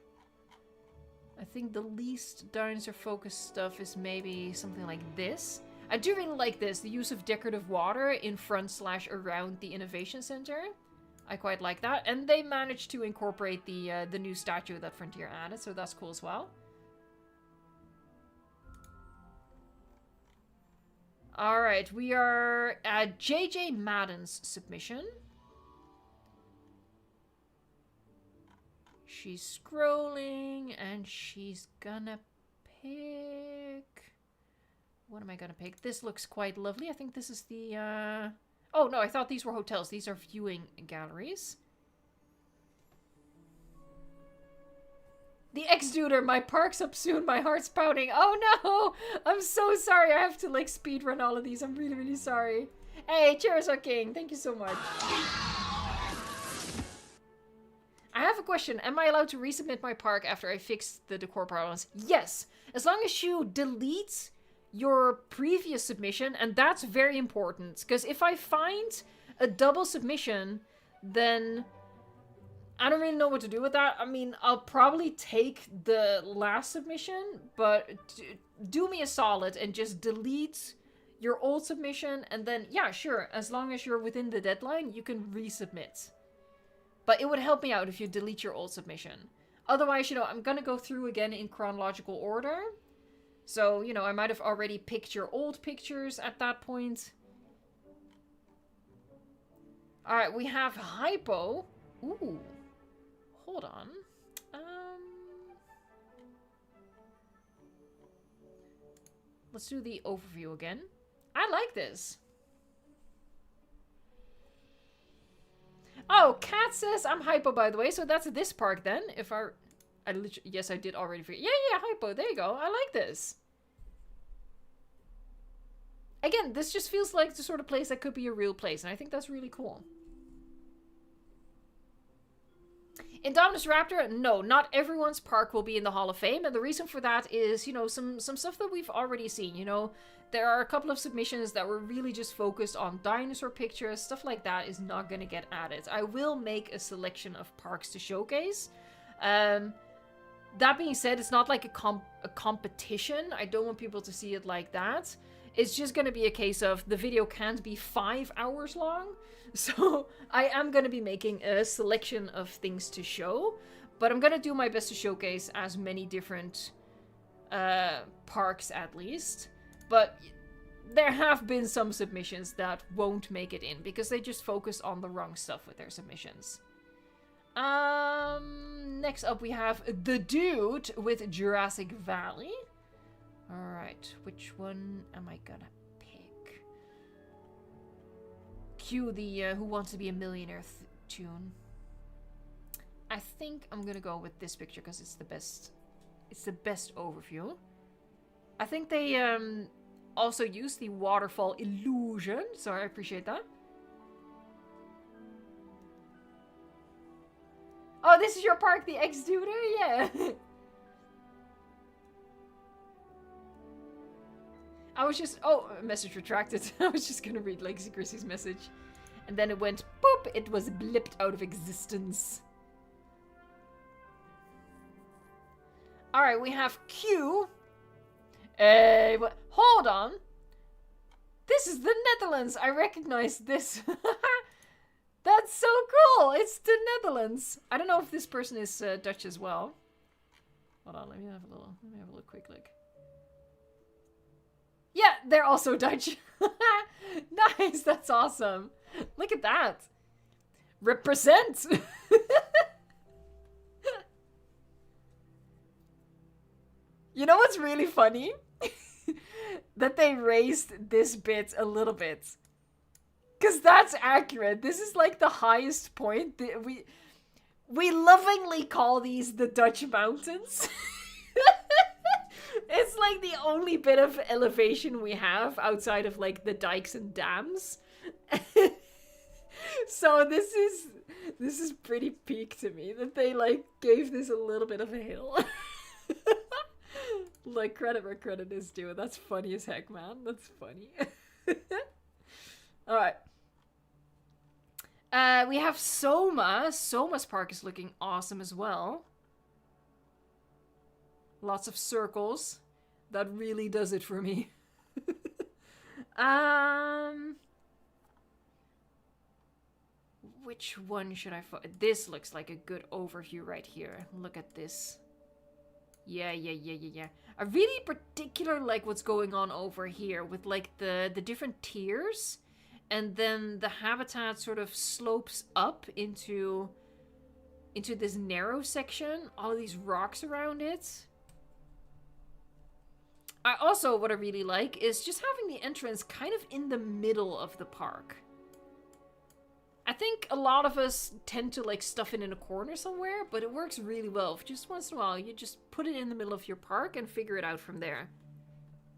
I think the least dinosaur focused stuff is maybe something like this. I do really like this, the use of decorative water in front / around the Innovation Center. I quite like that. And they managed to incorporate the new statue that Frontier added, so that's cool as well. Alright, we are at JJ Madden's submission. She's scrolling and she's gonna pick... What am I gonna pick? This looks quite lovely. I think this is the... Oh no, I thought these were hotels. These are viewing galleries. The ex-duder, my park's up soon, my heart's pounding. Oh no! I'm so sorry, I have to like speedrun all of these. I'm really, really sorry. Hey, Charizard King, thank you so much. I have a question. Am I allowed to resubmit my park after I fix the decor problems? Yes! As long as you delete your previous submission, and that's very important. Because if I find a double submission, then... I don't really know what to do with that. I mean, I'll probably take the last submission, but do me a solid and just delete your old submission, and then, yeah, sure, as long as you're within the deadline, you can resubmit. But it would help me out if you delete your old submission. Otherwise, you know, I'm gonna go through again in chronological order. So, you know, I might have already picked your old pictures at that point. Alright, we have Hypo. Ooh. Hold on. Let's do the overview again. I like this. Oh, Kat says I'm Hypo, by the way, so that's this park then. If I literally, yes, I did already forget. Yeah, Hypo, there you go. I like this. Again, this just feels like the sort of place that could be a real place, and I think that's really cool. Indominus Raptor, no, not everyone's park will be in the Hall of Fame, and the reason for that is, you know, some stuff that we've already seen, you know. There are a couple of submissions that were really just focused on dinosaur pictures. Stuff like that is not going to get added. I will make a selection of parks to showcase. That being said, it's not like a competition. I don't want people to see it like that. It's just going to be a case of the video can't be 5 hours long. So I am going to be making a selection of things to show. But I'm going to do my best to showcase as many different parks at least. But there have been some submissions that won't make it in because they just focus on the wrong stuff with their submissions. Next up we have The Dude with Jurassic Valley. Alright, which one am I gonna pick? Cue the Who Wants to Be a Millionaire tune. I think I'm gonna go with this picture because it's the best. It's the best overview. I think they also use the waterfall illusion, so I appreciate that. Oh, this is your park, the X-Duder? Yeah. I was just... Oh, message retracted. I was just gonna read Legacy Chrissy's message. And then it went, boop, it was blipped out of existence. Alright, we have Q. What? Hold on. This is the Netherlands. I recognize this. That's so cool. It's the Netherlands. I don't know if this person is Dutch as well. Hold on, let me have a little quick look. Yeah, they're also Dutch. Nice, that's awesome. Look at that. Represent. You know what's really funny? That they raised this bit a little bit. Because that's accurate. This is like the highest point. We lovingly call these the Dutch mountains. It's like the only bit of elevation we have outside of like the dikes and dams. So this is pretty peak to me that they like gave this a little bit of a hill. Like, credit where credit is due. That's funny as heck, man. That's funny. Alright. We have Soma. Soma's park is looking awesome as well. Lots of circles. That really does it for me. Which one should I... This looks like a good overview right here. Look at this. Yeah. I really particular like what's going on over here with like the different tiers, and then the habitat sort of slopes up into this narrow section, all of these rocks around it. What I really like is just having the entrance kind of in the middle of the park. I think a lot of us tend to like stuff it in a corner somewhere, but it works really well. Just once in a while, you just put it in the middle of your park and figure it out from there.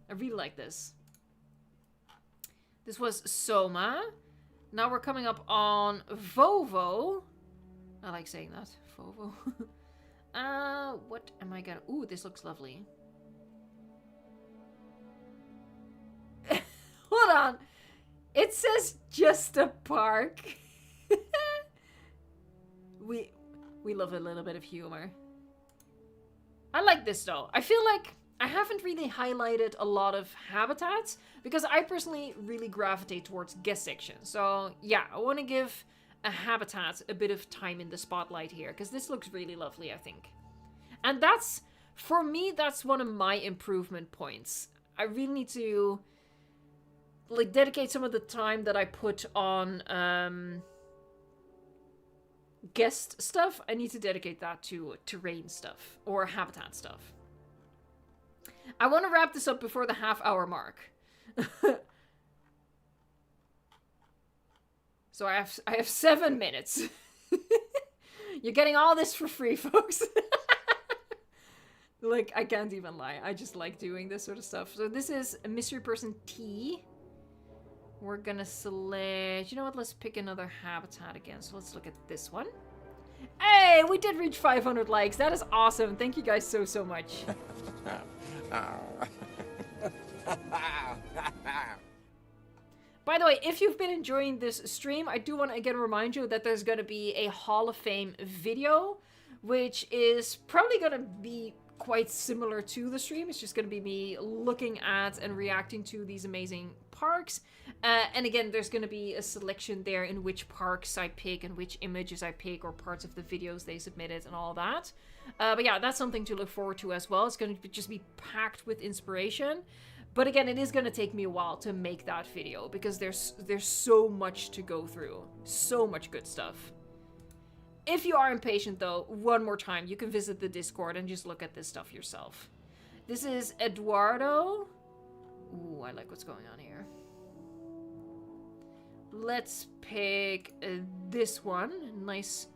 I really like this. This was Soma. Now we're coming up on Vovo. I like saying that. Vovo. What am I gonna... Ooh, this looks lovely. Hold on. It says just a park. We love a little bit of humor. I like this though. I feel like I haven't really highlighted a lot of habitats because I personally really gravitate towards guest sections. So yeah, I want to give a habitat a bit of time in the spotlight here because this looks really lovely, I think. And that's, for me, that's one of my improvement points. I really need to like dedicate some of the time that I put on guest stuff. I need to dedicate that to terrain stuff or habitat stuff. I want to wrap this up before the half-hour mark. So I have 7 minutes. You're getting all this for free, folks. Like, I can't even lie. I just like doing this sort of stuff. So this is a mystery person T. We're gonna select... You know what? Let's pick another habitat again. So let's look at this one. Hey, we did reach 500 likes. That is awesome. Thank you guys so much. By the way, if you've been enjoying this stream, I do want to again remind you that there's going to be a Hall of Fame video, which is probably going to be quite similar to the stream. It's just going to be me looking at and reacting to these amazing parks. And again, there's going to be a selection there in which parks I pick and which images I pick or parts of the videos they submitted and all that. But yeah, that's something to look forward to as well. It's going to just be packed with inspiration. But again, it is going to take me a while to make that video because there's so much to go through. So much good stuff. If you are impatient though, one more time, you can visit the Discord and just look at this stuff yourself. This is Eduardo. Ooh, I like what's going on here. Let's pick this one. Nice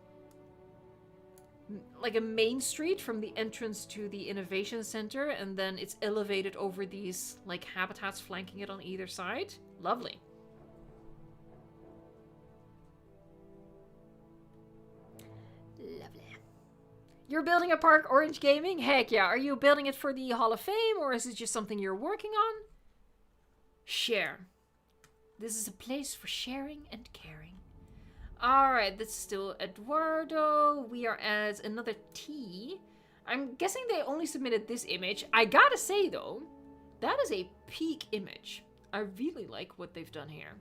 like a main street from the entrance to the innovation center, and then it's elevated over these like habitats flanking it on either side. Lovely. Lovely. You're building a park, Orange Gaming? Heck yeah. Are you building it for the Hall of Fame, or is it just something you're working on? Share. This is a place for sharing and caring. Alright, that's still Eduardo. We are as another T. I'm guessing they only submitted this image. I gotta say, though, that is a peak image. I really like what they've done here.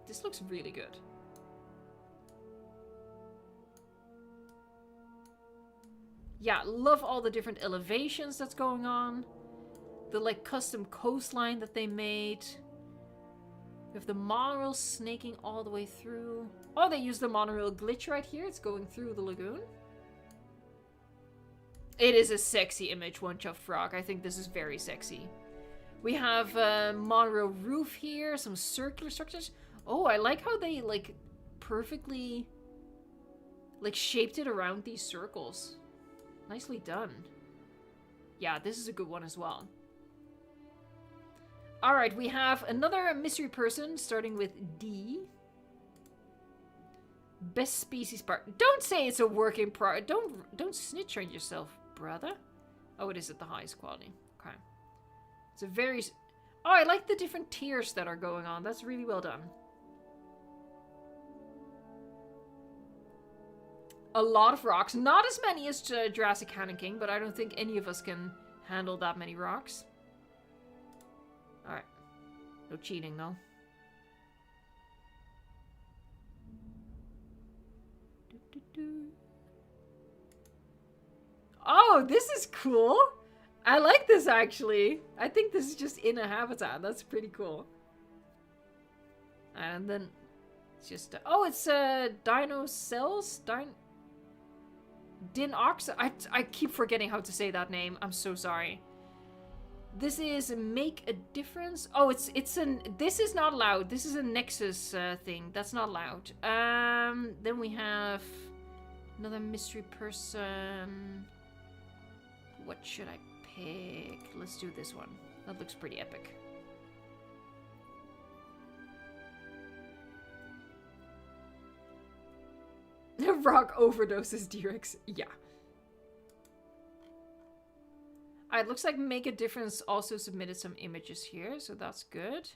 This looks really good. Yeah, love all the different elevations that's going on. The, like, custom coastline that they made. We have the monorail snaking all the way through. Oh, they used the monorail glitch right here. It's going through the lagoon. It is a sexy image, One Chuffed Frog. I think this is very sexy. We have a monorail roof here. Some circular structures. Oh, I like how they, like, perfectly, like, shaped it around these circles. Nicely done. Yeah, this is a good one as well. Alright, we have another mystery person starting with D. Best species park. Don't say it's a work in progress. Don't snitch on yourself, brother. Oh, it is at the highest quality. Okay. It's a very... Oh, I like the different tiers that are going on. That's really well done. A lot of rocks. Not as many as Jurassic Canon King, but I don't think any of us can handle that many rocks. Alright. No cheating, though. Oh, this is cool. I like this, actually. I think this is just in a habitat. That's pretty cool. And then it's just... oh, it's dino cells? Dinox? I keep forgetting how to say that name. I'm so sorry. This is make a difference. Oh, this is not allowed. This is a Nexus thing. That's not allowed. Then we have another mystery person. What should I pick? Let's do this one. That looks pretty epic. Rock overdoses D-Rex. Yeah. It looks like Make a Difference also submitted some images here, so that's good.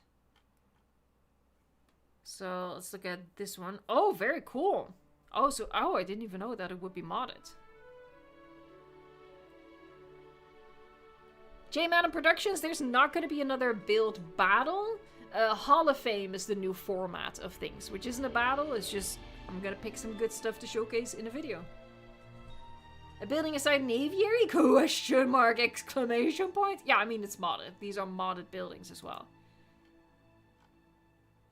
So let's look at this one. Oh, very cool. Oh, I didn't even know that it would be modded. J Madden Productions, there's not going to be another build battle. Hall of Fame is the new format of things, which isn't a battle, it's just I'm going to pick some good stuff to showcase in a video. A building aside an aviary? Question mark, exclamation point? Yeah, I mean, it's modded. These are modded buildings as well.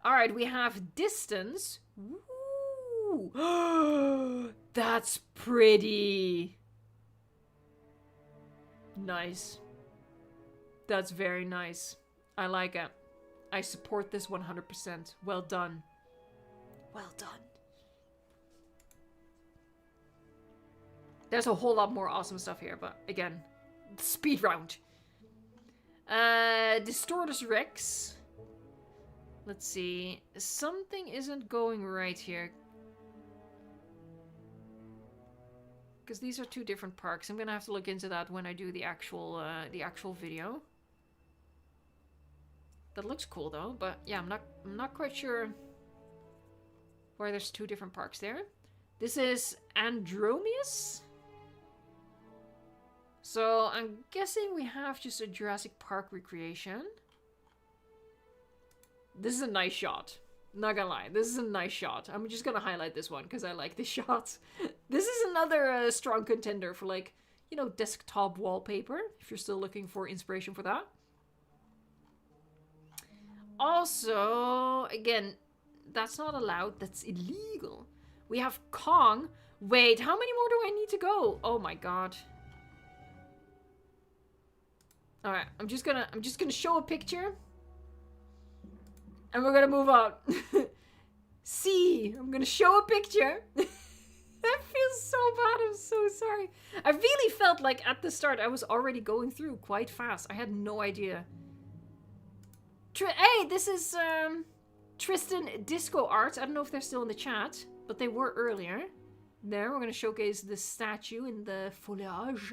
Alright, we have distance. Ooh. That's pretty. Nice. That's very nice. I like it. I support this 100%. Well done. Well done. There's a whole lot more awesome stuff here, but again, speed round. Distortus Rex. Let's see. Something isn't going right here. Because these are two different parks. I'm gonna have to look into that when I do the actual video. That looks cool though, but yeah, I'm not quite sure why there's two different parks there. This is Andromeus. So I'm guessing we have just a Jurassic Park recreation. This is a nice shot. Not gonna lie, this is a nice shot. I'm just gonna highlight this one because I like this shot. This is another strong contender for, like, you know, desktop wallpaper, if you're still looking for inspiration for that. Also, again, that's not allowed. That's illegal. We have Kong. Wait, how many more do I need to go? Oh my god. All right, I'm just gonna show a picture, and we're gonna move on. See, I'm gonna show a picture. That feels so bad. I'm so sorry. I really felt like at the start I was already going through quite fast. I had no idea. Hey, this is Tristan Disco Art. I don't know if they're still in the chat, but they were earlier. There, we're going to showcase the statue in the foliage.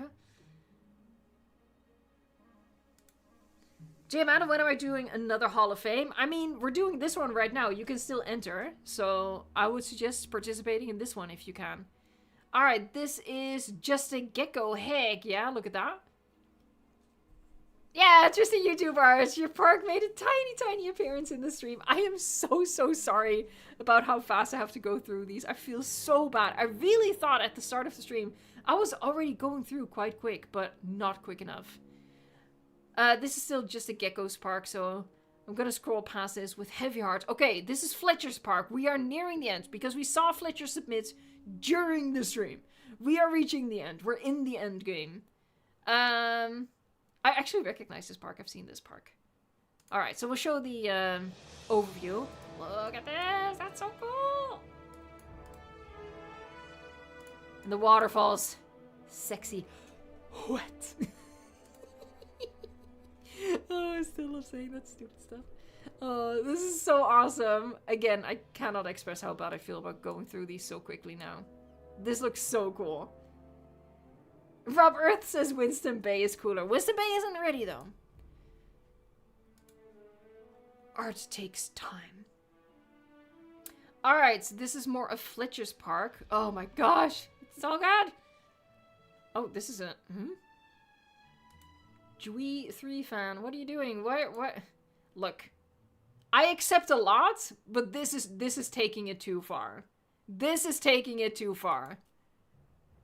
Jim, Adam, when am I doing another Hall of Fame? I mean, we're doing this one right now. You can still enter. So I would suggest participating in this one if you can. Alright, this is Just a Gecko. Heck, yeah, look at that. Yeah, just a YouTube art. Your park made a tiny appearance in the stream. I am so sorry about how fast I have to go through these. I feel so bad. I really thought at the start of the stream I was already going through quite quick, but not quick enough. This is still Just a Gecko's park, so I'm gonna scroll past this with heavy heart. Okay, this is Fletcher's park. We are nearing the end because we saw Fletcher submit during the stream. We are reaching the end. We're in the end game. I actually recognize this park. I've seen this park. Alright, so we'll show the overview. Look at this! That's so cool! And the waterfalls. Sexy. What? Oh, I still love saying that stupid stuff. Oh, this is so awesome. Again, I cannot express how bad I feel about going through these so quickly now. This looks so cool. Rob Earth says Winston Bay is cooler. Winston Bay isn't ready, though. Art takes time. Alright, so this is more of Fletcher's park. Oh my gosh. It's so good. Oh, this is a... Jui 3 fan, what are you doing? What? Look, I accept a lot, but this is taking it too far. This is taking it too far.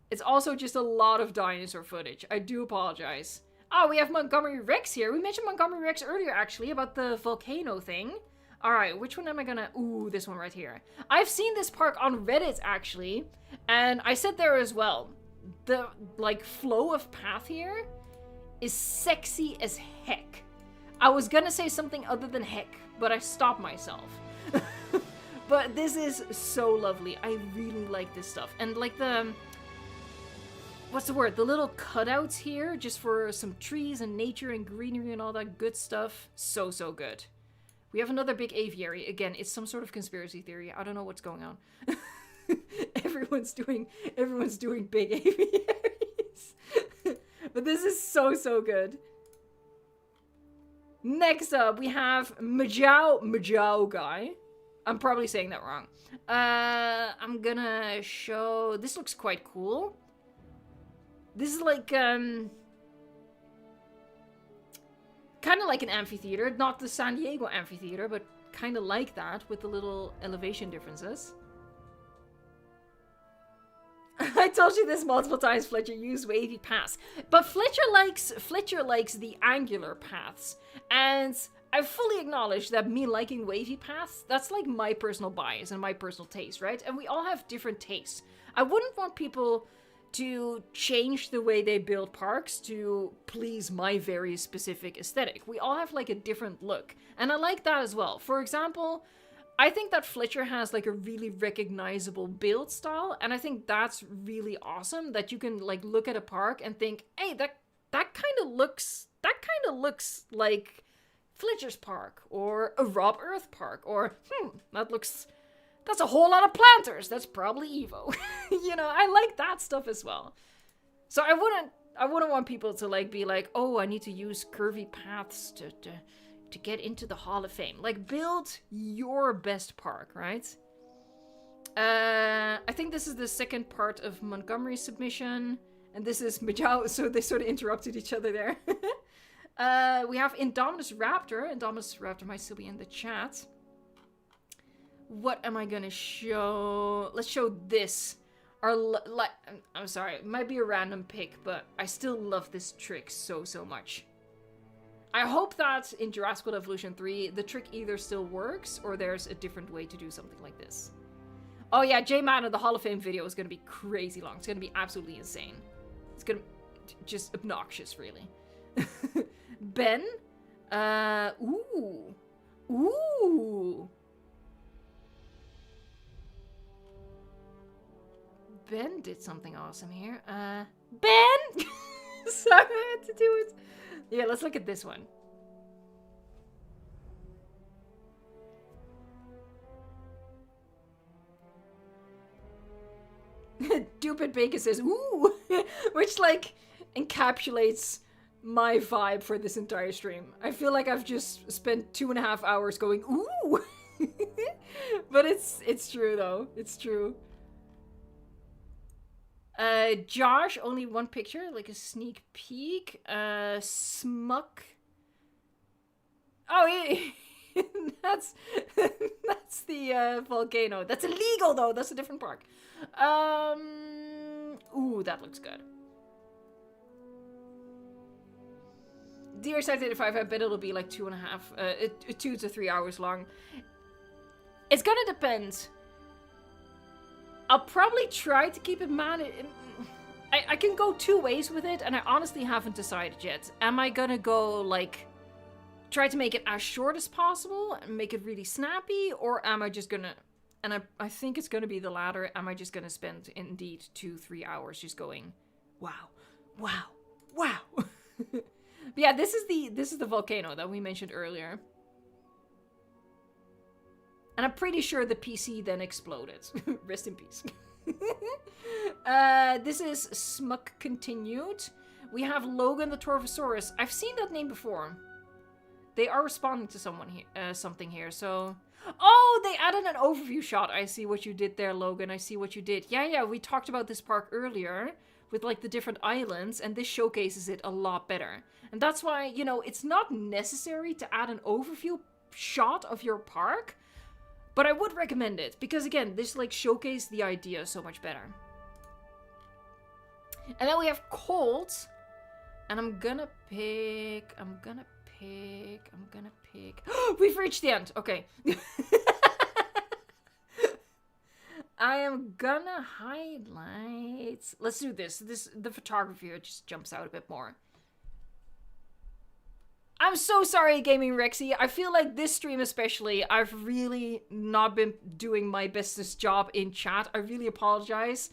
It's also just a lot of dinosaur footage. I do apologize. Oh, we have Montgomery Rex here. We mentioned Montgomery Rex earlier, actually, about the volcano thing. Alright, which one am I gonna... Ooh, this one right here. I've seen this park on Reddit, actually, and I said there as well. The, like, flow of path here is sexy as heck. I was gonna say something other than heck, but I stopped myself. But this is so lovely. I really like this stuff. And like the... What's the word? The little cutouts here, just for some trees and nature and greenery and all that good stuff. So good. We have another big aviary. Again, it's some sort of conspiracy theory. I don't know what's going on. everyone's doing big aviaries. But this is so good. Next up, we have Majao guy. I'm probably saying that wrong. I'm gonna show... This looks quite cool. This is like, kind of like an amphitheater. Not the San Diego amphitheater, but kind of like that with the little elevation differences. I told you this multiple times, Fletcher used wavy paths. But Fletcher likes the angular paths. And I fully acknowledge that me liking wavy paths, that's like my personal bias and my personal taste, right? And we all have different tastes. I wouldn't want people to change the way they build parks to please my very specific aesthetic. We all have like a different look. And I like that as well. For example, I think that Fletcher has like a really recognizable build style. And I think that's really awesome that you can like look at a park and think, hey, that kind of looks like Fletcher's park or a Rob Earth park, or that's a whole lot of planters. That's probably Evo. You know, I like that stuff as well. So I wouldn't want people to like be like, oh, I need to use curvy paths to get into the Hall of Fame. Like, build your best park, right? I think this is the second part of Montgomery's submission, and this is Majao, so they sort of interrupted each other there. We have Indominus Raptor. Indominus Raptor might still be in the chat. What am I gonna show? Let's show this. I'm sorry, it might be a random pick, but I still love this trick so much. I hope that in Jurassic World Evolution 3, the trick either still works or there's a different way to do something like this. Oh yeah, J-Man of the Hall of Fame video is gonna be crazy long. It's gonna be absolutely insane. It's gonna just obnoxious, really. Ben? Ooh. Ben did something awesome here. Ben! Sorry, I had to do it. Yeah, let's look at this one. Stupid Bacon says, ooh! Which, like, encapsulates my vibe for this entire stream. I feel like I've just spent 2.5 hours going, ooh! But it's true, though. It's true. Josh, only one picture, like a sneak peek. Smuck. Oh, yeah. that's the volcano. That's illegal, though. That's a different park. Ooh, that looks good. Dear Side85, I bet it'll be like 2 to 3 hours long. It's gonna depend. I'll probably try to keep it I can go 2 ways with it, and I honestly haven't decided yet. Am I gonna go, like, try to make it as short as possible and make it really snappy, or am I just gonna... And I think it's gonna be the latter. Am I just gonna spend, indeed, 2-3 hours just going, wow, wow, wow. But yeah, this is the volcano that we mentioned earlier. And I'm pretty sure the PC then exploded. Rest in peace. This is Smuck Continued. We have Logan the Torvosaurus. I've seen that name before. They are responding to something here, so... Oh, they added an overview shot. I see what you did there, Logan. I see what you did. Yeah, we talked about this park earlier with, like, the different islands, and this showcases it a lot better. And that's why, you know, it's not necessary to add an overview shot of your park, but I would recommend it, because, again, this, like, showcases the idea so much better. And then we have Colt, and I'm gonna pick... We've reached the end. Okay. I am gonna highlight... Let's do this. The photography here just jumps out a bit more. I'm so sorry, Gaming Rexy. I feel like this stream especially, I've really not been doing my bestest job in chat. I really apologize.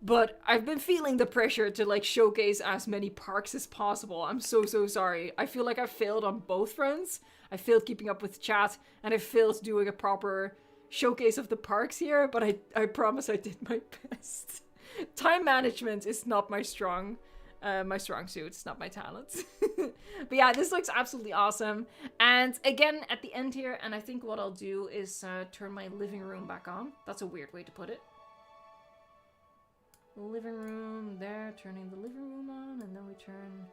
But I've been feeling the pressure to, like, showcase as many parks as possible. I'm so sorry. I feel like I failed on both fronts. I failed keeping up with chat, and I failed doing a proper showcase of the parks here, but I promise I did my best. Time management is not my strong suit. It's not my talent. But yeah, this looks absolutely awesome. And again, at the end here, and I think what I'll do is turn my living room back on. That's a weird way to put it. Living room there, turning the living room on, and then we turn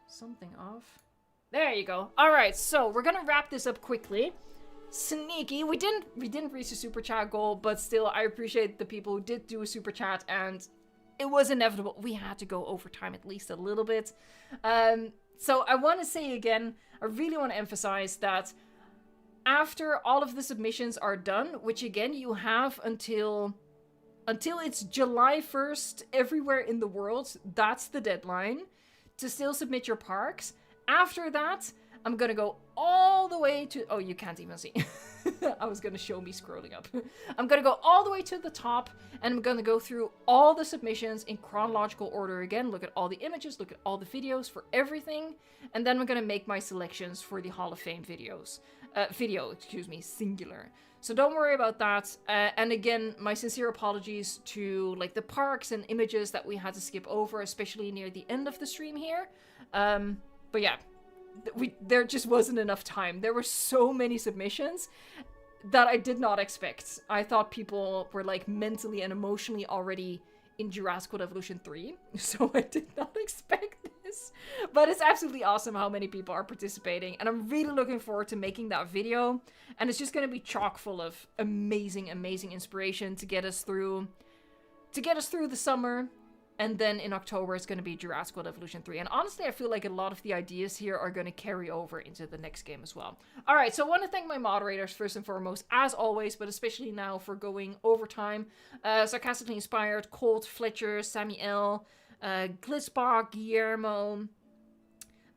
something off. There you go. All right, so we're gonna wrap this up quickly. Sneaky. We didn't reach the super chat goal, but still, I appreciate the people who did do a super chat, and it was inevitable. We had to go over time at least a little bit. So I want to say again, I really want to emphasize that after all of the submissions are done, which again you have until it's July 1st everywhere in the world, that's the deadline to still submit your parks. After that, I'm gonna go all the way to... Oh, you can't even see. I was gonna show me scrolling up. I'm gonna go all the way to the top, and I'm gonna go through all the submissions in chronological order again. Look at all the images, look at all the videos for everything, and then I'm gonna make my selections for the Hall of Fame videos. Singular. So don't worry about that. And again, my sincere apologies to, like, the parks and images that we had to skip over, especially near the end of the stream here. But yeah, there just wasn't enough time. There were so many submissions that I did not expect. I thought people were, like, mentally and emotionally already in Jurassic World Evolution 3, so I did not expect this. But it's absolutely awesome how many people are participating, and I'm really looking forward to making that video. And it's just going to be chock full of amazing inspiration to get us through the summer. And then in October, it's going to be Jurassic World Evolution 3. And honestly, I feel like a lot of the ideas here are going to carry over into the next game as well. All right, so I want to thank my moderators first and foremost, as always, but especially now for going overtime. Sarcastically Inspired, Colt, Fletcher, Sammy L, Glitzbach, Guillermo.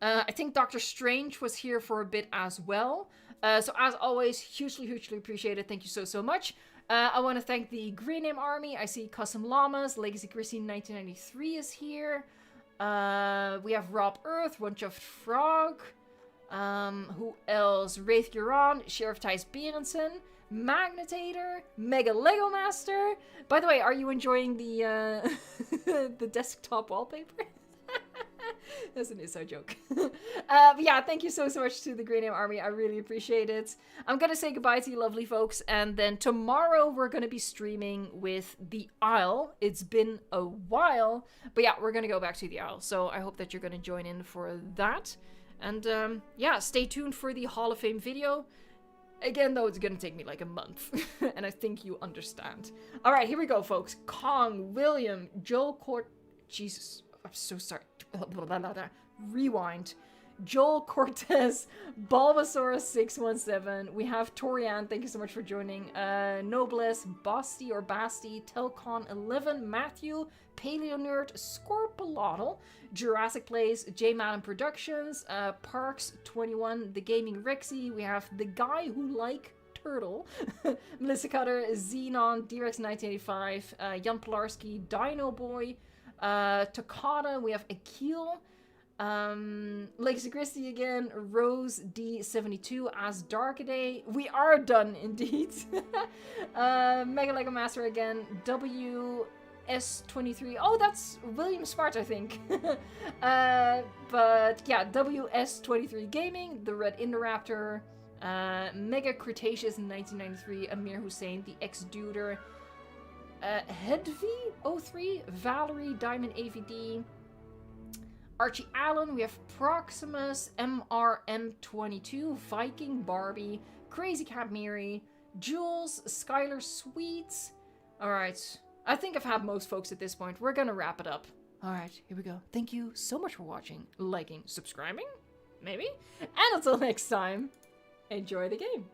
I think Dr. Strange was here for a bit as well. So as always, hugely appreciated. Thank you so much. I want to thank the Green Name Army. I see Custom Llamas. Legacy Chrissy 1993 is here. We have Rob Earth, One Chuffed Frog. Who else? Wraith Guron, Sheriff Thijs Berensen, Magnetator, Mega Lego Master. By the way, are you enjoying the the desktop wallpaper? That's an inside joke. But yeah, thank you so much to the Green Name Army. I really appreciate it. I'm gonna say goodbye to you lovely folks, and then tomorrow we're gonna be streaming with the Isle. It's been a while, but yeah, we're gonna go back to the Isle. So I hope that you're gonna join in for that. And yeah, stay tuned for the Hall of Fame video. Again, though, it's gonna take me like a month. And I think you understand. Alright, here we go, folks. Kong, William, Joel Jesus, I'm so sorry. Rewind. Joel Cortez, Bulbasaurus 617. We have Torian, thank you so much for joining. Noblesse, Basti or Basti, Telcon 11, Matthew, Paleo Nerd, Scorpolotl, Jurassic Plays, J Madden Productions, Parks 21, The Gaming Rexy. We have The Guy Who Like Turtle, Melissa Cutter, Xenon, Drex 1985, Jan Polarski, Dino Boy, Takata. We have Akil. Legacy Christie again, Rose D72 as Darkaday. We are done indeed. Mega Lego Master again, WS23. Oh, that's William Smart, I think. But yeah, WS23 Gaming, the Red Indoraptor, Mega Cretaceous in 1993, Amir Hussein, the X-Duder, Hedvi03, Valerie, Diamond AVD, Archie Allen, we have Proximus, MRM22, Viking Barbie, Crazy Cat Miri, Jules, Skylar Sweets. Alright, I think I've had most folks at this point. We're gonna wrap it up. Alright, here we go. Thank you so much for watching, liking, subscribing, maybe? And until next time, enjoy the game.